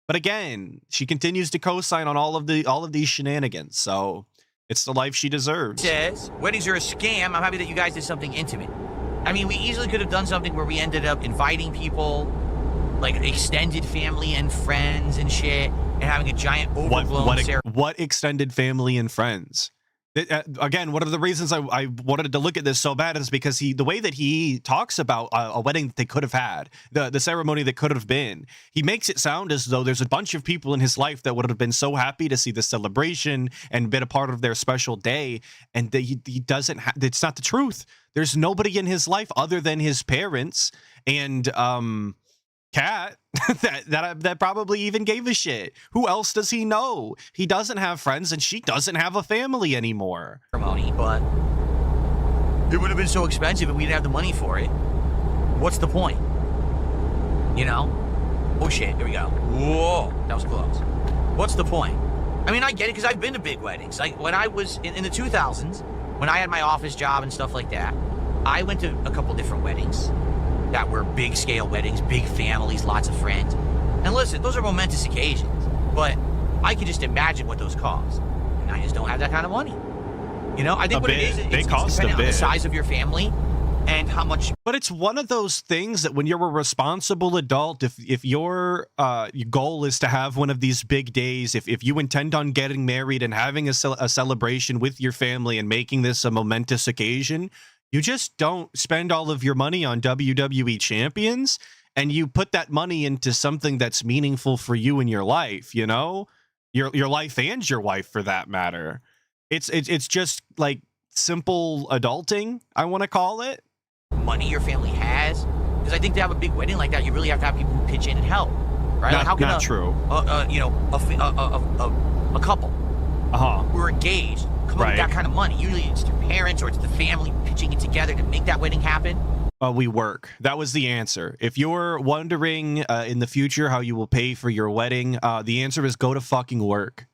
But again, she continues to co-sign on all of these shenanigans, so it's the life she deserves. Says weddings are a scam. I'm happy that you guys did something intimate. I mean, we easily could have done something where we ended up inviting people, like extended family and friends and shit, and having a giant overblown ceremony. What extended family and friends? Again, one of the reasons I wanted to look at this so bad is because the way that he talks about a wedding that they could have had, the ceremony that could have been, he makes it sound as though there's a bunch of people in his life that would have been so happy to see the celebration and been a part of their special day, and he doesn't. It's not the truth. There's nobody in his life other than his parents and Kat that probably even gave a shit. Who else does he know? He doesn't have friends, and she doesn't have a family anymore. Ceremony, but it would have been so expensive and we didn't have the money for it. What's the point? You know? Oh shit, here we go. Whoa, that was close. What's the point? I mean, I get it because I've been to big weddings. Like when I was in the 2000s, when I had my office job and stuff like that, I went to a couple different weddings that were big scale weddings, big families, lots of friends. And And listen, those are momentous occasions, but I can just imagine what those cost. And I just don't have that kind of money. You know, I think what it is, it's dependent on the size of your family and how much. But it's one of those things that when you're a responsible adult, if your goal is to have one of these big days, if you intend on getting married and having a celebration with your family and making this a momentous occasion, you just don't spend all of your money on WWE champions, and you put that money into something that's meaningful for you in your life, you know, your life and your wife for that matter. It's just like simple adulting, I want to call it. Money your family has, because I think to have a big wedding like that, you really have to have people who pitch in and help, right? Not, like how can not true. You know, a couple who are engaged come up with that kind of money? Usually it's their parents or it's the family pitching it together to make that wedding happen. We work. That was the answer. If you're wondering in the future how you will pay for your wedding, the answer is go to fucking work.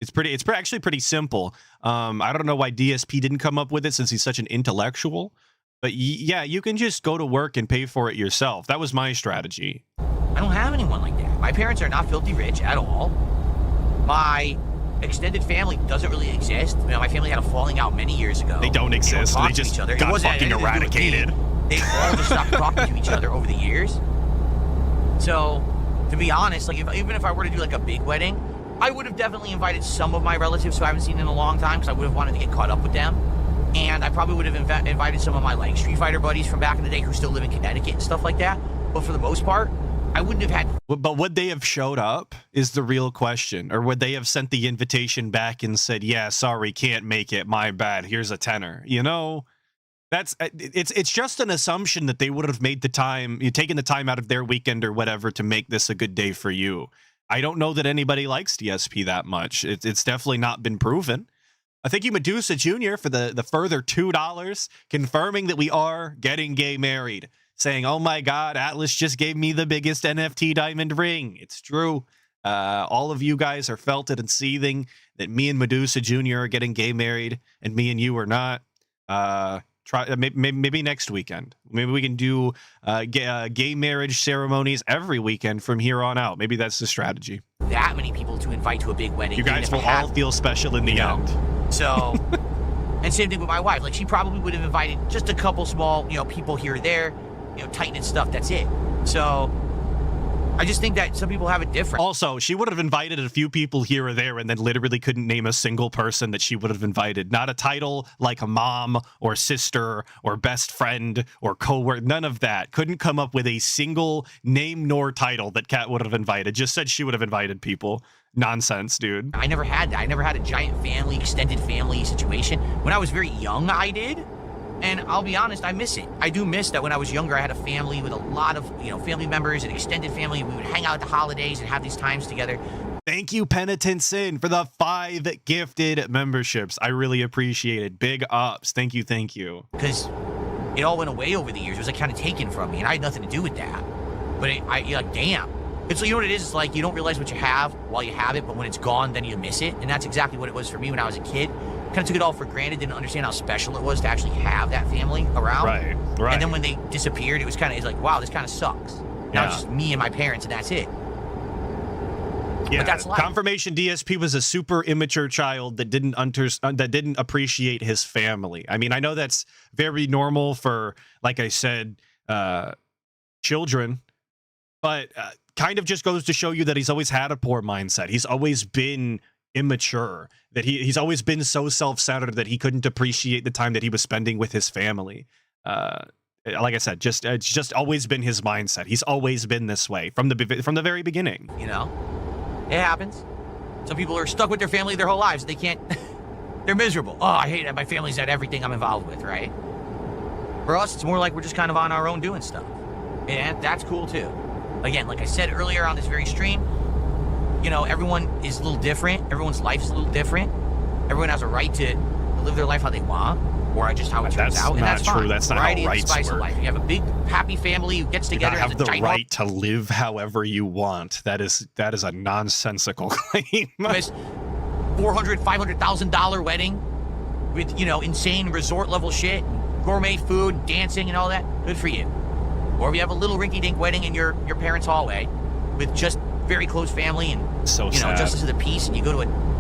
It's actually pretty simple. I don't know why DSP didn't come up with it since he's such an intellectual. But yeah, you can just go to work and pay for it yourself. That was my strategy. I don't have anyone like that. My parents are not filthy rich at all. My extended family doesn't really exist. You know, my family had a falling out many years ago. They don't exist. They just got fucking eradicated. They all just stopped talking to each other over the years. So, to be honest, like even if I were to do like a big wedding, I would have definitely invited some of my relatives who I haven't seen in a long time because I would have wanted to get caught up with them. And I probably would have invited some of my like Street Fighter buddies from back in the day who still live in Connecticut and stuff like that. But for the most part, I wouldn't have had. But would they have showed up is the real question. Or would they have sent the invitation back and said, yeah, sorry, can't make it. My bad. Here's a tenner. You know, it's just an assumption that they would have made the time, taken the time out of their weekend or whatever to make this a good day for you. I don't know that anybody likes DSP that much. It's definitely not been proven. Thank you, Medusa Jr., for the further $2, confirming that we are getting gay married. Saying, oh my God, Atlas just gave me the biggest NFT diamond ring. It's true. All of you guys are felted and seething that me and Medusa Jr. are getting gay married and me and you are not. Maybe next weekend. Maybe we can do gay marriage ceremonies every weekend from here on out. Maybe that's the strategy. That many people to invite to a big wedding. You guys will all feel special in the end. So, and same thing with my wife. Like, she probably would have invited just a couple small, people here or there, tight-knit stuff. That's it. So, I just think that some people have it different. Also, she would have invited a few people here or there and then literally couldn't name a single person that she would have invited. Not a title like a mom or sister or best friend or coworker. None of that. Couldn't come up with a single name nor title that Kat would have invited. Just said she would have invited people. Nonsense, dude. I never had that. I never had a giant family, extended family situation. When I was very young, I did. And I'll be honest, I miss it. I do miss that when I was younger, I had a family with a lot of, family members and extended family. We would hang out at the holidays and have these times together. Thank you, Penitent Sin, for the 5 gifted memberships. I really appreciate it. Big ups. Thank you. Thank you. Because it all went away over the years. It was like kind of taken from me, and I had nothing to do with that. But you're like, damn. It's like, you know what it is? It's like you don't realize what you have while you have it, but when it's gone, then you miss it. And that's exactly what it was for me when I was a kid. Kind of took it all for granted, didn't understand how special it was to actually have that family around. Right. And then when they disappeared, it's like, wow, this kind of sucks. Now it's just me and my parents, and that's it. Yeah, but that's life. Confirmation DSP was a super immature child that didn't appreciate his family. I mean, I know that's very normal for, like I said, children, but kind of just goes to show you that he's always had a poor mindset. He's always been immature, that he's always been so self-centered that he couldn't appreciate the time that he was spending with his family. Like I said, it's just always been his mindset. He's always been this way from the very beginning. It happens. Some people are stuck with their family their whole lives. They can't. They're miserable. Oh, I hate it. My family's at everything I'm involved with, right? For us, it's more like we're just kind of on our own doing stuff, and that's cool too. Again, like I said earlier on this very stream, everyone is a little different. Everyone's life is a little different. Everyone has a right to live their life how they want, or just how it turns out, and that's fine. That's not Variety how rights spice work. Of life. You have a big, happy family who gets together. You have the right to live however you want. That is a nonsensical claim. $400,000, $500,000 wedding with insane resort level shit, gourmet food, dancing, and all that. Good for you. Or if you have a little rinky-dink wedding in your parents' hallway, with just very close family and so sad. justice of the peace, and you go to a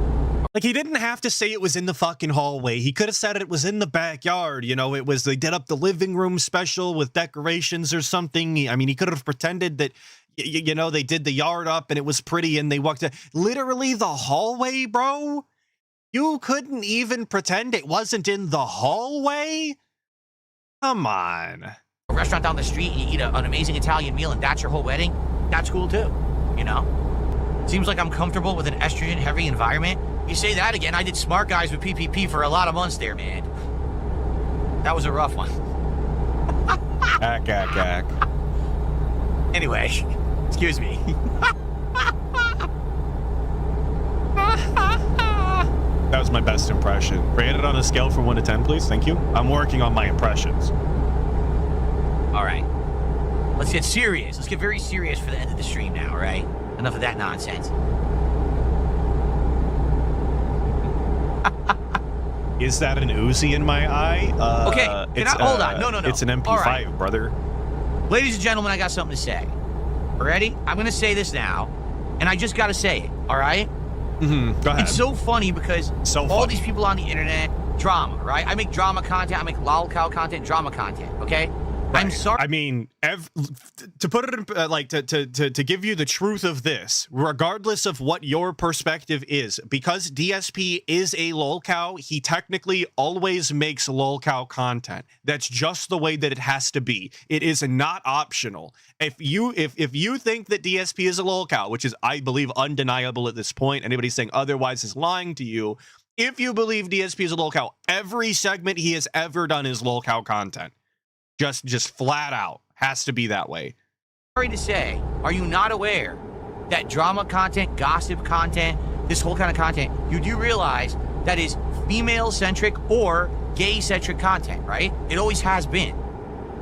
like, he didn't have to say it was in the fucking hallway. He could have said it was in the backyard. You know, it was, they did up the living room special with decorations or something. I mean, he could have pretended that, you know, they did the yard up and it was pretty and they walked in. Literally the hallway, bro? You couldn't even pretend it wasn't in the hallway? Come on. a restaurant down the street and you eat an amazing Italian meal and that's your whole wedding, that's cool too, you know? Seems like I'm comfortable with an estrogen-heavy environment. You say that again, I did Smart Guys with PPP for a lot of months there, man. That was a rough one. Ack. Anyway, excuse me. That was my best impression. Rate it on a scale from 1 to 10, please. Thank you. I'm working on my impressions. All right. Let's get serious. Let's get very serious for the end of the stream now, all right? Enough of that nonsense. Is that an Uzi in my eye? Okay, hold on. No. It's an MP5, right, brother. Ladies and gentlemen, I got something to say. Ready? I'm going to say this now, and I just got to say it, all right? Mm-hmm. Go ahead. It's so funny because all these people on the internet, drama, right? I make drama content, I make lolcow content, drama content, okay? Right. I'm sorry. I mean, to put it in, to give you the truth of this, regardless of what your perspective is, because DSP is a lolcow, he technically always makes lolcow content. That's just the way that it has to be. It is not optional. If you think that DSP is a lolcow, which is, I believe, undeniable at this point, anybody saying otherwise is lying to you. If you believe DSP is a lolcow, every segment he has ever done is lolcow content. Just flat out has to be that way. Sorry to say, are you not aware that drama content, gossip content, this whole kind of content, you do realize that is female-centric or gay-centric content, right? It always has been.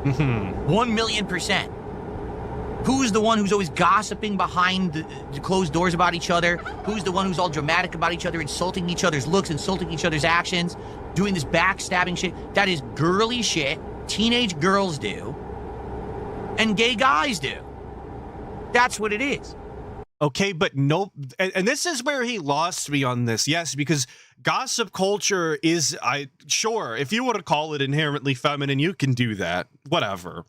1,000,000%. Who's the one who's always gossiping behind the closed doors about each other? Who's the one who's all dramatic about each other, insulting each other's looks, insulting each other's actions, doing this backstabbing shit? That is girly shit. Teenage girls do, and gay guys do. That's what it is. Okay, but no, and this is where he lost me on this. Yes, because gossip culture is, sure, if you want to call it inherently feminine, you can do that. Whatever.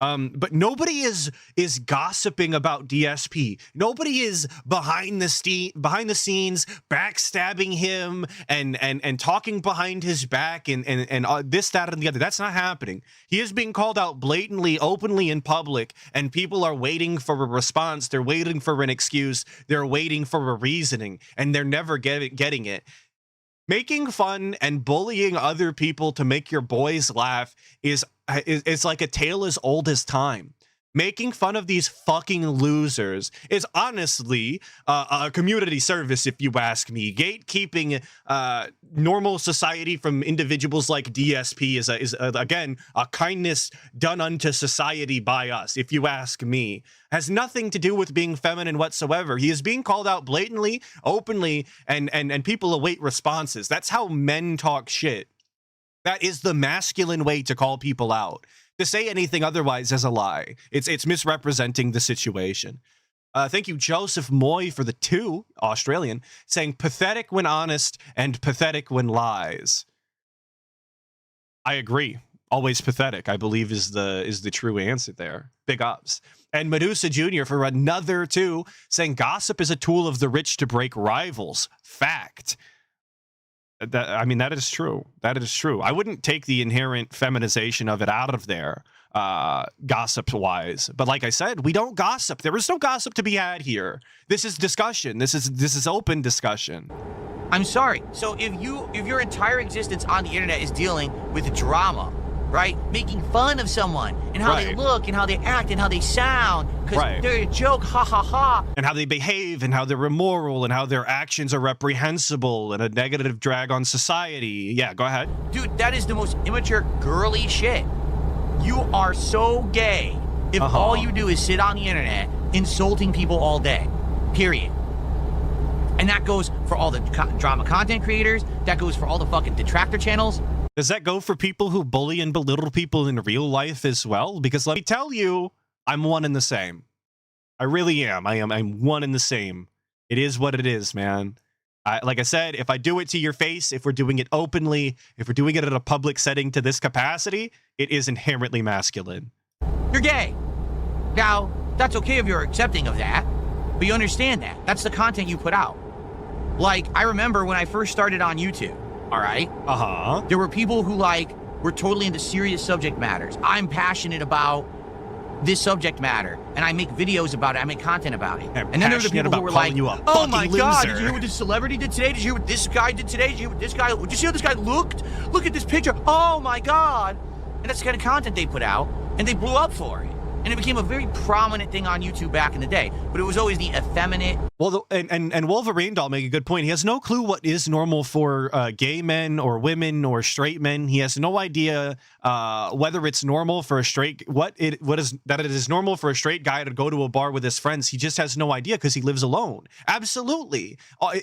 But nobody is gossiping about DSP. Nobody is behind the scenes backstabbing him and talking behind his back and this, that, and the other. That's not happening. He is being called out blatantly, openly in public, and people are waiting for a response. They're waiting for an excuse. They're waiting for a reasoning, and they're never getting it. Making fun and bullying other people to make your boys laugh is like a tale as old as time. Making fun of these fucking losers is honestly a community service, if you ask me. Gatekeeping normal society from individuals like DSP is again, a kindness done unto society by us, if you ask me. Has nothing to do with being feminine whatsoever. He is being called out blatantly, openly, and people await responses. That's how men talk shit. That is the masculine way to call people out. To say anything otherwise is a lie. It's misrepresenting the situation. Thank you, Joseph Moy, for the 2, Australian, saying pathetic when honest and pathetic when lies. I agree. Always pathetic, I believe, is the true answer there. Big ups. And Medusa Jr. for another 2, saying gossip is a tool of the rich to break rivals. Fact. I mean, that is true. That is true. I wouldn't take the inherent feminization of it out of there, gossip-wise. But like I said, we don't gossip. There is no gossip to be had here. This is discussion. This is open discussion. I'm sorry. So if your entire existence on the internet is dealing with drama, right? Making fun of someone and how they look and how they act and how they sound because they're a joke, ha ha ha. And how they behave and how they're immoral and how their actions are reprehensible and a negative drag on society. Yeah, go ahead. Dude, that is the most immature, girly shit. You are so gay if all you do is sit on the internet insulting people all day. Period. And that goes for all the drama content creators. That goes for all the fucking detractor channels. Does that go for people who bully and belittle people in real life as well? Because let me tell you, I'm one and the same. I really am. I'm one and the same. It is what it is, man. Like I said, if I do it to your face, if we're doing it openly, if we're doing it in a public setting to this capacity, it is inherently masculine. You're gay. Now, that's okay if you're accepting of that, but you understand that. That's the content you put out. Like, I remember when I first started on YouTube, all right? Uh-huh. There were people who, like, were totally into serious subject matters. I'm passionate about this subject matter, and I make videos about it. I make content about it. And then there were the people who were like, oh my God, did you hear what this celebrity did today? Did you hear what this guy did today? Did you hear what this guy, did you see how this guy looked? Look at this picture. Oh my God. And that's the kind of content they put out, and they blew up for it. And it became a very prominent thing on YouTube back in the day. But it was always the effeminate. Well, and Wolverine Doll make a good point. He has no clue what is normal for gay men or women or straight men. He has no idea whether it's normal for a straight it is normal for a straight guy to go to a bar with his friends. He just has no idea because he lives alone. Absolutely,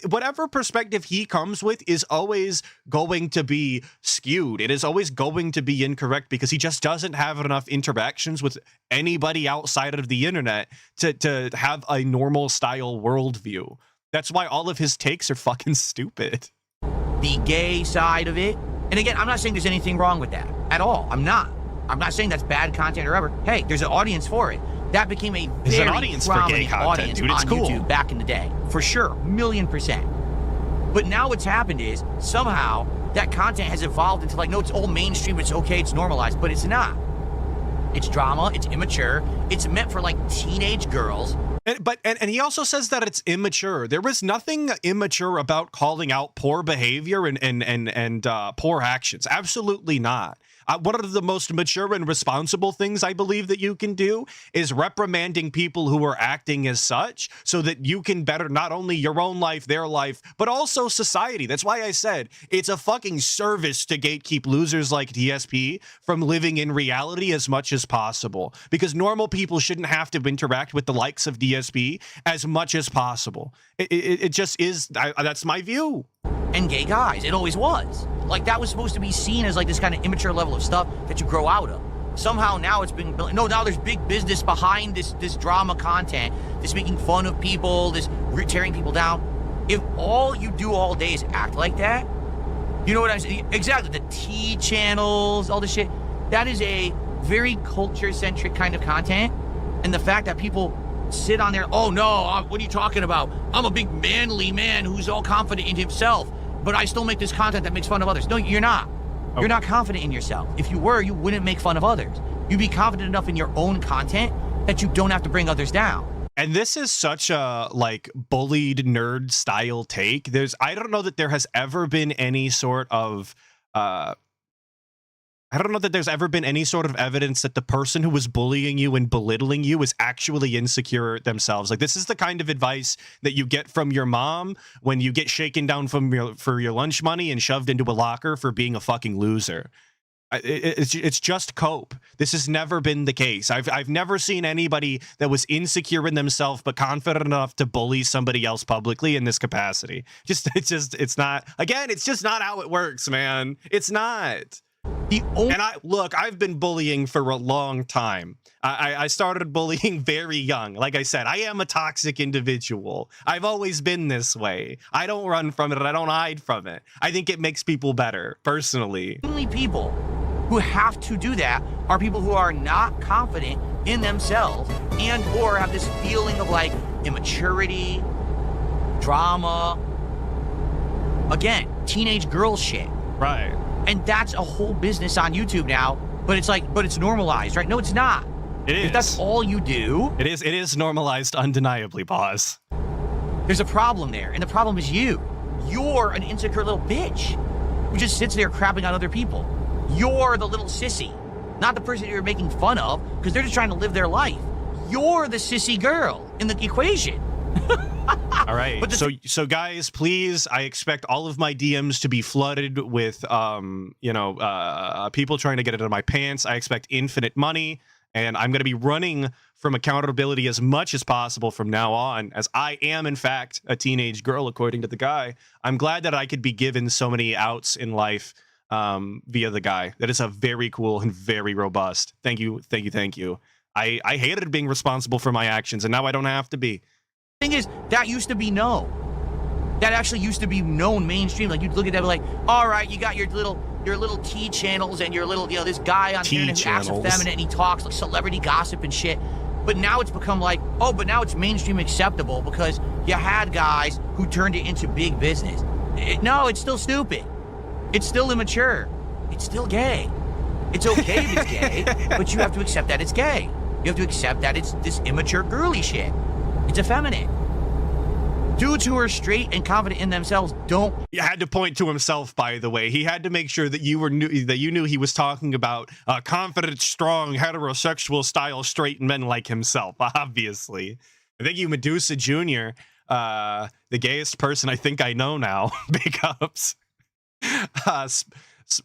whatever perspective he comes with is always going to be skewed. It is always going to be incorrect because he just doesn't have enough interactions with anybody outside of the internet to have a normal style worldview. That's why all of his takes are fucking stupid. The gay side of it. And again, I'm not saying there's anything wrong with that at all. I'm not saying that's bad content or ever. Hey, there's an audience for it. That became a very audience for gay content, audience dude. It's on cool. YouTube back in the day. For sure. 1,000,000%. But now what's happened is somehow that content has evolved into like, no, it's all mainstream, it's okay, it's normalized, but it's not. It's drama, it's immature, it's meant for like teenage girls. And he also says that it's immature. There was nothing immature about calling out poor behavior and poor actions. Absolutely not. One of the most mature and responsible things I believe that you can do is reprimanding people who are acting as such so that you can better not only your own life, their life, but also society. That's why I said it's a fucking service to gatekeep losers like DSP from living in reality as much as possible, because normal people shouldn't have to interact with the likes of DSP as much as possible. It just is. That's my view. And gay guys. It always was. Like, that was supposed to be seen as like this kind of immature level of stuff that you grow out of. Somehow now it's been built. No, now there's big business behind this drama content, this making fun of people, this tearing people down. If all you do all day is act like that, you know what I'm saying? Exactly. The T channels, all this shit. That is a very culture-centric kind of content. And the fact that people sit on there, oh no, what are you talking about? I'm a big manly man who's all confident in himself, but I still make this content that makes fun of others. No, you're not. Okay. You're not confident in yourself. If you were, you wouldn't make fun of others. You'd be confident enough in your own content that you don't have to bring others down. And this is such a like bullied nerd style take. I don't know that there has ever been any sort of I don't know that there's ever been any sort of evidence that the person who was bullying you and belittling you is actually insecure themselves. Like, this is the kind of advice that you get from your mom when you get shaken down for your lunch money and shoved into a locker for being a fucking loser. It's just cope. This has never been the case. I've never seen anybody that was insecure in themselves but confident enough to bully somebody else publicly in this capacity. It's not. Again, it's just not how it works, man. It's not. I've been bullying for a long time. I started bullying very young. Like I said, I am a toxic individual. I've always been this way. I don't run from it and I don't hide from it. I think it makes people better, personally. Only people who have to do that are people who are not confident in themselves and or have this feeling of like immaturity, drama. Again, teenage girl shit. Right. And that's a whole business on YouTube now, but it's normalized, right? No, it's not. It is. If that's all you do. It is normalized undeniably, boss. There's a problem there, and the problem is you. You're an insecure little bitch who just sits there crapping on other people. You're the little sissy, not the person you're making fun of, because they're just trying to live their life. You're the sissy girl in the equation. All right. So guys, please, I expect all of my DMs to be flooded with, people trying to get it into my pants. I expect infinite money, and I'm going to be running from accountability as much as possible from now on, as I am, in fact, a teenage girl, according to the guy. I'm glad that I could be given so many outs in life via the guy. That is a very cool and very robust. Thank you. I hated being responsible for my actions, and now I don't have to be. Thing is, that used to be known. That actually used to be known mainstream. Like, you'd look at that and be like, all right, you got your little T channels and your little, this guy on the internet who acts effeminate and he talks like celebrity gossip and shit. But now it's become like, but now it's mainstream acceptable because you had guys who turned it into big business. No, it's still stupid. It's still immature. It's still gay. It's okay if it's gay, but you have to accept that it's gay. You have to accept that it's this immature girly shit. It's effeminate. Dudes who are straight and confident in themselves don't. He had to point to himself, by the way. He had to make sure that you knew he was talking about confident, strong, heterosexual style straight men like himself. Obviously, thank you, Medusa Jr., the gayest person I think I know now. Big ups.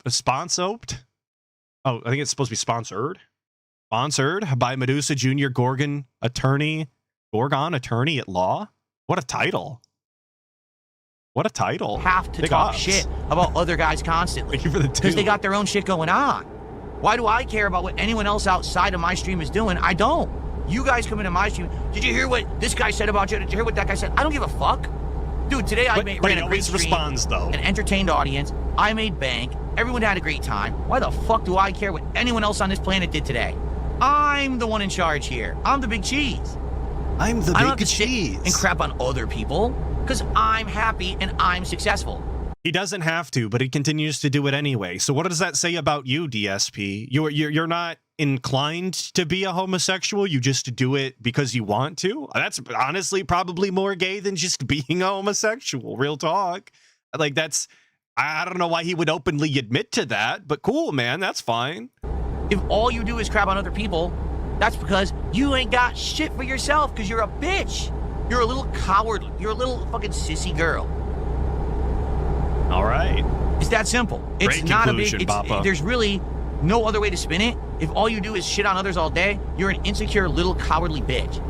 Sponsored. Oh, I think it's supposed to be sponsored. Sponsored by Medusa Jr. Gorgon attorney at law. What a title. What a title. Have to talk shit about other guys constantly. Thank you for the because they got their own shit going on. Why do I care about what anyone else outside of my stream is doing? I don't. You guys come into my stream. Did you hear what this guy said about you? Did you hear what that guy said? I don't give a fuck. Dude, today ran a great stream. Responds, though. An entertained audience. I made bank. Everyone had a great time. Why the fuck do I care what anyone else on this planet did today? I'm the one in charge here. I'm the big cheese. I'm the big cheese. And crap on other people because I'm happy and I'm successful. He doesn't have to, but he continues to do it anyway. So what does that say about you, DSP? You're not inclined to be a homosexual. You just do it because you want to. That's honestly probably more gay than just being a homosexual. Real talk. Like that's. I don't know why he would openly admit to that, but cool, man. That's fine. If all you do is crap on other people, that's because you ain't got shit for yourself because you're a bitch. You're a little coward. You're a little fucking sissy girl. All right. It's that simple. It's Great not conclusion, a big... there's really no other way to spin it. If all you do is shit on others all day, you're an insecure little cowardly bitch.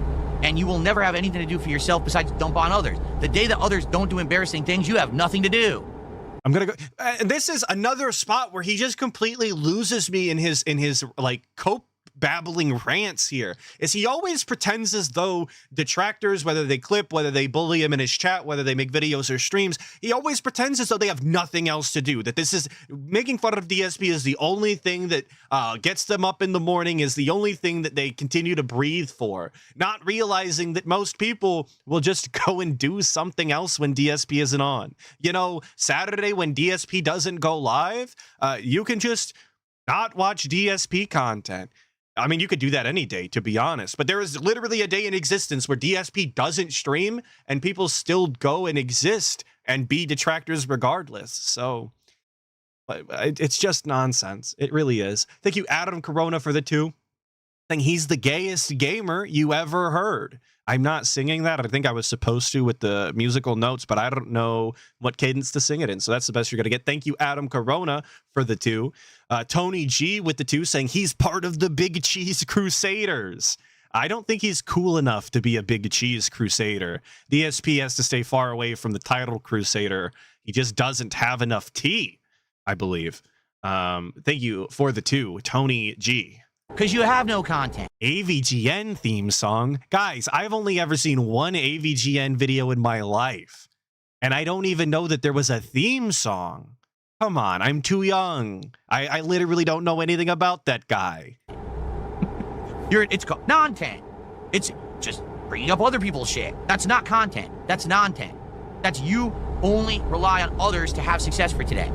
And you will never have anything to do for yourself besides dump on others. The day that others don't do embarrassing things, you have nothing to do. I'm gonna go. And this is another spot where he just completely loses me in his like babbling rants here. Is he always pretends as though detractors, whether they clip, whether they bully him in his chat, whether they make videos or streams, he always pretends as though they have nothing else to do. That this is making fun of DSP is the only thing that gets them up in the morning, is the only thing that they continue to breathe for. Not realizing that most people will just go and do something else when DSP isn't on. You know, Saturday when DSP doesn't go live, you can just not watch DSP content. I mean, you could do that any day, to be honest. But there is literally a day in existence where DSP doesn't stream and people still go and exist and be detractors regardless. So it's just nonsense. It really is. Thank you, Adam Corona, for the 2. Saying he's the gayest gamer you ever heard. I'm not singing that. I think I was supposed to with the musical notes, but I don't know what cadence to sing it in. So that's the best you're going to get. Thank you, Adam Corona, for the 2. Tony G with the 2 saying he's part of the Big Cheese Crusaders. I don't think he's cool enough to be a Big Cheese Crusader. DSP has to stay far away from the title Crusader. He just doesn't have enough tea, I believe. Thank you for the 2, Tony G. Because you have no content. AVGN theme song. Guys, I've only ever seen one AVGN video in my life. And I don't even know that there was a theme song. Come on, I'm too young. I literally don't know anything about that guy. It's called non-content. It's just bringing up other people's shit. That's not content. That's non-content. That's you only rely on others to have success for today.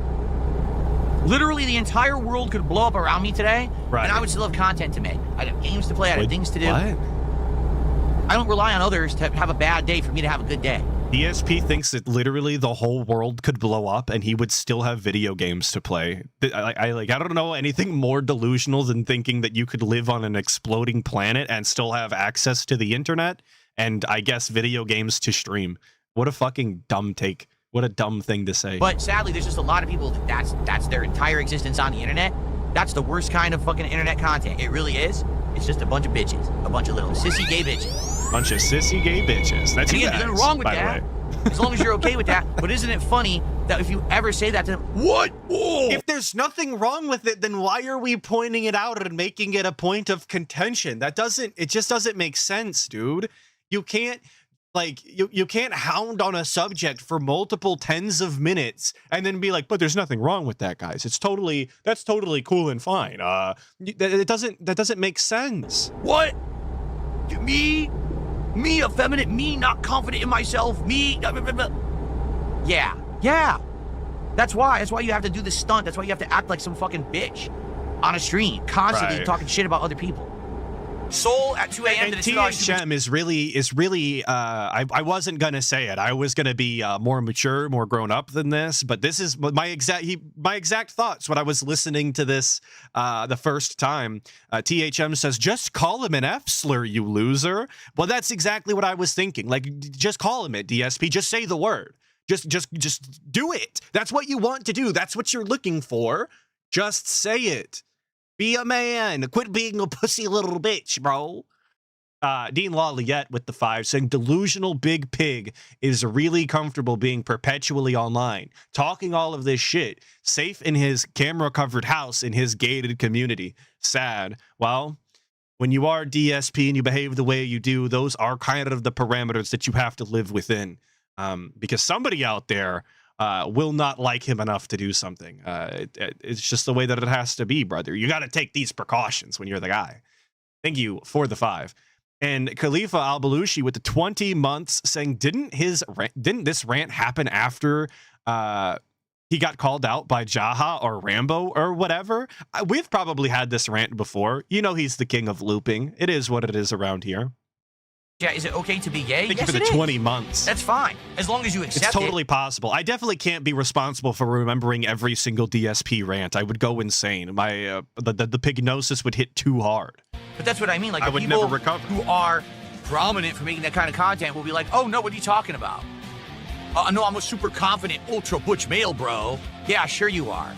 Literally, the entire world could blow up around me today, and I would still have content to make. I'd have games to play, I'd have things to do. What? I don't rely on others to have a bad day for me to have a good day. DSP thinks that literally the whole world could blow up and he would still have video games to play. I don't know anything more delusional than thinking that you could live on an exploding planet and still have access to the internet and, I guess, video games to stream. What a fucking dumb take. What a dumb thing to say. But sadly, there's just a lot of people that's their entire existence on the internet. That's the worst kind of fucking internet content. It really is. It's just a bunch of bitches. A bunch of little sissy gay bitches. Bunch of sissy gay bitches. That's you guys, nothing wrong with that. As long as you're okay with that. But isn't it funny that if you ever say that to them, what? Oh. If there's nothing wrong with it, then why are we pointing it out and making it a point of contention? It just doesn't make sense, dude. You can't, like, you can't hound on a subject for multiple tens of minutes and then be like, but there's nothing wrong with that, guys. That's totally cool and fine. That doesn't make sense. What? Me, effeminate, me not confident in myself, me. Yeah. That's why you have to do this stunt. That's why you have to act like some fucking bitch on a stream, constantly talking shit about other people. Soul at 2 a.m. And THM is really. I wasn't gonna say it. I was gonna be more mature, more grown up than this. But this is my exact thoughts when I was listening to this the first time. THM says, "Just call him an F slur, you loser." Well, that's exactly what I was thinking. Like, just call him it, DSP. Just say the word. Just do it. That's what you want to do. That's what you're looking for. Just say it. Be a man. Quit being a pussy little bitch, bro. Dean Laliette with the 5 saying, delusional big pig is really comfortable being perpetually online, talking all of this shit, safe in his camera-covered house in his gated community. Sad. Well, when you are DSP and you behave the way you do, those are kind of the parameters that you have to live within. Because somebody out there will not like him enough to do something. It's just the way that it has to be, brother. You got to take these precautions when you're the guy. Thank you for the 5. And Khalifa Al-Balushi with the 20 months saying, didn't this rant happen after he got called out by Jaha or Rambo or whatever? We've probably had this rant before. You know he's the king of looping. It is what it is around here. Yeah, is it okay to be gay? Thank you for the 20 months. That's fine, as long as you accept it. It's totally possible. I definitely can't be responsible for remembering every single DSP rant. I would go insane. My the pignosis would hit too hard. But that's what I mean. Like, I the would people never recover. who are prominent for making that kind of content will be like, oh, no, what are you talking about? No, I'm a super confident ultra butch male, bro. Yeah, sure you are.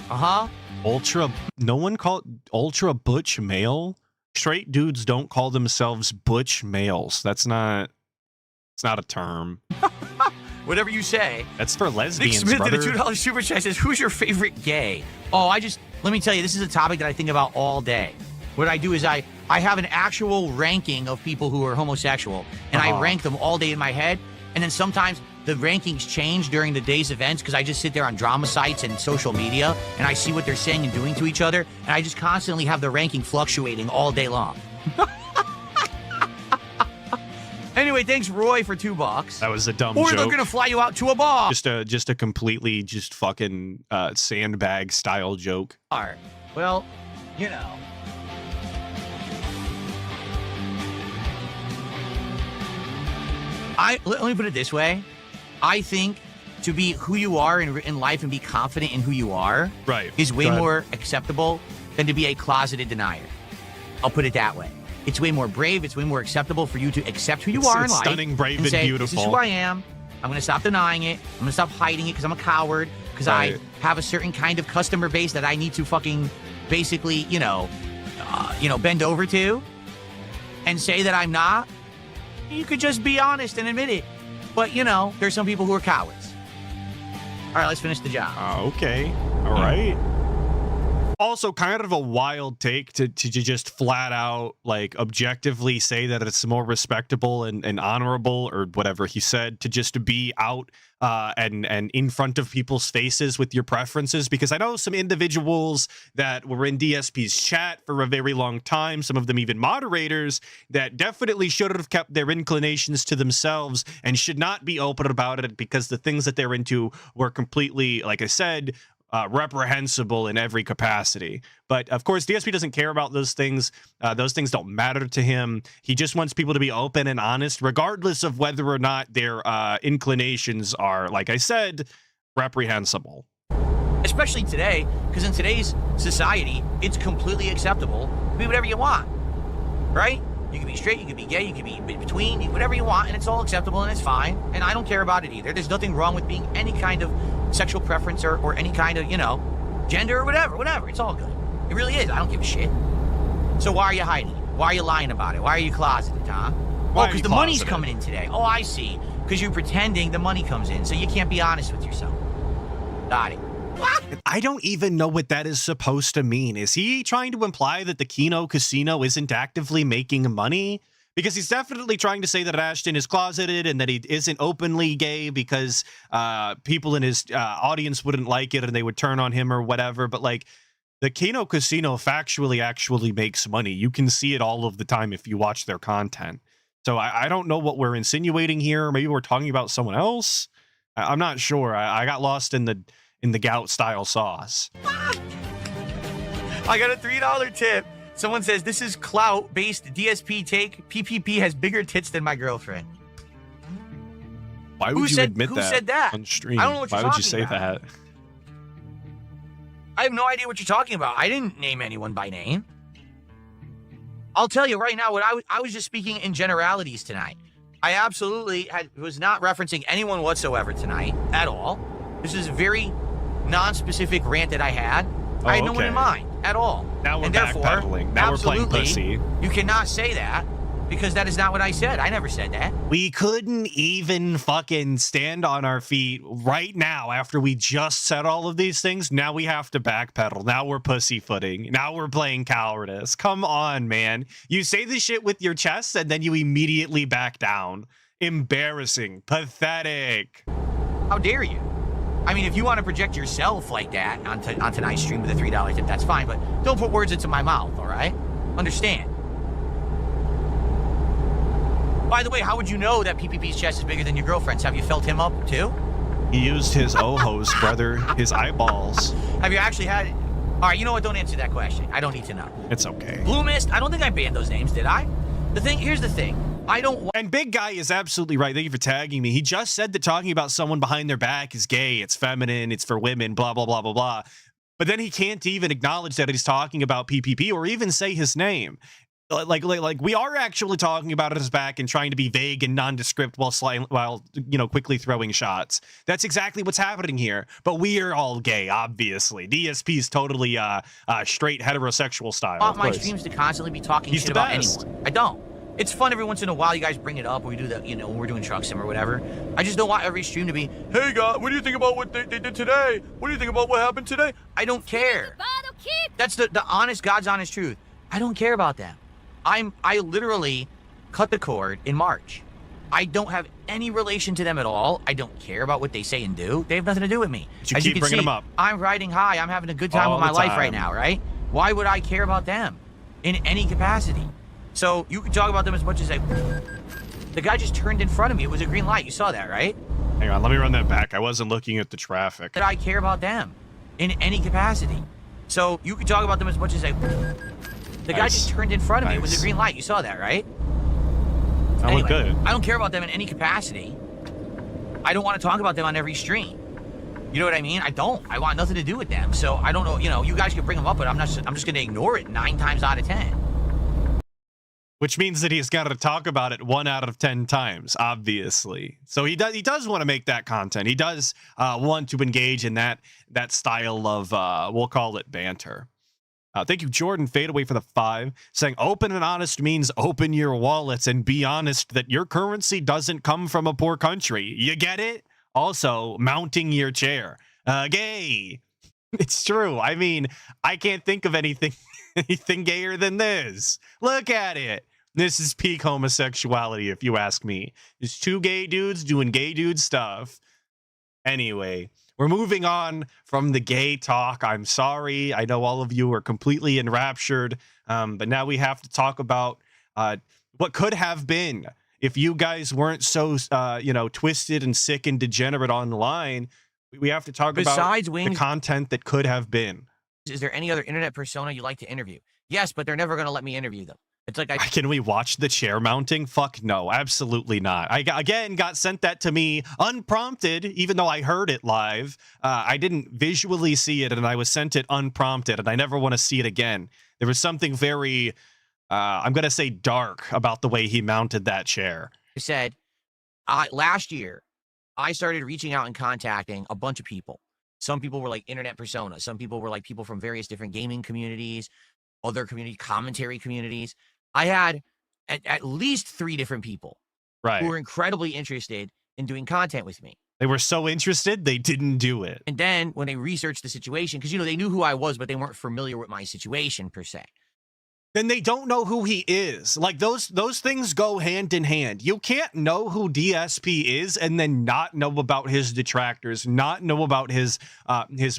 No one called ultra butch male? Straight dudes don't call themselves butch males. It's not a term. Whatever you say. That's for lesbians, Nick Smith brother. did a $2 super chat says, who's your favorite gay? Oh, let me tell you, this is a topic that I think about all day. What I do is I have an actual ranking of people who are homosexual, and I rank them all day in my head, and then sometimes the rankings change during the day's events because I just sit there on drama sites and social media, and I see what they're saying and doing to each other, and I just constantly have the ranking fluctuating all day long. Anyway, thanks, Roy, for $2. That was a dumb joke. Or joke. they're going to fly you out to a bar. Just a completely fucking sandbag style joke. Well, you know. Let me put it this way. I think to be who you are in life and be confident in who you are is way more acceptable than to be a closeted denier. I'll put it that way. It's way more brave. It's way more acceptable for you to accept who you are in life. Stunning, brave, and say, beautiful. This is who I am. I'm going to stop denying it. I'm going to stop hiding it because I'm a coward. Because I have a certain kind of customer base that I need to fucking basically, bend over to and say that I'm not. You could just be honest and admit it. But, there's some people who are cowards. All right, let's finish the job. Okay. All right. Also, kind of a wild take to just flat out, like, objectively say that it's more respectable and honorable, or whatever he said, to just be out and in front of people's faces with your preferences. Because I know some individuals that were in DSP's chat for a very long time, some of them even moderators, that definitely should have kept their inclinations to themselves and should not be open about it because the things that they're into were completely, like I said, reprehensible in every capacity. But of course, DSP doesn't care about those things. Those things don't matter to him. He just wants people to be open and honest, regardless of whether or not their inclinations are, like I said, reprehensible. Especially today, because in today's society, it's completely acceptable to be whatever you want, right? You can be straight, you can be gay, you can be in between, whatever you want, and it's all acceptable and it's fine. And I don't care about it either. There's nothing wrong with being any kind of sexual preference or any kind of, gender or whatever. It's all good. It really is. I don't give a shit. So why are you hiding it? Why are you lying about it? Why are you closeted, huh? Oh, because the money's coming in today. Oh, I see. Because you're pretending the money comes in, so you can't be honest with yourself. Got it. I don't even know what that is supposed to mean. Is he trying to imply that the Kino Casino isn't actively making money? Because he's definitely trying to say that Ashton is closeted and that he isn't openly gay because people in his audience wouldn't like it and they would turn on him or whatever. But like, the Kino Casino factually actually makes money. You can see it all of the time if you watch their content. So I don't know what we're insinuating here. Maybe we're talking about someone else. I'm not sure. I got lost in the gout style sauce. I got a $3 tip. Someone says, this is clout-based DSP take. PPP has bigger tits than my girlfriend. Why would you admit that? Who said that? On stream? I don't know what you're Why would you talking say about. that? I have no idea what you're talking about. I didn't name anyone by name. I'll tell you right now, what I was just speaking in generalities tonight. I absolutely was not referencing anyone whatsoever tonight at all. This is a very non-specific rant that I had. I had no one in mind at all. Now we're and backpedaling. Now we're playing pussy. You cannot say that because that is not what I said. I never said that. We couldn't even fucking stand on our feet right now after we just said all of these things. Now we have to backpedal. Now we're pussyfooting. Now we're playing cowardice. Come on, man. You say this shit with your chest and then you immediately back down. Embarrassing. Pathetic. How dare you? I mean, if you want to project yourself like that on tonight's stream with a $3 tip, that's fine, but don't put words into my mouth, all right? Understand. By the way, how would you know that PPP's chest is bigger than your girlfriend's? Have you felt him up, too? He used his ojos, brother. His eyeballs. Have you actually had it? All right, you know what? Don't answer that question. I don't need to know. It's okay. Blue Mist, I don't think I banned those names, did I? Here's the thing. I don't. And Big Guy is absolutely right. Thank you for tagging me. He just said that talking about someone behind their back is gay. It's feminine. It's for women. Blah, blah, blah, blah, blah. But then he can't even acknowledge that he's talking about PPP or even say his name. Like we are actually talking about his back and trying to be vague and nondescript while quickly throwing shots. That's exactly what's happening here. But we are all gay, obviously. DSP is totally straight heterosexual style. I want my streams to constantly be talking shit about anyone. I don't. It's fun every once in a while. You guys bring it up. We do that, when we're doing truck sim or whatever. I just don't want every stream to be, hey, guys, what do you think about what they did today? What do you think about what happened today? I don't care. That's the honest, God's honest truth. I don't care about them. I literally cut the cord in March. I don't have any relation to them at all. I don't care about what they say and do. They have nothing to do with me. But you keep bringing them up. I'm riding high. I'm having a good time with my life right now, right? Why would I care about them in any capacity? So you can talk about them as much as the guy just turned in front of me. It was a green light. You saw that, right? Hang on, let me run that back. I wasn't looking at the traffic. That I care about them in any capacity. So you can talk about them as much as the guy just turned in front of me. It was a green light. You saw that, right? Anyway, good. I don't care about them in any capacity. I don't want to talk about them on every stream. You know what I mean? I don't. I want nothing to do with them. So I don't know. You guys can bring them up, but I'm just going to ignore it 9 times out of 10. Which means that he's got to talk about it 1 out of 10 times, obviously. So he does want to make that content. He does want to engage in that style of, we'll call it banter. Thank you, Jordan Fadeaway, for the 5, saying open and honest means open your wallets and be honest that your currency doesn't come from a poor country. You get it? Also, mounting your chair. Gay. It's true. I mean, I can't think of anything gayer than this. Look at it. This is peak homosexuality, if you ask me. There's 2 gay dudes doing gay dude stuff. Anyway, we're moving on from the gay talk. I'm sorry. I know all of you are completely enraptured, but now we have to talk about what could have been if you guys weren't so, twisted and sick and degenerate online. We have to talk about the content that could have been. Is there any other internet persona you like to interview? Yes, but they're never going to let me interview them. It's like Can we watch the chair mounting? Fuck no, absolutely not. I got sent that to me unprompted, even though I heard it live. I didn't visually see it, and I was sent it unprompted, and I never want to see it again. There was something very, I'm going to say dark about the way he mounted that chair. I said, last year, I started reaching out and contacting a bunch of people. Some people were like internet personas. Some people were like people from various different gaming communities, other commentary communities. I had at least 3 different people who were incredibly interested in doing content with me. They were so interested, they didn't do it. And then when they researched the situation, because, they knew who I was, but they weren't familiar with my situation per se. Then they don't know who he is. Like those things go hand in hand. You can't know who DSP is and then not know about his detractors, not know about his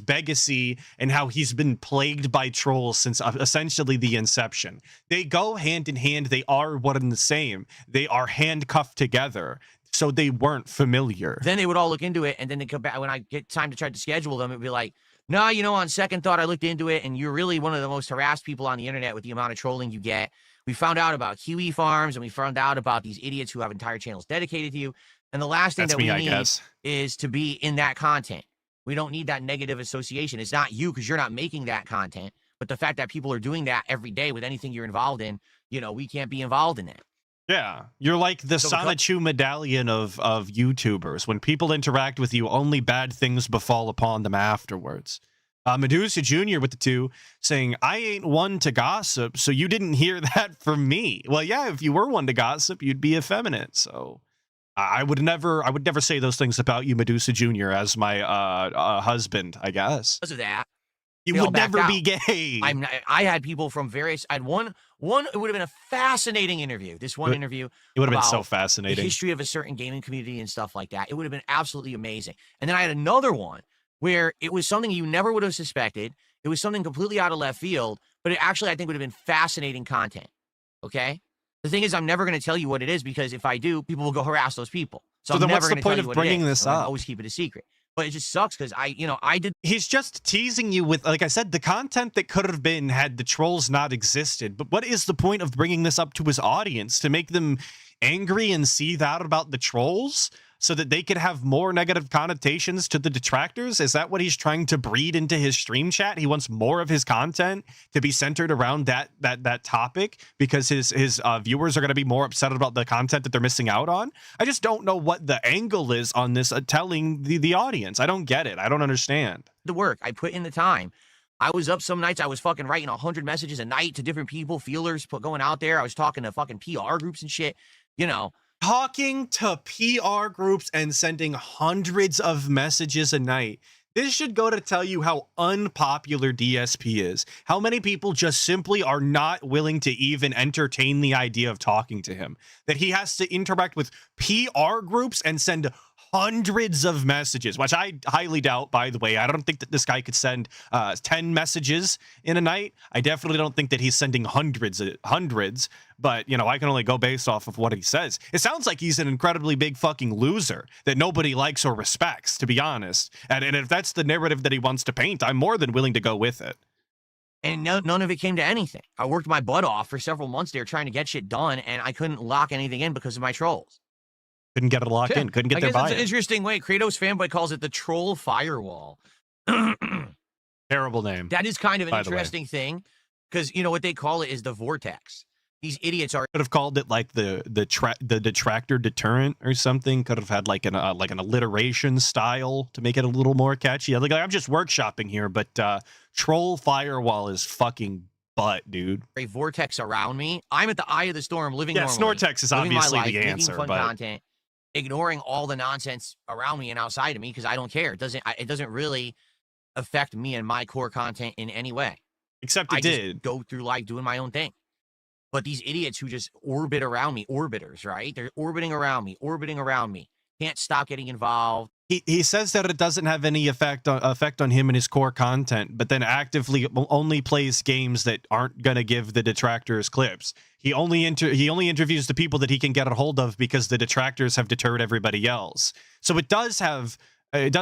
legacy and how he's been plagued by trolls since essentially the inception. They go hand in hand. They are one and the same. They are handcuffed together. So they weren't familiar. Then they would all look into it, and then they come back when I get time to try to schedule them. It'd be like, no, on second thought, I looked into it, and you're really one of the most harassed people on the internet with the amount of trolling you get. We found out about Kiwi farms, and we found out about these idiots who have entire channels dedicated to you. And the last thing we need is to be in that content. We don't need that negative association. It's not you because you're not making that content, but the fact that people are doing that every day with anything you're involved in, we can't be involved in it. Yeah, you're like the Sonichu medallion of YouTubers. When people interact with you, only bad things befall upon them afterwards. Medusa Jr. with the 2 saying, I ain't one to gossip, so you didn't hear that from me. Well, yeah, if you were one to gossip, you'd be effeminate. So I would never say those things about you, Medusa Jr. as my husband, I guess. Because of that. You would never be gay. I had people from various. I had one. It would have been a fascinating interview. This one interview. It would have been so fascinating. The history of a certain gaming community and stuff like that. It would have been absolutely amazing. And then I had another one where it was something you never would have suspected. It was something completely out of left field, but it actually I think would have been fascinating content. Okay. The thing is, I'm never going to tell you what it is because if I do, people will go harass those people. So I'm then never what's the point of bringing this up? I always keep it a secret. But it just sucks because He's just teasing you with, like I said, the content that could have been had the trolls not existed. But what is the point of bringing this up to his audience? To make them angry and seethe out about the trolls so that they could have more negative connotations to the detractors? Is that what he's trying to breed into his stream chat? He wants more of his content to be centered around that topic because his viewers are going to be more upset about the content that they're missing out on. I just don't know what the angle is on this telling the audience. I don't get it. I don't understand. The work. I put in the time. I was up some nights. I was fucking writing 100 messages a night to different people, feelers, going out there. I was talking to fucking PR groups and shit, Talking to PR groups and sending hundreds of messages a night. This should go to tell you how unpopular DSP is. How many people just simply are not willing to even entertain the idea of talking to him. That he has to interact with PR groups and send hundreds of messages, which I highly doubt, by the way. I don't think that this guy could send 10 messages in a night. I definitely don't think that he's sending hundreds, but, I can only go based off of what he says. It sounds like he's an incredibly big fucking loser that nobody likes or respects, to be honest. And if that's the narrative that he wants to paint, I'm more than willing to go with it. And none of it came to anything. I worked my butt off for several months there trying to get shit done, and I couldn't lock anything in because of my trolls. Couldn't get it locked in. Couldn't get their buy-in. That's an interesting way. Kratos fanboy calls it the troll firewall. Terrible name. That is kind of an interesting thing because what they call it is the vortex. These idiots are. Could have called it like the detractor deterrent or something. Could have had like an alliteration style to make it a little more catchy. Like I'm just workshopping here, but troll firewall is fucking butt, dude. A vortex around me. I'm at the eye of the storm, living normally. Snortex is obviously life, the answer, fun content, ignoring all the nonsense around me and outside of me because I don't care. It doesn't really affect me and my core content in any way. Except it did. Just go through life doing my own thing. But these idiots who just orbit around me, orbiters, right? They're orbiting around me. Can't stop getting involved. He says that it doesn't have any effect on him and his core content, but then actively only plays games that aren't gonna give the detractors clips. He only interviews the people that he can get a hold of because the detractors have deterred everybody else. So it does have an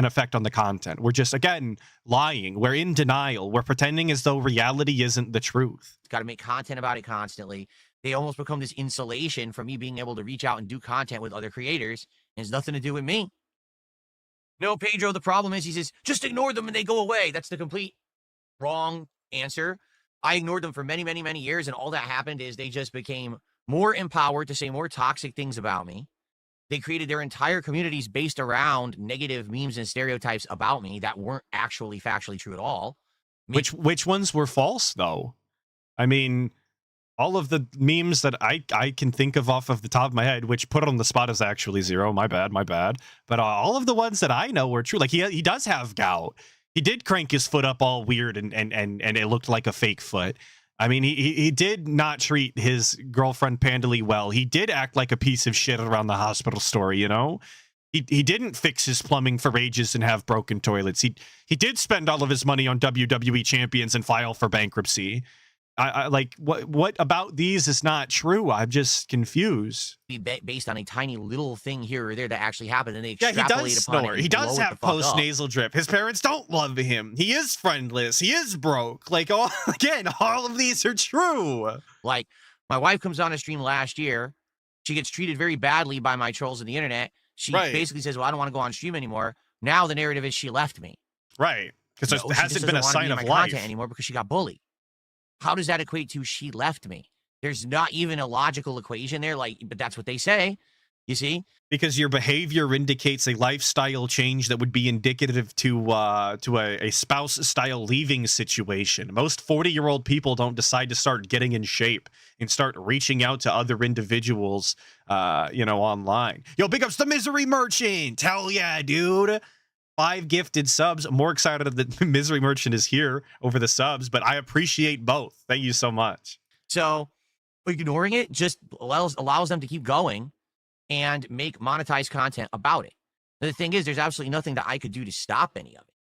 effect on the content. We're just, again, lying. We're in denial. We're pretending as though reality isn't the truth. Got to make content about it constantly. They almost become this insulation from me being able to reach out and do content with other creators. It has nothing to do with me. No, Pedro, the problem is, he says, just ignore them and they go away. That's the complete wrong answer. I ignored them for many, many, many years, and all that happened is they just became more empowered to say more toxic things about me. They created their entire communities based around negative memes and stereotypes about me that weren't actually factually true at all. Which ones were false, though? I mean, All of the memes that I can think of off of the top of my head, which put on the spot is actually 0. My bad. But all of the ones that I know were true. Like he does have gout. He did crank his foot up all weird and it looked like a fake foot. I mean, he did not treat his girlfriend Pandely well. He did act like a piece of shit around the hospital story, you know? He didn't fix his plumbing for ages and have broken toilets. He did spend all of his money on WWE champions and file for bankruptcy. I like what about these is not true. I'm just confused. Based on a tiny little thing here or there that actually happened, and they he extrapolate does upon snore. it. He does have post nasal drip. His parents don't love him. He is friendless. He is broke. Like all of these are true. Like my wife comes on a stream last year. She gets treated very badly by my trolls on the internet. She basically says, "Well, I don't want to go on stream anymore." Now the narrative is she left me. Right, because there hasn't been a sign of life anymore because she got bullied. How does that equate to she left me? There's not even a logical equation there, but that's what they say, you see? Because your behavior indicates a lifestyle change that would be indicative to a spouse-style leaving situation. Most 40-year-old people don't decide to start getting in shape and start reaching out to other individuals, online. Yo, big ups the Misery Merchant! Hell yeah, dude! 5 gifted subs. I'm more excited that the Misery Merchant is here over the subs, but I appreciate both. Thank you so much. So ignoring it just allows them to keep going and make monetized content about it. The thing is, there's absolutely nothing that I could do to stop any of it,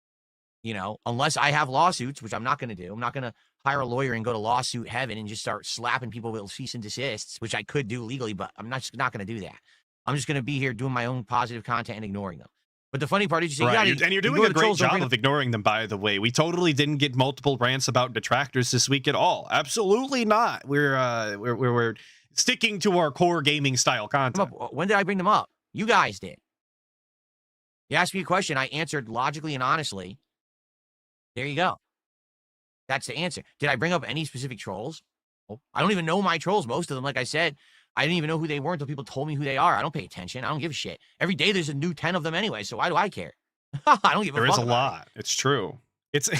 unless I have lawsuits, which I'm not going to do. I'm not going to hire a lawyer and go to lawsuit heaven and just start slapping people with cease and desists, which I could do legally, but I'm not going to do that. I'm just going to be here doing my own positive content and ignoring them. But the funny part is, you say, and you're doing a great job of ignoring them, by the way. We totally didn't get multiple rants about detractors this week at all. Absolutely not. We're sticking to our core gaming style content. When did I bring them up? You guys did. You asked me a question. I answered logically and honestly. There you go. That's the answer. Did I bring up any specific trolls? Oh, I don't even know my trolls, most of them. Like I said, I didn't even know who they were until people told me who they are. I don't pay attention. I don't give a shit. Every day there's a new 10 of them anyway, so why do I care? I don't give a fuck. There is a lot. It's true. It's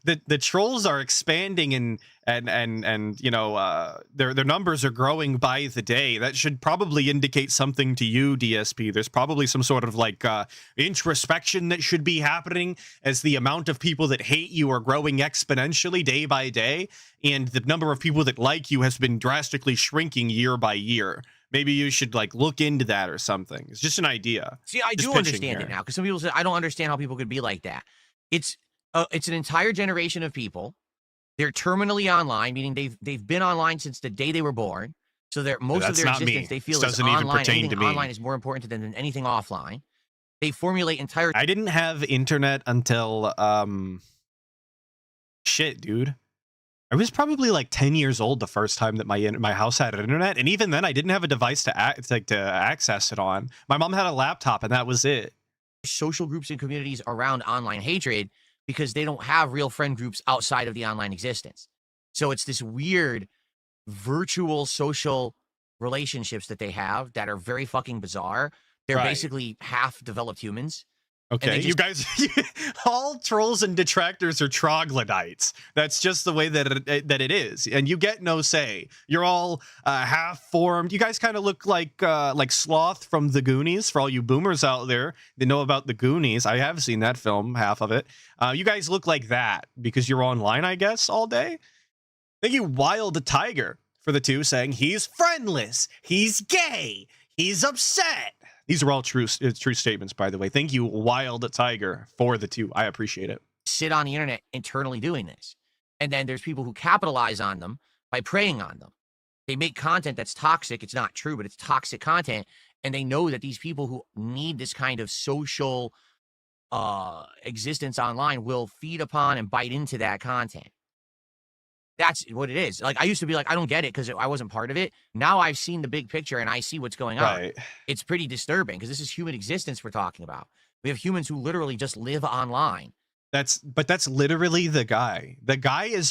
the trolls are expanding and their numbers are growing by the day. That should probably indicate something to you, DSP. There's probably some sort of introspection that should be happening as the amount of people that hate you are growing exponentially day by day, and the number of people that like you has been drastically shrinking year by year. Maybe you should look into that or something. It's just an idea. See, I do understand it now, because some people say I don't understand how people could be like that. It's an entire generation of people. They're terminally online, meaning they've been online since the day they were born. So most of their existence they feel is online. Anything online is more important than anything offline. They formulate entire. I didn't have internet until shit, dude. I was probably 10 years old the first time that my house had internet, and even then I didn't have a device to access it on. My mom had a laptop, and that was it. Social groups and communities around online hatred, because they don't have real friend groups outside of the online existence. So it's this weird virtual social relationships that they have that are very fucking bizarre. They're basically half-developed humans. Okay, you guys, all trolls and detractors are troglodytes. That's just the way that it is, and you get no say. You're all half-formed. You guys kind of look like Sloth from The Goonies. For all you boomers out there that know about The Goonies, I have seen that film, half of it. You guys look like that because you're online, I guess, all day. Thank you, Wild Tiger, for the 2, saying he's friendless, he's gay, he's upset. These are all true statements, by the way. Thank you, Wild Tiger, for the 2. I appreciate it. Sit on the internet internally doing this. And then there's people who capitalize on them by preying on them. They make content that's toxic. It's not true, but it's toxic content. And they know that these people who need this kind of social existence online will feed upon and bite into that content. That's what it is. I used to be I don't get it because I wasn't part of it. Now I've seen the big picture and I see what's going on. Right. It's pretty disturbing because this is human existence we're talking about. We have humans who literally just live online. That's literally the guy. The guy is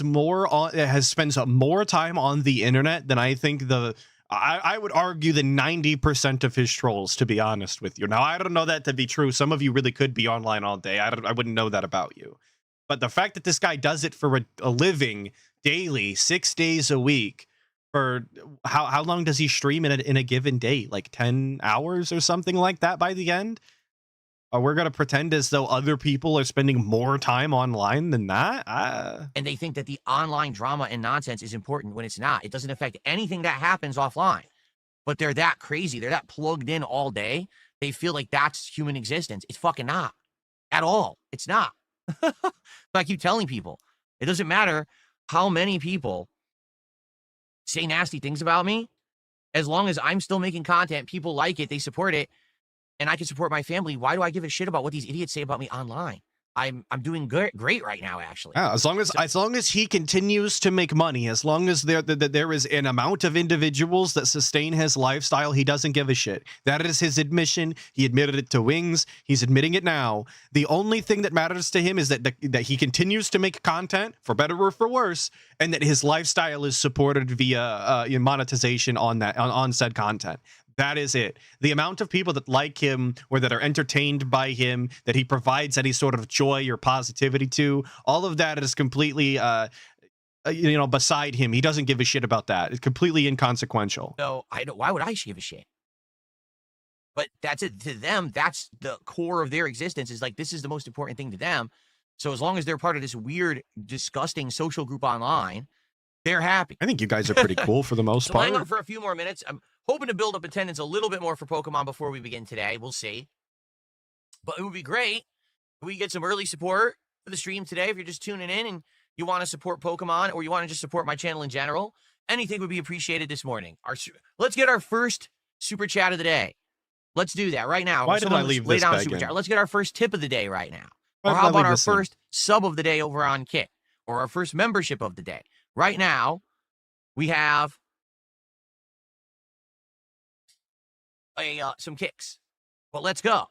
spends more time on the internet than I think I would argue the 90% of his trolls, to be honest with you. Now, I don't know that to be true. Some of you really could be online all day. I wouldn't know that about you. But the fact that this guy does it for a living, daily, 6 days a week, for how long does he stream in a given day? Like 10 hours or something like that by the end? We're going to pretend as though other people are spending more time online than that? And they think that the online drama and nonsense is important when it's not. It doesn't affect anything that happens offline. But they're that crazy. They're that plugged in all day. They feel like that's human existence. It's fucking not. At all. It's not. I keep telling people, it doesn't matter how many people say nasty things about me. As long as I'm still making content, people like it, they support it, and I can support my family. Why do I give a shit about what these idiots say about me online? I'm doing great right now, actually. Yeah, as long as he continues to make money, as long as there is an amount of individuals that sustain his lifestyle, he doesn't give a shit. That is his admission. He admitted it to Wings. He's admitting it now. The only thing that matters to him is that he continues to make content, for better or for worse, and that his lifestyle is supported via monetization on said content. That is it. The amount of people that like him or that are entertained by him, that he provides any sort of joy or positivity to, all of that is completely, beside him. He doesn't give a shit about that. It's completely inconsequential. So why would I give a shit? But that's it. To them, that's the core of their existence, is like, this is the most important thing to them. So as long as they're part of this weird, disgusting social group online, they're happy. I think you guys are pretty cool for the most part. Hang on for a few more minutes. I'm hoping to build up attendance a little bit more for Pokemon before we begin today. We'll see. But it would be great if we get some early support for the stream today. If you're just tuning in and you want to support Pokemon, or you want to just support my channel in general, anything would be appreciated this morning. Let's get our first super chat of the day. Let's do that right now. Why did I leave this back in? Let's get our first tip of the day right now. Or how about our first sub of the day over on Kick? Or our first membership of the day? Right now, we have some kicks. But let's go.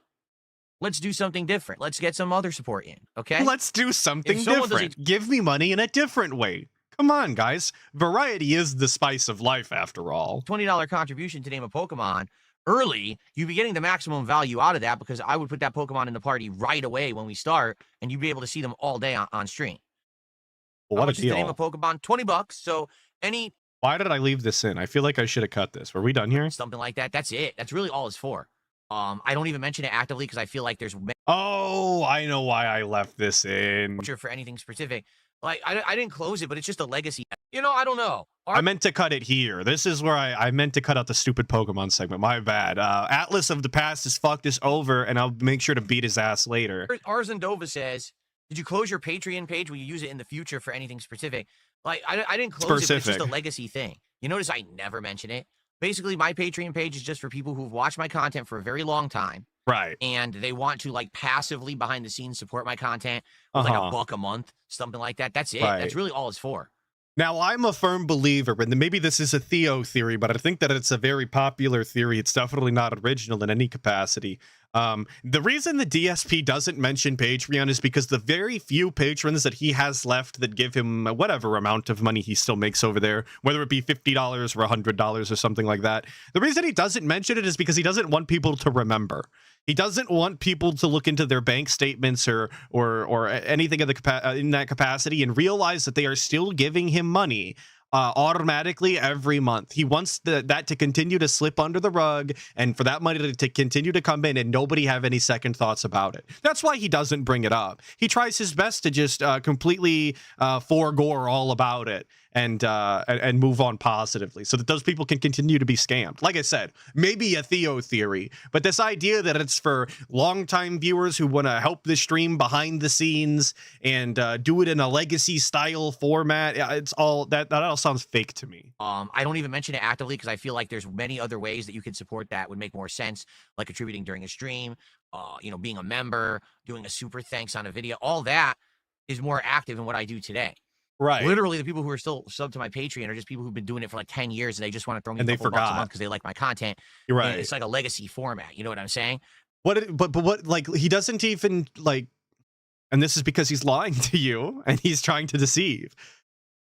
Let's do something different. Let's get some other support in, okay? Let's do something different. Give me money in a different way. Come on, guys. Variety is the spice of life, after all. $20 contribution to name a Pokemon early, you'd be getting the maximum value out of that, because I would put that Pokemon in the party right away when we start, and you'd be able to see them all day on stream. Well, what a deal. To name a Pokemon, $20. So Why did I leave this in? I feel like I should have cut this. Were we done here? Something like that. That's it. That's really all it's for. I don't even mention it actively because I feel like there's... Oh, I know why I left this in. For anything specific. Like, I didn't close it, but it's just a legacy. I don't know. I meant to cut it here. This is where I meant to cut out the stupid Pokemon segment. My bad. Atlas of the Past is fucked us over, and I'll make sure to beat his ass later. Arzandova says, did you close your Patreon page? Will you use it in the future for anything specific? Like, I didn't close it, but it's just a legacy thing. You notice I never mention it. Basically, my Patreon page is just for people who've watched my content for a very long time. Right. And they want to, like, passively behind the scenes support my content with like $1 a month, something like that. That's it. Right. That's really all it's for. Now, I'm a firm believer, and maybe this is a Theo theory, but I think that it's a very popular theory. It's definitely not original in any capacity. The reason the DSP doesn't mention Patreon is because the very few patrons that he has left that give him whatever amount of money he still makes over there, whether it be $50 or $100 or something like that, the reason he doesn't mention it is because he doesn't want people to remember. He doesn't want people to look into their bank statements or anything in that capacity and realize that they are still giving him money automatically every month. He wants that to continue to slip under the rug, and for that money to continue to come in and nobody have any second thoughts about it. That's why he doesn't bring it up. He tries his best to just completely forego all about it and move on positively so that those people can continue to be scammed. Like I said, maybe a Theo theory, but this idea that it's for longtime viewers who want to help the stream behind the scenes and do it in a legacy style format, it's all that all sounds fake to me. I don't even mention it actively because I feel like there's many other ways that you can support that would make more sense, like contributing during a stream, being a member, doing a super thanks on a video. All that is more active in what I do today. Right. Literally, the people who are still sub to my Patreon are just people who've been doing it for like 10 years and they just want to throw me and a they couple bucks a forgot month because they like my content. You're right. And it's like a legacy format. You know what I'm saying? But what, like, he doesn't even, like, and this is because he's lying to you and he's trying to deceive.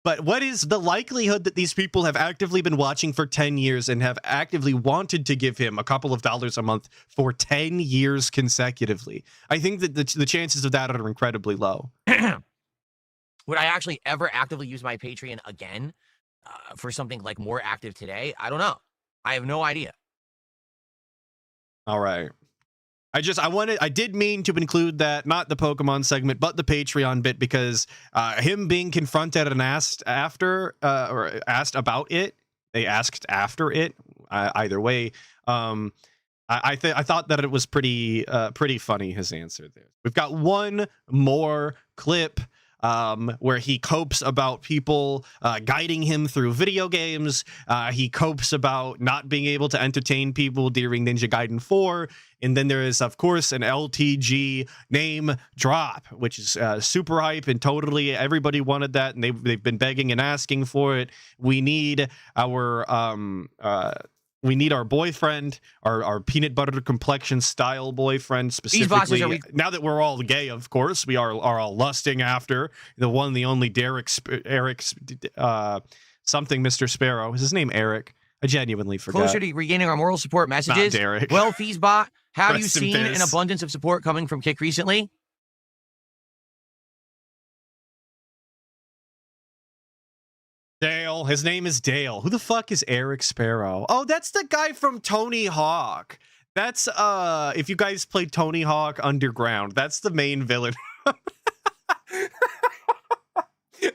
But what is the likelihood that these people have actively been watching for 10 years and have actively wanted to give him a couple of dollars a month for 10 years consecutively? I think that the chances of that are incredibly low. Would I actually ever actively use my Patreon again? for something like more active today. I don't know. I have no idea. All right. I did mean to include that, not the Pokemon segment, but the Patreon bit, because him being confronted and asked after, or asked about it, they asked after it, either way. I thought that it was pretty funny, his answer there. We've got one more clip where he copes about people guiding him through video games. He copes about not being able to entertain people during Ninja Gaiden 4. And then there is, of course, an LTG name drop, which is super hype, and totally everybody wanted that, and they've been begging and asking for it. We need our boyfriend, our peanut butter complexion style boyfriend, specifically. Now that we're all gay, of course, we are all lusting after the one, the only Eric something, Mr. Sparrow. Is his name Eric? I genuinely forgot. Closer to regaining our moral support messages. Derek. Well, Feesbot, have you seen an abundance of support coming from Kick recently? Dale. His name is Dale. Who the fuck is Eric Sparrow? Oh, that's the guy from Tony Hawk. That's if you guys played Tony Hawk Underground, that's the main villain.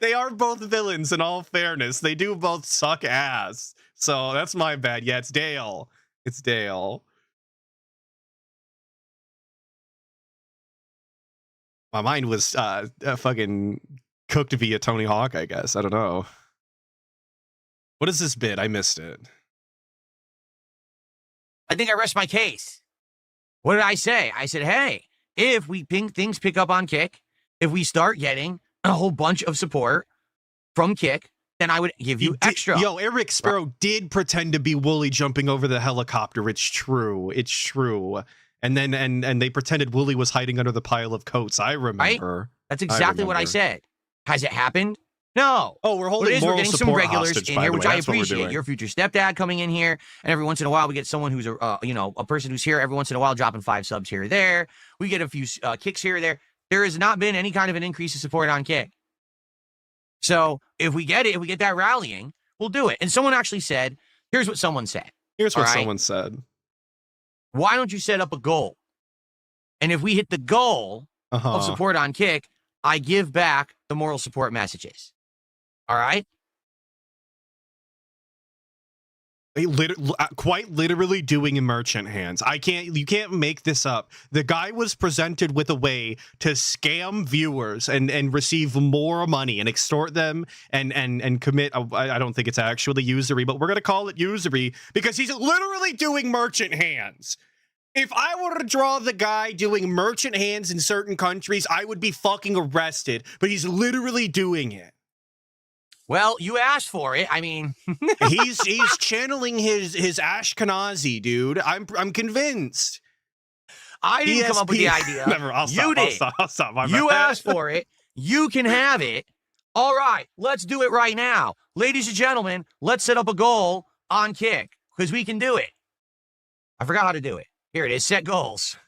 They are both villains, in all fairness. They do both suck ass. So that's my bad. Yeah, it's Dale. It's Dale. My mind was fucking cooked via Tony Hawk, I guess. I don't know. What is this bit? I missed it. I think I rest my case. What did I say? I said, hey, if things pick up on Kick, if we start getting a whole bunch of support from Kick, then I would give you extra. Yo, Eric Sparrow did pretend to be Wooly jumping over the helicopter. It's true. It's true. And then and they pretended Wooly was hiding under the pile of coats. I remember. Right? That's exactly what I said. Has it happened? No. Oh, we're holding moral getting support some regulars hostage, in here, which I That's appreciate. Your future stepdad coming in here, and every once in a while we get someone who's a person who's here every once in a while dropping 5 subs here or there. We get a few kicks here or there. There has not been any kind of an increase in support on Kick. So if we get that rallying, we'll do it. And someone actually said, here's what someone said. Someone said. Why don't you set up a goal? And if we hit the goal of support on Kick, I give back the moral support messages. All right? Quite literally doing merchant hands. You can't make this up. The guy was presented with a way to scam viewers and receive more money and extort them and commit, I don't think it's actually usury, but we're going to call it usury because he's literally doing merchant hands. If I were to draw the guy doing merchant hands in certain countries, I would be fucking arrested, but he's literally doing it. Well, you asked for it. I mean, he's channeling his Ashkenazi, dude. I'm convinced. I didn't come up with the idea. Never. I'll stop. You asked for it. You can have it. All right, let's do it right now, ladies and gentlemen. Let's set up a goal on Kick because we can do it. I forgot how to do it. Here it is. Set goals.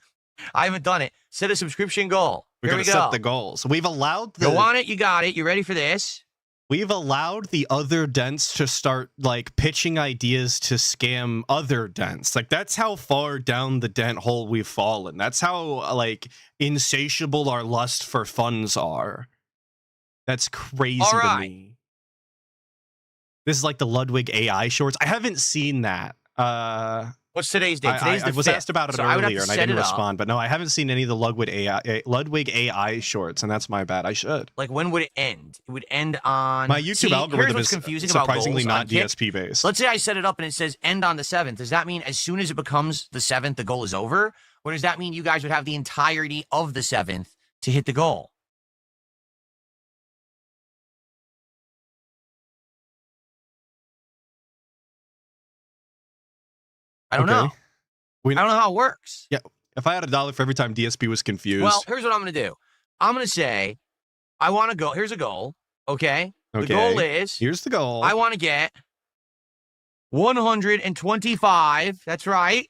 I haven't done it. Set a subscription goal. We're going to set the goals. We've allowed Go on it. You got it. You ready for this? We've allowed the other dents to start, like, pitching ideas to scam other dents. Like, that's how far down the dent hole we've fallen. That's how, like, insatiable our lust for funds are. That's crazy to me. This is like the Ludwig AI shorts. I haven't seen that. What's today's date? Today's I was 5th. asked about it earlier, and I didn't respond. But no, I haven't seen any of the Ludwig AI shorts, and that's my bad. I should. Like, when would it end? It would end on... My YouTube algorithm is surprisingly not DSP-based. Let's say I set it up, and it says end on the 7th. Does that mean as soon as it becomes the 7th, the goal is over? Or does that mean you guys would have the entirety of the 7th to hit the goal? I don't know. I don't know how it works. Yeah. If I had $1 for every time DSP was confused. Well, here's what I'm going to do. I'm going to say, I want to go. Here's a goal. Okay. The goal is. Here's the goal. I want to get 125. That's right.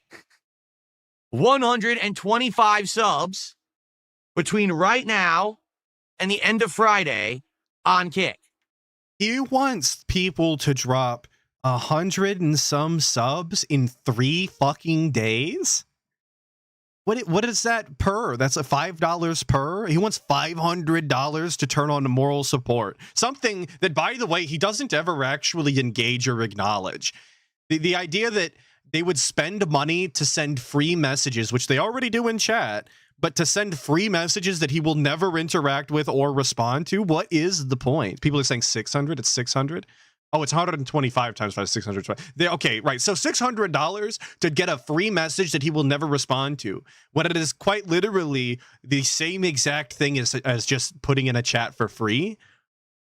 125 subs between right now and the end of Friday on Kick. He wants people to drop 100 and some subs in 3 fucking days. What is that per? That's a $5 per. He wants $500 to turn on moral support. Something that, by the way, he doesn't ever actually engage or acknowledge. The idea that they would spend money to send free messages, which they already do in chat, but to send free messages that he will never interact with or respond to, what is the point? People are saying 600. It's 600. Oh, it's 125 times 5, 620. Okay, right. So $600 to get a free message that he will never respond to, when it is quite literally the same exact thing as just putting in a chat for free.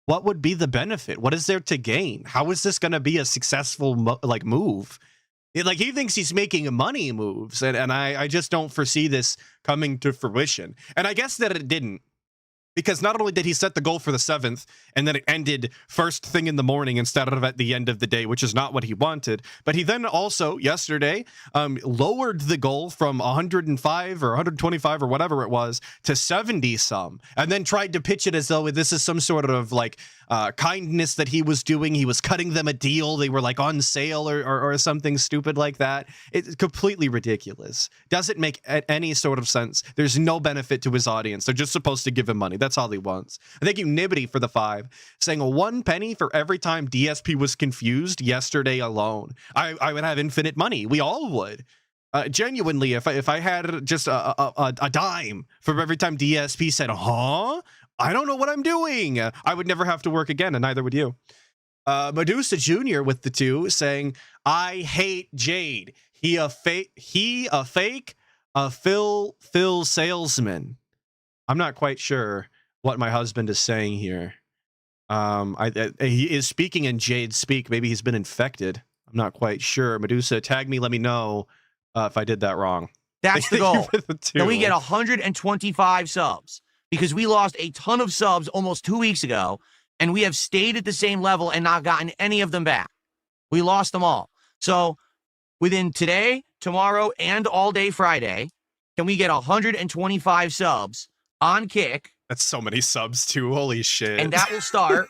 What would be the benefit? What is there to gain? How is this going to be a successful move? He thinks he's making money moves, and I just don't foresee this coming to fruition. And I guess that it didn't. Because not only did he set the goal for the 7th, and then it ended first thing in the morning instead of at the end of the day, which is not what he wanted, but he then also, yesterday, lowered the goal from 105 or 125 or whatever it was to 70 some, and then tried to pitch it as though this is some sort of kindness that he was doing. He was cutting them a deal. They were on sale or something stupid like that. It's completely ridiculous. Doesn't make any sort of sense. There's no benefit to his audience. They're just supposed to give him money. That's all he wants. And thank you, Nibbity, for the 5, saying 1 penny for every time DSP was confused yesterday alone. I would have infinite money. We all would. Genuinely, if I had just a dime for every time DSP said, huh? I don't know what I'm doing, I would never have to work again, and neither would you. Medusa Jr. with the 2 saying, I hate Jade. He a fake, Phil salesman. I'm not quite sure what my husband is saying here. He is speaking in Jade speak. Maybe he's been infected. I'm not quite sure. Medusa, tag me. Let me know if I did that wrong. That's the goal. Then we get 125 subs, because we lost a ton of subs almost 2 weeks ago, and we have stayed at the same level and not gotten any of them back. We lost them all. So within today, tomorrow, and all day Friday, can we get 125 subs on Kick? That's so many subs too. Holy shit. And that will start.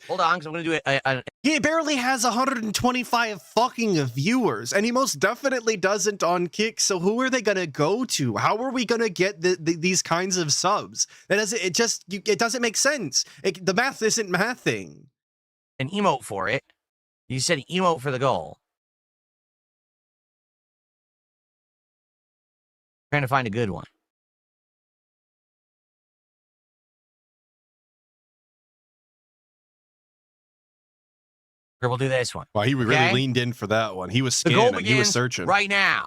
Hold on, because I'm going to do it. He barely has 125 fucking viewers, and he most definitely doesn't on Kick. So who are they going to go to? How are we going to get these kinds of subs? It doesn't make sense. The math isn't mathing. An emote for it. You said emote for the goal. Trying to find a good one. Here, we'll do this one. Wow, he really leaned in for that one. He was scanning. He was searching. Right now.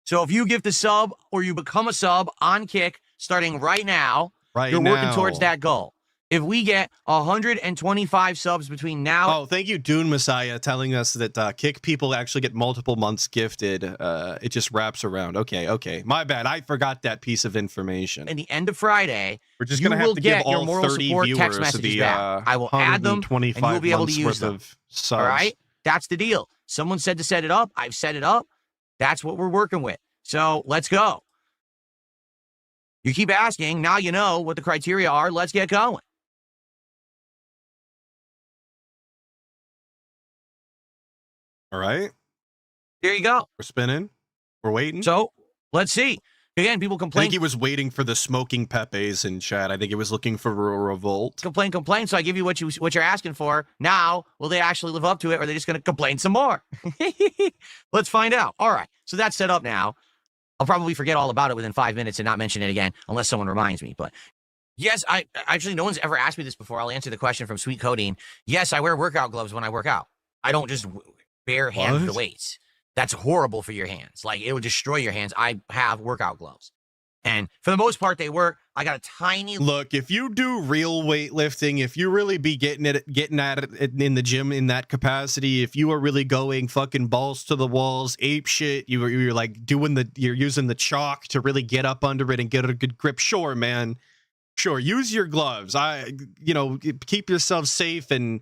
So if you gift a sub or you become a sub on Kick starting right now, you're working towards that goal. If we get 125 subs between now... Oh, thank you, Dune Messiah, telling us that Kick people actually get multiple months gifted. It just wraps around. Okay. My bad. I forgot that piece of information. And the end of Friday, we're just going to have to give all 30 viewers text messages back. I will add them, and you'll be able to use them. Subs. All right? That's the deal. Someone said to set it up. I've set it up. That's what we're working with. So let's go. You keep asking. Now you know what the criteria are. Let's get going. All right. There you go. We're spinning. We're waiting. So let's see. Again, people complain. I think he was waiting for the smoking Pepes in chat. I think he was looking for a revolt. Complain. So I give you what you're asking for. Now, will they actually live up to it, or are they just going to complain some more? Let's find out. All right. So that's set up now. I'll probably forget all about it within 5 minutes and not mention it again unless someone reminds me. But yes, I actually, no one's ever asked me this before. I'll answer the question from Sweet Codeine. Yes, I wear workout gloves when I work out. I don't just bare hand the weights. That's horrible for your hands. It would destroy your hands. I have workout gloves. And for the most part, they work. I got a tiny... Look, if you do real weightlifting, if you really be getting at it in the gym in that capacity, if you are really going fucking balls to the walls, ape shit, you're using the chalk to really get up under it and get a good grip. Sure, man. Sure. Use your gloves. Keep yourself safe and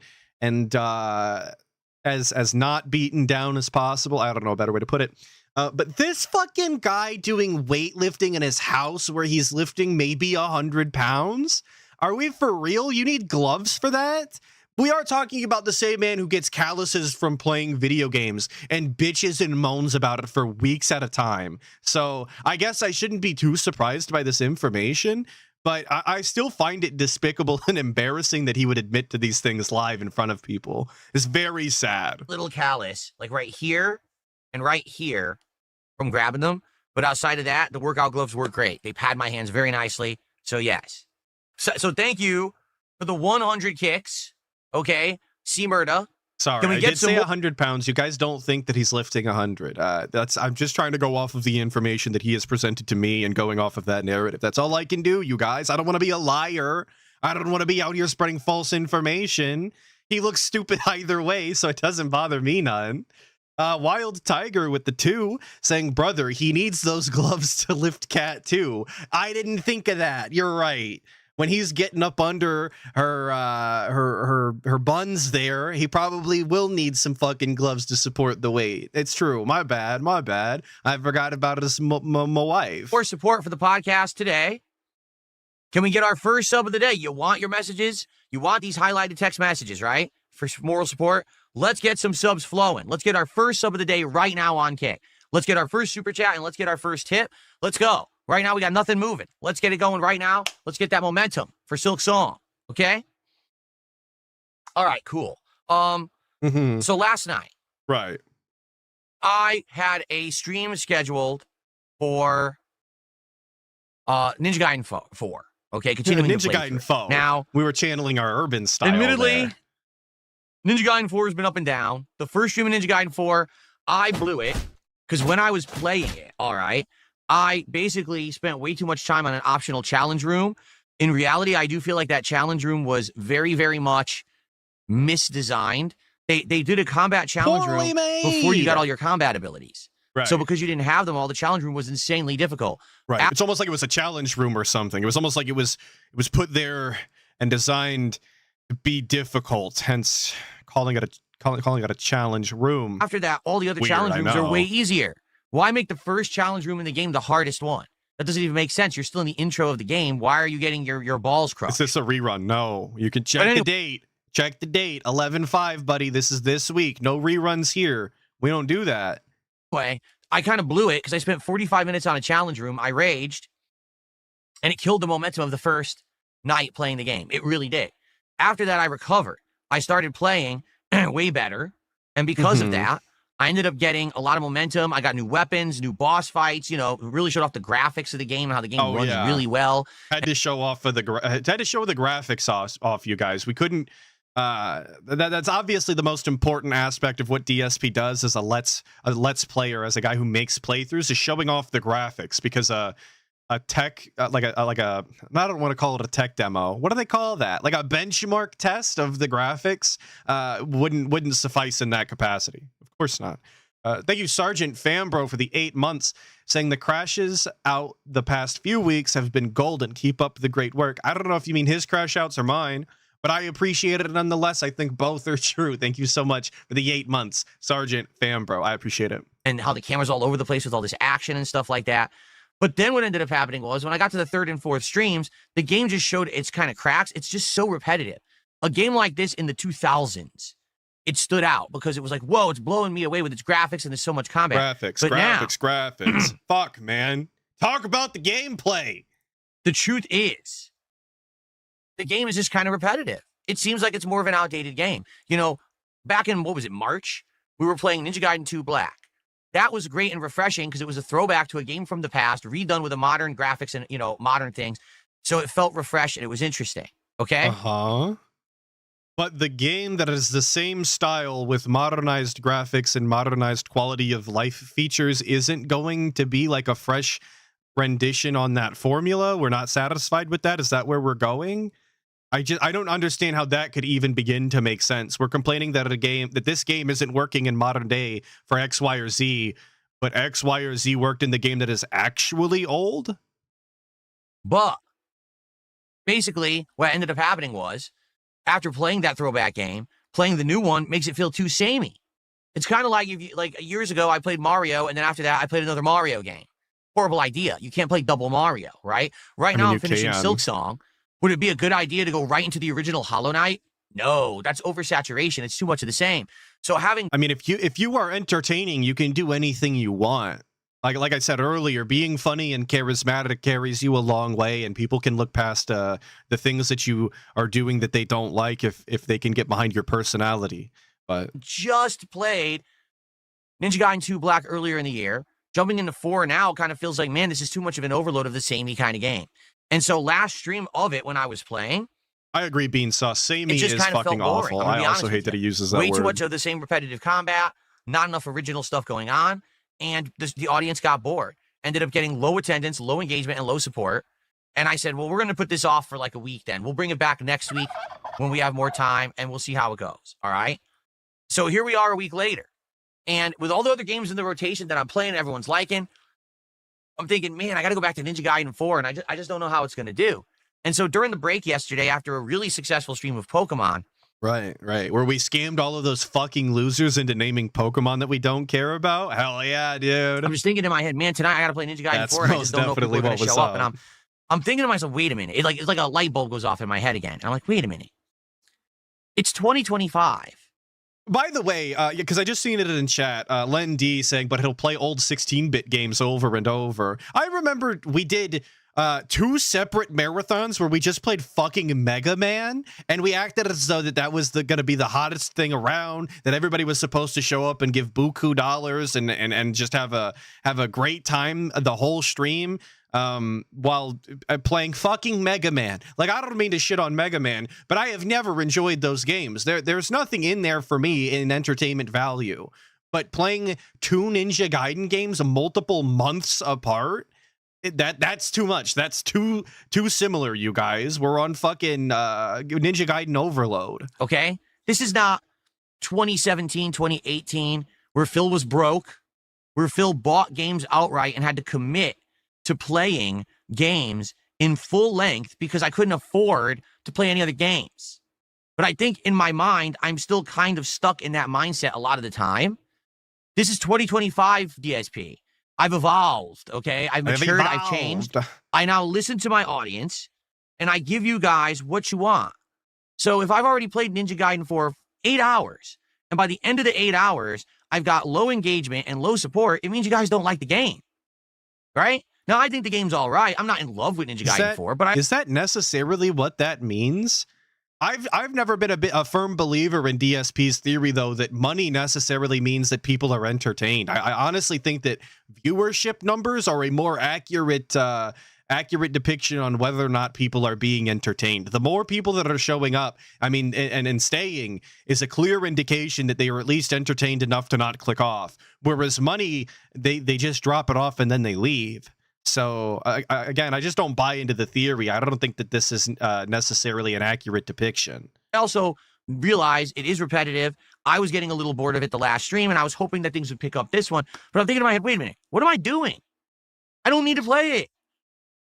as not beaten down as possible. I don't know a better way to put it. But this fucking guy doing weightlifting in his house where he's lifting maybe 100 pounds? Are we for real? You need gloves for that? We are talking about the same man who gets calluses from playing video games and bitches and moans about it for weeks at a time. So I guess I shouldn't be too surprised by this information, but I still find it despicable and embarrassing that he would admit to these things live in front of people. It's very sad. Little callus, like right here and right here from grabbing them. But outside of that, the workout gloves work great. They pad my hands very nicely. So yes. So thank you for the 100 kicks. Okay, C-Murda. Sorry, I did say 100 pounds. You guys don't think that he's lifting 100. I'm just trying to go off of the information that he has presented to me and going off of that narrative. That's all I can do, you guys. I don't want to be a liar. I don't want to be out here spreading false information. He looks stupid either way, so it doesn't bother me none. Wild Tiger with the 2 saying, brother, he needs those gloves to lift Cat too. I didn't think of that. You're right. When he's getting up under her buns there, he probably will need some fucking gloves to support the weight. It's true. My bad. I forgot about it as my wife. For support for the podcast today, can we get our first sub of the day? You want your messages? You want these highlighted text messages, right? For moral support? Let's get some subs flowing. Let's get our first sub of the day right now on Kick. Let's get our first super chat and let's get our first tip. Let's go. Right now, we got nothing moving. Let's get it going right now. Let's get that momentum for Silk Song. Okay? All right, cool. So last night, right, I had a stream scheduled for Ninja Gaiden 4. Okay, continuing Ninja Gaiden 4. Now, we were channeling our urban style. Admittedly, there. Ninja Gaiden 4 has been up and down. The first stream of Ninja Gaiden 4, I blew it because when I was playing it, all right, I basically spent way too much time on an optional challenge room. In reality, I do feel like that challenge room was very, very much misdesigned. They did a combat challenge room before you got all your combat abilities. Right. So because you didn't have them all, the challenge room was insanely difficult. Right. It's almost like it was a challenge room or something. It was almost like it was put there and designed to be difficult, hence calling it a challenge room. After that, all the other challenge rooms are way easier. Why make the first challenge room in the game the hardest one? That doesn't even make sense. You're still in the intro of the game. Why are you getting your balls crushed? Is this a rerun? No. You can check the date. Check the date. 11/5, buddy. This is this week. No reruns here. We don't do that. Anyway, I kind of blew it because I spent 45 minutes on a challenge room. I raged, and it killed the momentum of the first night playing the game. It really did. After that, I recovered. I started playing way better, and because of that, I ended up getting a lot of momentum. I got new weapons, new boss fights, really showed off the graphics of the game and how the game runs really well. Had to show the graphics off, you guys. We couldn't that's obviously the most important aspect of what DSP does as a let's player, as a guy who makes playthroughs, is showing off the graphics, because a tech I don't want to call it a tech demo. What do they call that? Like a benchmark test of the graphics wouldn't suffice in that capacity. Of course not. Thank you, Sergeant Fambro, for the 8 months, saying the crashes out the past few weeks have been golden. Keep up the great work. I don't know if you mean his crash outs or mine, but I appreciate it nonetheless. I think both are true. Thank you so much for the 8 months, Sergeant Fambro. I appreciate it. And how the camera's all over the place with all this action and stuff like that. But then what ended up happening was, when I got to the 3rd and 4th streams, the game just showed its kind of cracks. It's just so repetitive. A game like this in the 2000s, it stood out because it was like, whoa, it's blowing me away with its graphics and there's so much combat. Graphics. Fuck, man. Talk about the gameplay. The truth is, the game is just kind of repetitive. It seems like it's more of an outdated game. Back in, March, we were playing Ninja Gaiden 2 Black. That was great and refreshing because it was a throwback to a game from the past, redone with a modern graphics and, modern things. So it felt refreshed and it was interesting. Okay? Uh-huh. But the game that is the same style with modernized graphics and modernized quality of life features isn't going to be like a fresh rendition on that formula. We're not satisfied with that. Is that where we're going? I don't understand how that could even begin to make sense. We're complaining that this game isn't working in modern day for X, Y, or Z, but X, Y, or Z worked in the game that is actually old? But basically, what ended up happening was, after playing that throwback game, playing the new one makes it feel too samey. It's kind of like years ago, I played Mario, and then after that, I played another Mario game. Horrible idea. You can't play double Mario, right? Now, I'm finishing Silk Song. Would it be a good idea to go right into the original Hollow Knight? No, that's oversaturation. It's too much of the same. So having, I mean, if you are entertaining, you can do anything you want. Like I said earlier, being funny and charismatic carries you a long way, and people can look past the things that you are doing that they don't like if they can get behind your personality. But just played Ninja Gaiden 2 Black earlier in the year. Jumping into 4 now kind of feels like, man, this is too much of an overload of the samey kind of game. And so last stream of it when I was playing, I agree, Bean Sauce. Samey just is kind of fucking felt boring. awful. I also hate that he uses that way word. too much of the same repetitive combat, not enough original stuff going on, and the audience got bored. Ended up getting low attendance, low engagement, and low support. And I said, well, we're going to put this off for like a week then. We'll bring it back next week when we have more time, and we'll see how it goes. All right? So here we are a week later. And with all the other games in the rotation that I'm playing, everyone's liking, I'm thinking, man, I got to go back to Ninja Gaiden 4, and I just don't know how it's going to do. And so during the break yesterday, after a really successful stream of Pokemon. Right. Where we scammed all of those fucking losers into naming Pokemon that we don't care about. Hell yeah, dude. I'm just thinking in my head, man, tonight I got to play Ninja Gaiden 4, and I just don't know if people are going to show up. And I'm thinking to myself, wait a minute. It's like a light bulb goes off in my head again. And I'm like, wait a minute. It's 2025. By the way, because I just seen it in chat, Len D saying, but he'll play old 16-bit games over and over. I remember we did 2 separate marathons where we just played fucking Mega Man, and we acted as though that was gonna be the hottest thing around, that everybody was supposed to show up and give buku dollars and just have a great time the whole stream while playing fucking Mega Man. Like, I don't mean to shit on Mega Man, but I have never enjoyed those games. There's nothing in there for me in entertainment value. But playing 2 Ninja Gaiden games multiple months apart, that's too much. That's too similar, you guys. We're on fucking Ninja Gaiden overload. Okay? This is not 2017, 2018, where Phil was broke, where Phil bought games outright and had to commit to playing games in full length because I couldn't afford to play any other games. But I think in my mind, I'm still kind of stuck in that mindset a lot of the time. This is 2025 DSP. I've evolved, okay? I've matured, I've changed. I now listen to my audience, and I give you guys what you want. So if I've already played Ninja Gaiden for 8 hours, and by the end of the 8 hours, I've got low engagement and low support, it means you guys don't like the game, right? Now, I think the game's all right. I'm not in love with Ninja Gaiden 4, but is that necessarily what that means? I've never been a firm believer in DSP's theory, though, that money necessarily means that people are entertained. I honestly think that viewership numbers are a more accurate depiction on whether or not people are being entertained. The more people that are showing up, I mean, and staying is a clear indication that they are at least entertained enough to not click off. Whereas money, they just drop it off and then they leave. So again, I just don't buy into the theory. I don't think that this is necessarily an accurate depiction. I also realize it is repetitive. I was getting a little bored of it the last stream, and I was hoping that things would pick up this one. But I'm thinking in my head, wait a minute, what am I doing? I don't need to play it.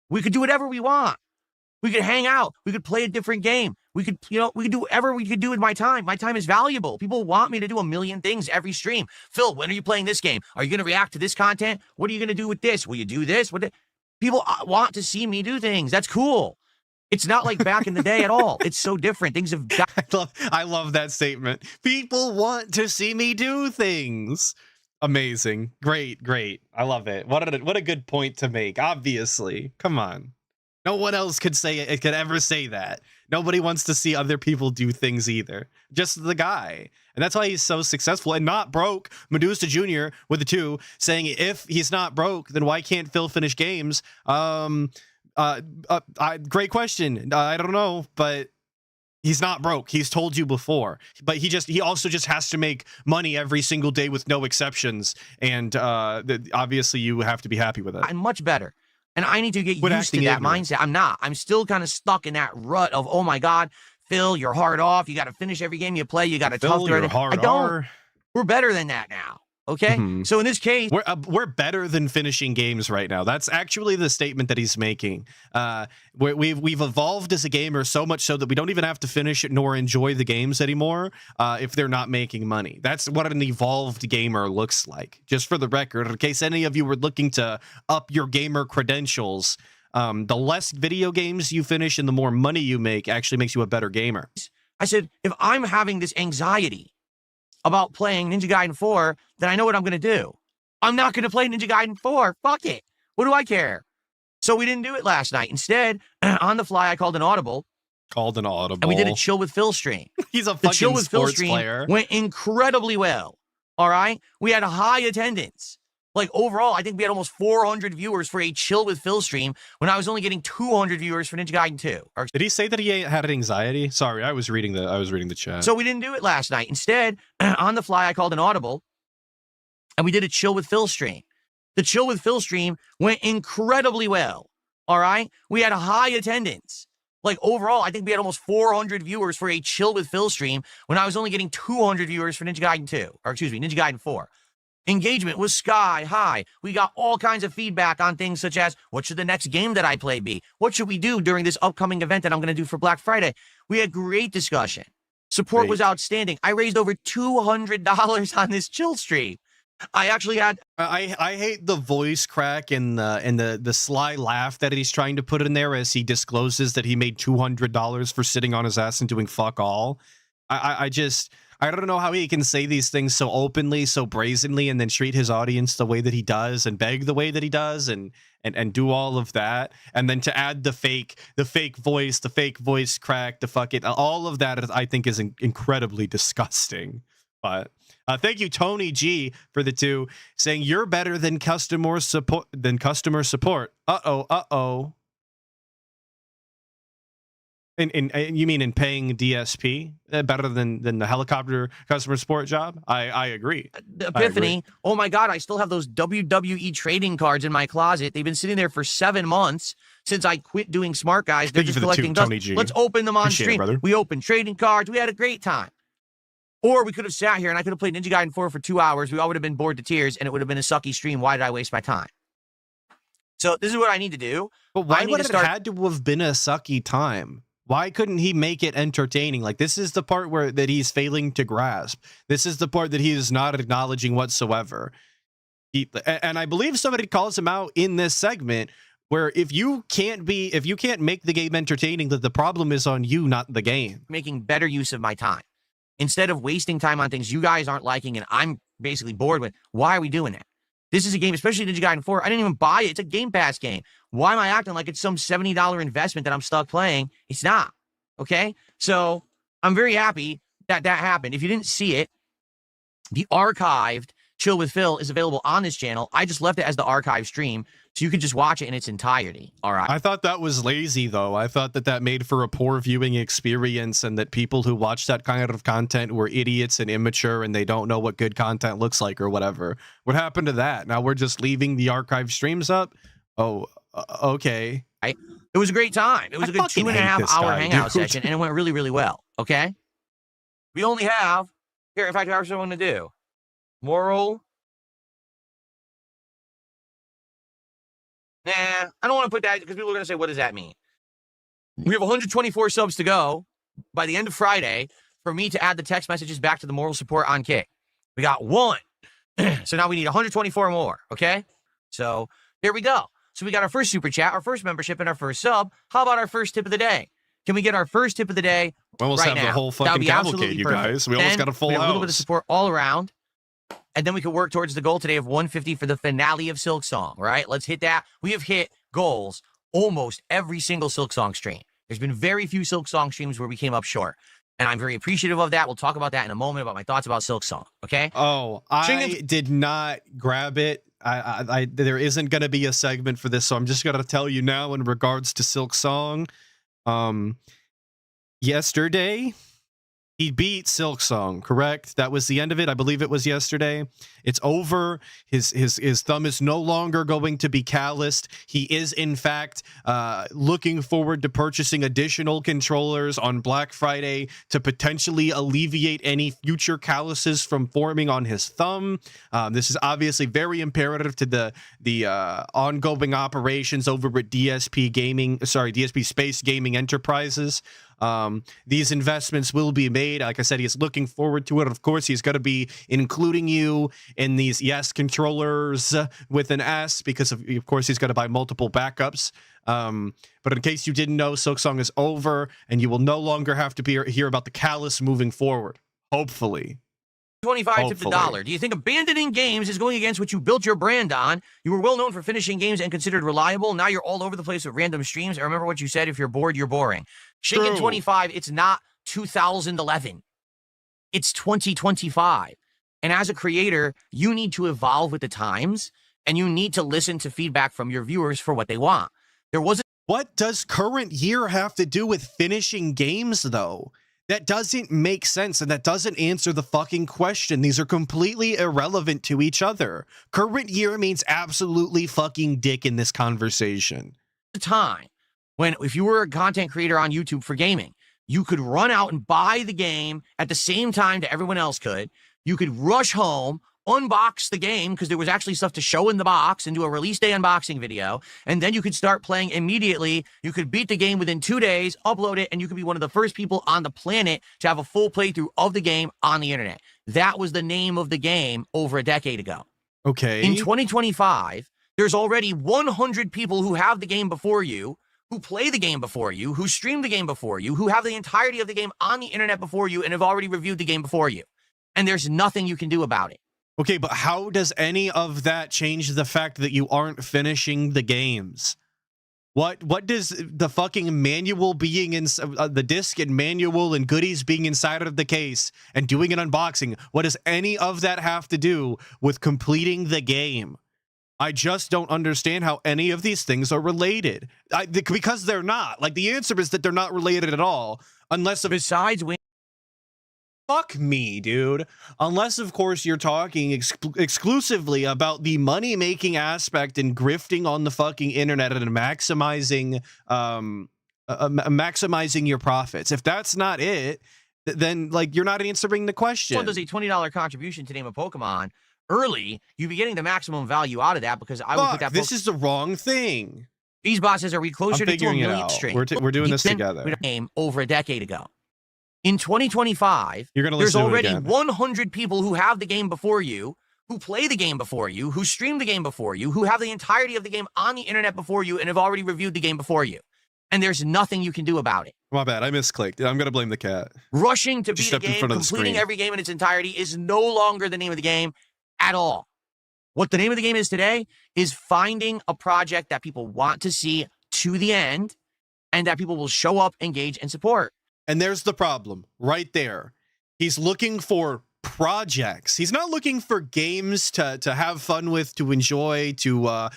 We could do whatever we want. We could hang out. We could play a different game. We could do whatever we could do with my time. My time is valuable. People want me to do a million things every stream. Phil, when are you playing this game? Are you going to react to this content? What are you going to do with this? Will you do this? People want to see me do things. That's cool. It's not like back in the day at all. It's so different. Things have got. I love that statement. People want to see me do things. Amazing. Great. I love it. What a good point to make. Obviously. Come on. No one else could ever say that. Nobody wants to see other people do things either. Just the guy. And that's why he's so successful and not broke. Medusa Jr. with the 2 saying, if he's not broke, then why can't Phil finish games? Great question. I don't know, but he's not broke. He's told you before, but he also just has to make money every single day with no exceptions. And obviously you have to be happy with it. I'm much better. And I need to get used to that mindset. I'm not. I'm still kind of stuck in that rut of, oh my God, Phil, you're hard off. You got to finish every game you play. You got to tough through it. I don't. We're better than that now. Okay. Mm-hmm. So in this case, we're better than finishing games right now. That's actually the statement that he's making. We've evolved as a gamer so much so that we don't even have to finish it nor enjoy the games anymore if they're not making money. That's what an evolved gamer looks like. Just for the record, in case any of you were looking to up your gamer credentials, the less video games you finish and the more money you make actually makes you a better gamer. I said, if I'm having this anxiety about playing Ninja Gaiden 4, then I know what I'm going to do. I'm not going to play Ninja Gaiden 4. Fuck it. What do I care? So we didn't do it last night. Instead, on the fly, I called an audible. And we did a Chill with Phil stream. He's a fucking Chill with Phil stream player. Went incredibly well. All right? We had a high attendance. Like, overall, I think we had almost 400 viewers for a Chill with Phil stream when I was only getting 200 viewers for Ninja Gaiden 2. Did he say that he had anxiety? Sorry, I was reading the chat. So we didn't do it last night. Instead, on the fly, I called an audible, and we did a Chill with Phil stream. The Chill with Phil stream went incredibly well. All right? We had a high attendance. Like, overall, I think we had almost 400 viewers for a Chill with Phil stream when I was only getting 200 viewers for Ninja Gaiden 2. Or, excuse me, Ninja Gaiden 4. Engagement was sky high. We got all kinds of feedback on things such as, what should the next game that I play be? What should we do during this upcoming event that I'm going to do for Black Friday? We had great discussion. Support was outstanding. I raised over $200 on this Chill stream. I actually had... I hate the voice crack and the sly laugh that he's trying to put in there as he discloses that he made $200 for sitting on his ass and doing fuck all. I don't know how he can say these things so openly, so brazenly, and then treat his audience the way that he does and beg the way that he does and do all of that. And then to add the fake voice crack, the fucking, all of that I think is incredibly disgusting. But thank you, Tony G, for the 2, saying you're better than customer support. Uh-oh. You mean in paying DSP better than the helicopter customer support job? I agree. Epiphany. Oh my God, I still have those WWE trading cards in my closet. They've been sitting there for 7 months since I quit doing Smart Guys. They're just collecting dust. Let's open them on stream. We opened trading cards. We had a great time. Or we could have sat here and I could have played Ninja Gaiden 4 for 2 hours. We all would have been bored to tears and it would have been a sucky stream. Why did I waste my time? So this is what I need to do. But why would it had to have been a sucky time? Why couldn't he make it entertaining? Like, this is the part that he's failing to grasp. This is the part that he is not acknowledging whatsoever. And I believe somebody calls him out in this segment where if you can't make the game entertaining, that the problem is on you, not the game. Making better use of my time. Instead of wasting time on things you guys aren't liking and I'm basically bored with, why are we doing that? This is a game, especially Ninja Gaiden 4. I didn't even buy it. It's a Game Pass game. Why am I acting like it's some $70 investment that I'm stuck playing? It's not. Okay? So I'm very happy that that happened. If you didn't see it, the archived Chill with Phil is available on this channel. I just left it as the archive stream, so you can just watch it in its entirety. All right. I thought that was lazy, though. I thought that made for a poor viewing experience and that people who watch that kind of content were idiots and immature and they don't know what good content looks like or whatever. What happened to that? Now we're just leaving the archive streams up? Oh, okay. It was a great time. It was a good 2.5 hour hangout session, and it went really, really well. Okay? We only have... Here, in fact, here's what I'm going to do. Moral. Nah, I don't want to put that because people are going to say, what does that mean? We have 124 subs to go by the end of Friday for me to add the text messages back to the moral support on Kick. We got 1. So now we need 124 more, okay? So here we go. So we got our first super chat, our first membership, and our first sub. How about our first tip of the day? Can we get our first tip of the day we almost right have now? The whole fucking cavalcade, you guys. We almost got a full house. A little bit of support all around. And then we could work towards the goal today of 150 for the finale of Silk Song, right? Let's hit that. We have hit goals almost every single Silk Song stream. There's been very few Silk Song streams where we came up short. And I'm very appreciative of that. We'll talk about that in a moment, about my thoughts about Silk Song, okay? Oh, I did not grab it. There isn't going to be a segment for this, so I'm just going to tell you now in regards to Silk Song. Yesterday... he beat Silk Song, correct? That was the end of it. I believe it was yesterday. It's over. His thumb is no longer going to be calloused. He is, in fact, looking forward to purchasing additional controllers on Black Friday to potentially alleviate any future calluses from forming on his thumb. This is obviously very imperative to the ongoing operations over at DSP Space Gaming Enterprises. these investments will be made. Like I said, he's looking forward to it. Of course, he's going to be including you in these controllers with an S, because of course he's going to buy multiple backups. But in case you didn't know, Silksong is over, and you will no longer have to hear about the callus moving forward. Hopefully. 25 tip the dollar. Do you think abandoning games is going against what you built your brand on? You were well known for finishing games and considered reliable. Now you're all over the place with random streams. I remember what you said. If you're bored, you're boring. Shaken 25, it's not 2011. It's 2025. And as a creator, you need to evolve with the times, and you need to listen to feedback from your viewers for what they want. What does current year have to do with finishing games, though? That doesn't make sense, and that doesn't answer the fucking question. These are completely irrelevant to each other. Current year means absolutely fucking dick in this conversation. The time when, if you were a content creator on YouTube for gaming, you could run out and buy the game at the same time that everyone else could. You could rush home, unbox the game because there was actually stuff to show in the box, and do a release day unboxing video, and then you could start playing immediately. You could beat the game within 2 days, upload it, and you could be one of the first people on the planet to have a full playthrough of the game on the internet. That was the name of the game over a decade ago. Okay. In 2025, there's already 100 people who have the game before you, who play the game before you, who stream the game before you, who have the entirety of the game on the internet before you, and have already reviewed the game before you. And there's nothing you can do about it. Okay, but how does any of that change the fact that you aren't finishing the games? What does the fucking manual being in the disc and manual and goodies being inside of the case and doing an unboxing, what does any of that have to do with completing the game? I just don't understand how any of these things are related. Because they're not. Like, the answer is that they're not related at all, unless besides when. Fuck me, dude. Unless, of course, you're talking exclusively about the money-making aspect and grifting on the fucking internet and maximizing your profits. If that's not it, then, like, you're not answering the question. Someone does a $20 contribution to name a Pokemon early, you'd be getting the maximum value out of that, because I would put that. This is the wrong thing. These bosses are we closer to 2 million straight. We're doing this together. Game over a decade ago. In 2025, there's already 100 people who have the game before you, who play the game before you, who stream the game before you, who have the entirety of the game on the internet before you, and have already reviewed the game before you. And there's nothing you can do about it. My bad. I misclicked. I'm going to blame the cat. Rushing to beat a game, completing every game in its entirety is no longer the name of the game at all. What the name of the game is today is finding a project that people want to see to the end, and that people will show up, engage, and support. And there's the problem right there. He's looking for projects. He's not looking for games to have fun with, to enjoy, to,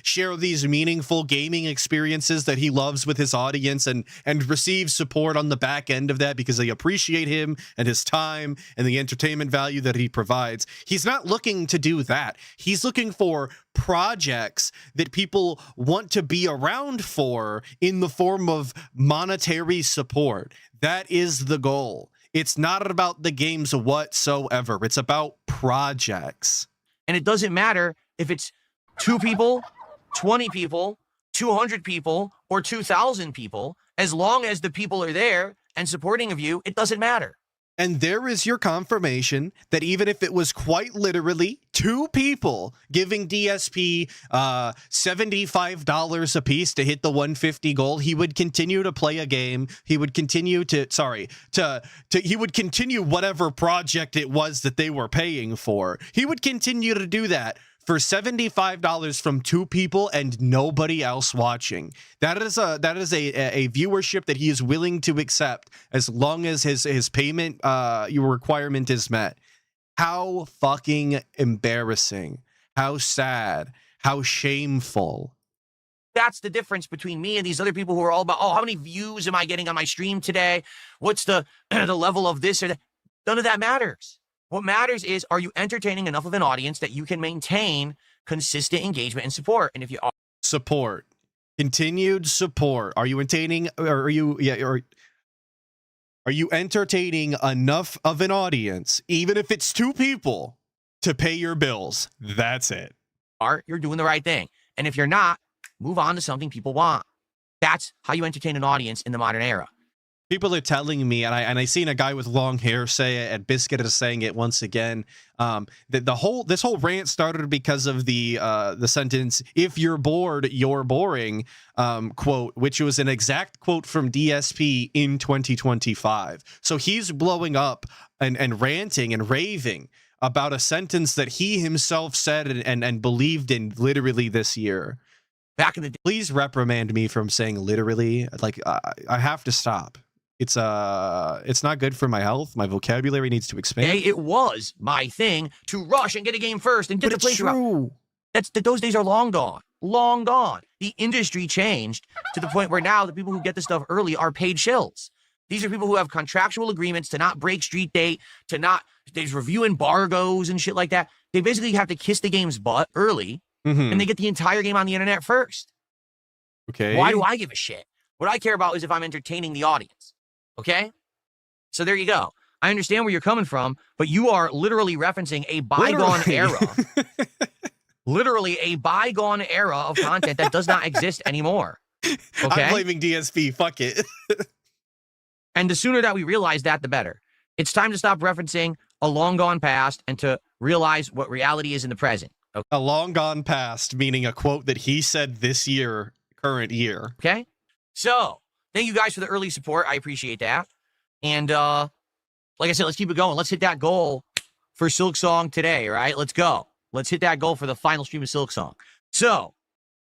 share these meaningful gaming experiences that he loves with his audience, and receive support on the back end of that because they appreciate him and his time and the entertainment value that he provides. He's not looking to do that. He's looking for projects that people want to be around for in the form of monetary support. That is the goal. It's not about the games whatsoever. It's about projects. And it doesn't matter if it's 2 people, 20 people, 200 people, or 2,000 people. As long as the people are there and supporting of you, it doesn't matter. And there is your confirmation that even if it was quite literally 2 people giving DSP $75 a piece to hit the 150 goal, he would continue to play a game. He would continue he would continue whatever project it was that they were paying for. He would continue to do that for $75 from 2 people and nobody else watching. That is a viewership that he is willing to accept as long as his payment requirement is met. How fucking embarrassing. How sad. How shameful. That's the difference between me and these other people who are all about, oh, how many views am I getting on my stream today? What's the level of this or that? None of that matters. What matters is, are you entertaining enough of an audience that you can maintain consistent engagement and support? And if you are support, continued support, are you entertaining? Are you entertaining enough of an audience, even if it's 2 people, to pay your bills? That's it. You're doing the right thing. And if you're not, move on to something people want. That's how you entertain an audience in the modern era. People are telling me, and I seen a guy with long hair say it, and Biscuit is saying it once again. That this whole rant started because of the sentence "If you're bored, you're boring" quote, which was an exact quote from DSP in 2025. So he's blowing up and ranting and raving about a sentence that he himself said and believed in literally this year. Back in the day. Please reprimand me from saying literally. Like I have to stop. It's not good for my health. My vocabulary needs to expand. Hey, it was my thing to rush and get a game first and get the place true. Those days are long gone. Long gone. The industry changed to the point where now the people who get the stuff early are paid shills. These are people who have contractual agreements to not break street date, they review embargoes and shit like that. They basically have to kiss the game's butt early, and they get the entire game on the internet first. Okay. Why do I give a shit? What I care about is if I'm entertaining the audience. Okay? So there you go. I understand where you're coming from, but you are literally referencing a bygone era. Literally a bygone era of content that does not exist anymore. Okay? I'm blaming DSP. Fuck it. And the sooner that we realize that, the better. It's time to stop referencing a long gone past and to realize what reality is in the present. Okay? A long gone past, meaning a quote that he said this year, current year. Okay? So, thank you guys for the early support. I appreciate that. And like I said, let's keep it going. Let's hit that goal for Silk Song today, right? Let's go. Let's hit that goal for the final stream of Silk Song. So,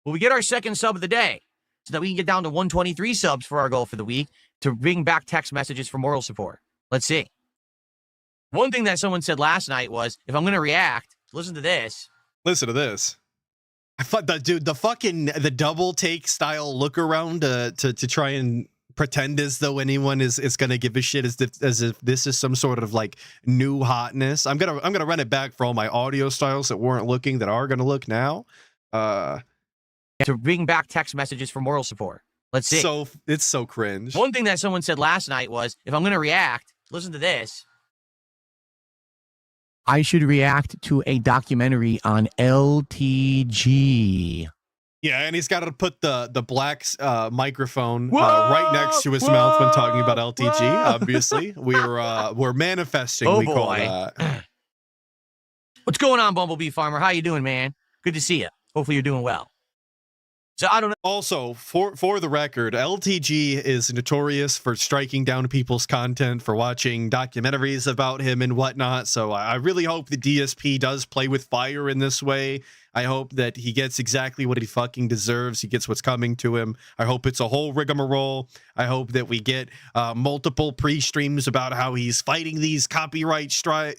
will we get our second sub of the day so that we can get down to 123 subs for our goal for the week to bring back text messages for moral support? Let's see. One thing that someone said last night was, if I'm going to react, listen to this. Listen to this. I thought that dude, the double take style look around to try and pretend as though anyone is gonna give a shit as if this is some sort of like new hotness. I'm gonna run it back for all my audio styles that weren't looking that are gonna look now. To bring back text messages for moral support. Let's see. So it's so cringe. One thing that someone said last night was, if I'm gonna react, listen to this. I should react to a documentary on LTG. Yeah, and he's got to put the black microphone right next to his mouth when talking about LTG. Obviously, we're manifesting. Oh, we boy. call that. What's going on, Bumblebee Farmer? How you doing, man? Good to see you. Hopefully, you're doing well. So I don't know. Also, for the record, LTG is notorious for striking down people's content, for watching documentaries about him and whatnot. So I really hope the DSP does play with fire in this way. I hope that he gets exactly what he fucking deserves. He gets what's coming to him. I hope it's a whole rigmarole. I hope that we get multiple pre-streams about how he's fighting these copyright strikes,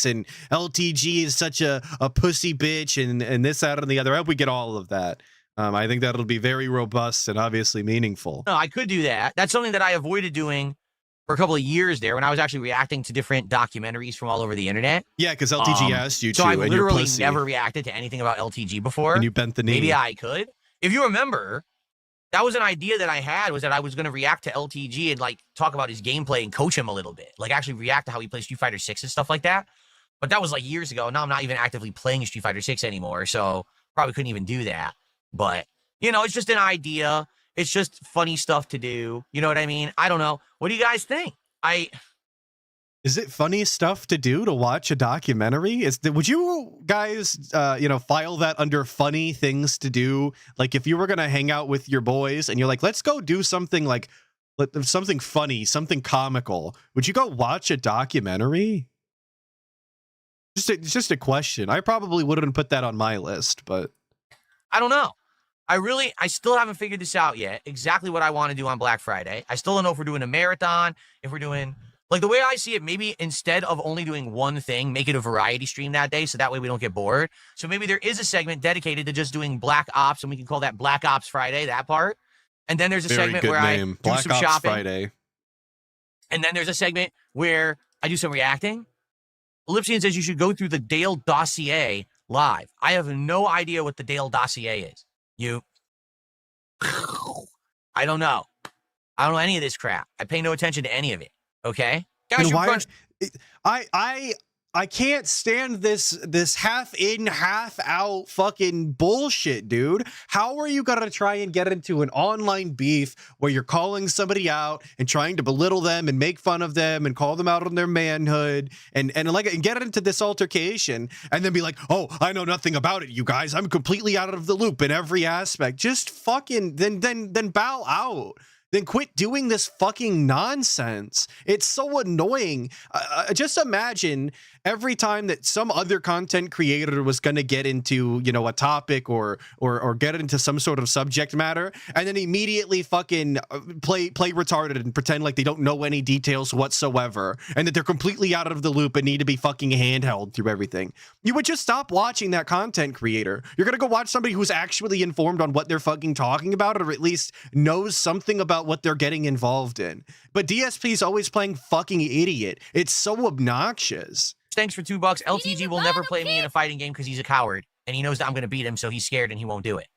and LTG is such a pussy bitch, and this, that, and the other. I hope we get all of that. I think that'll be very robust and obviously meaningful. No, I could do that. That's something that I avoided doing for a couple of years there when I was actually reacting to different documentaries from all over the internet. Yeah, because LTG asked you to. So I literally never reacted to anything about LTG before. And you bent the knee. Maybe I could. If you remember, that was an idea that I had, was that I was going to react to LTG and like talk about his gameplay and coach him a little bit. Like actually react to how he plays Street Fighter 6 and stuff like that. But that was like years ago. Now I'm not even actively playing Street Fighter 6 anymore. So probably couldn't even do that. But, you know, it's just an idea. It's just funny stuff to do. You know what I mean? I don't know. What do you guys think? Is it funny stuff to do to watch a documentary? Would you guys, file that under funny things to do? Like if you were going to hang out with your boys and you're like, let's go do something like something funny, something comical. Would you go watch a documentary? It's just a question. I probably wouldn't put that on my list, but I don't know. I still haven't figured this out yet, exactly what I want to do on Black Friday. I still don't know if we're doing a marathon, if we're doing, like the way I see it, maybe instead of only doing one thing, make it a variety stream that day so that way we don't get bored. So maybe there is a segment dedicated to just doing Black Ops and we can call that Black Ops Friday, that part. And then there's a segment where I do Black some Ops shopping. Friday. And then there's a segment where I do some reacting. Ellipsian says you should go through the Dale dossier live. I have no idea what the Dale dossier is. I don't know. I don't know any of this crap. I pay no attention to any of it. Okay? Guys, I I can't stand this half in, half out fucking bullshit, dude. How are you gonna try and get into an online beef where you're calling somebody out and trying to belittle them and make fun of them and call them out on their manhood and get into this altercation and then be like, oh, I know nothing about it, you guys. I'm completely out of the loop in every aspect. Just fucking then bow out. Then quit doing this fucking nonsense. It's so annoying. Just imagine every time that some other content creator was going to get into, a topic or get into some sort of subject matter, and then immediately fucking play retarded and pretend like they don't know any details whatsoever, and that they're completely out of the loop and need to be fucking handheld through everything. You would just stop watching that content creator. You're going to go watch somebody who's actually informed on what they're fucking talking about, or at least knows something about what they're getting involved in. But DSP's always playing fucking idiot. It's so obnoxious. Thanks for $2. LTG will never play me in a fighting game because he's a coward and he knows that I'm going to beat him, so he's scared and he won't do it.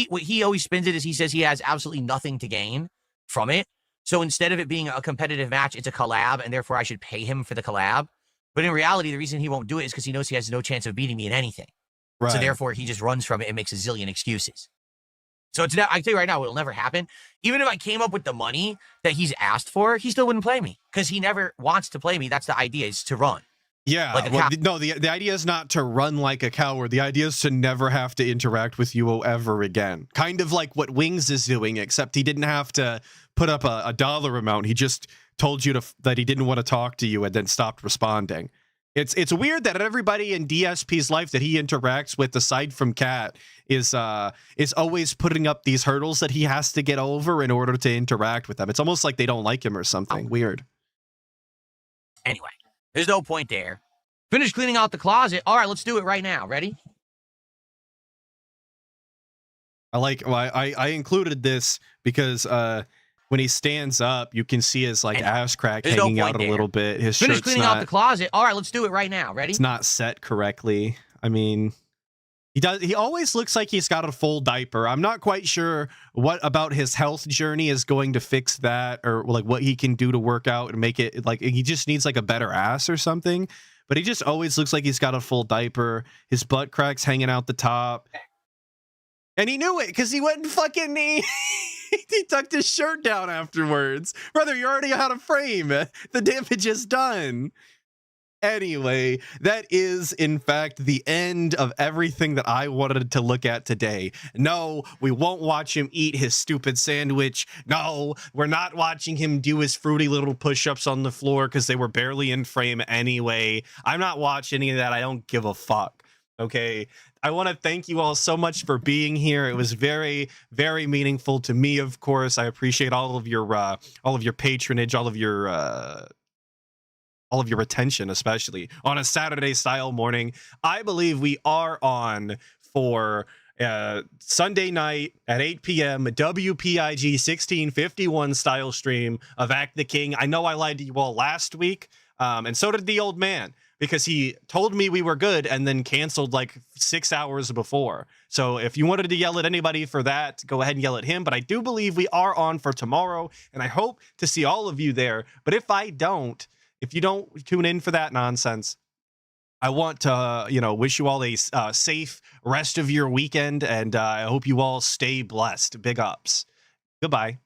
What he always spins it is he says he has absolutely nothing to gain from it. So instead of it being a competitive match, it's a collab, and therefore I should pay him for the collab. But in reality, the reason he won't do it is because he knows he has no chance of beating me in anything. Right. So therefore, he just runs from it and makes a zillion excuses. So I can tell you right now, it'll never happen. Even if I came up with the money that he's asked for, he still wouldn't play me because he never wants to play me. That's the idea, is to run. Yeah. Like the idea is not to run like a coward. The idea is to never have to interact with you ever again. Kind of like what Wings is doing, except he didn't have to put up a dollar amount. He just told you that he didn't want to talk to you and then stopped responding. It's weird that everybody in DSP's life that he interacts with, aside from Kat, is always putting up these hurdles that he has to get over in order to interact with them. It's almost like they don't like him or something. Weird. Anyway, there's no point there. Finish cleaning out the closet. All right, let's do it right now. Ready? I included this because when he stands up, you can see his ass crack hanging out a little bit. His Finish cleaning out the closet. All right, let's do it right now. Ready? It's not set correctly. I mean, he always looks like he's got a full diaper. I'm not quite sure what about his health journey is going to fix that, or what he can do to work out and make it he just needs a better ass or something. But he just always looks like he's got a full diaper. His butt crack's hanging out the top. And he knew it because he went and fucking he tucked his shirt down afterwards. Brother, you're already out of frame. The damage is done. Anyway, that is, in fact, the end of everything that I wanted to look at today. No, we won't watch him eat his stupid sandwich. No, we're not watching him do his fruity little push-ups on the floor because they were barely in frame anyway. I'm not watching any of that. I don't give a fuck. Okay, I want to thank you all so much for being here. It was very, very meaningful to me, of course. I appreciate all of your patronage, all of your attention, especially on a Saturday style morning. I believe we are on for Sunday night at 8 p.m. WPIG 1651 style stream of Act the King. I know I lied to you all last week, and so did the old man, because he told me we were good and then canceled 6 hours before. So if you wanted to yell at anybody for that, go ahead and yell at him. But I do believe we are on for tomorrow, and I hope to see all of you there. But if you don't tune in for that nonsense, I want to, wish you all a safe rest of your weekend, and I hope you all stay blessed. Big ups. Goodbye.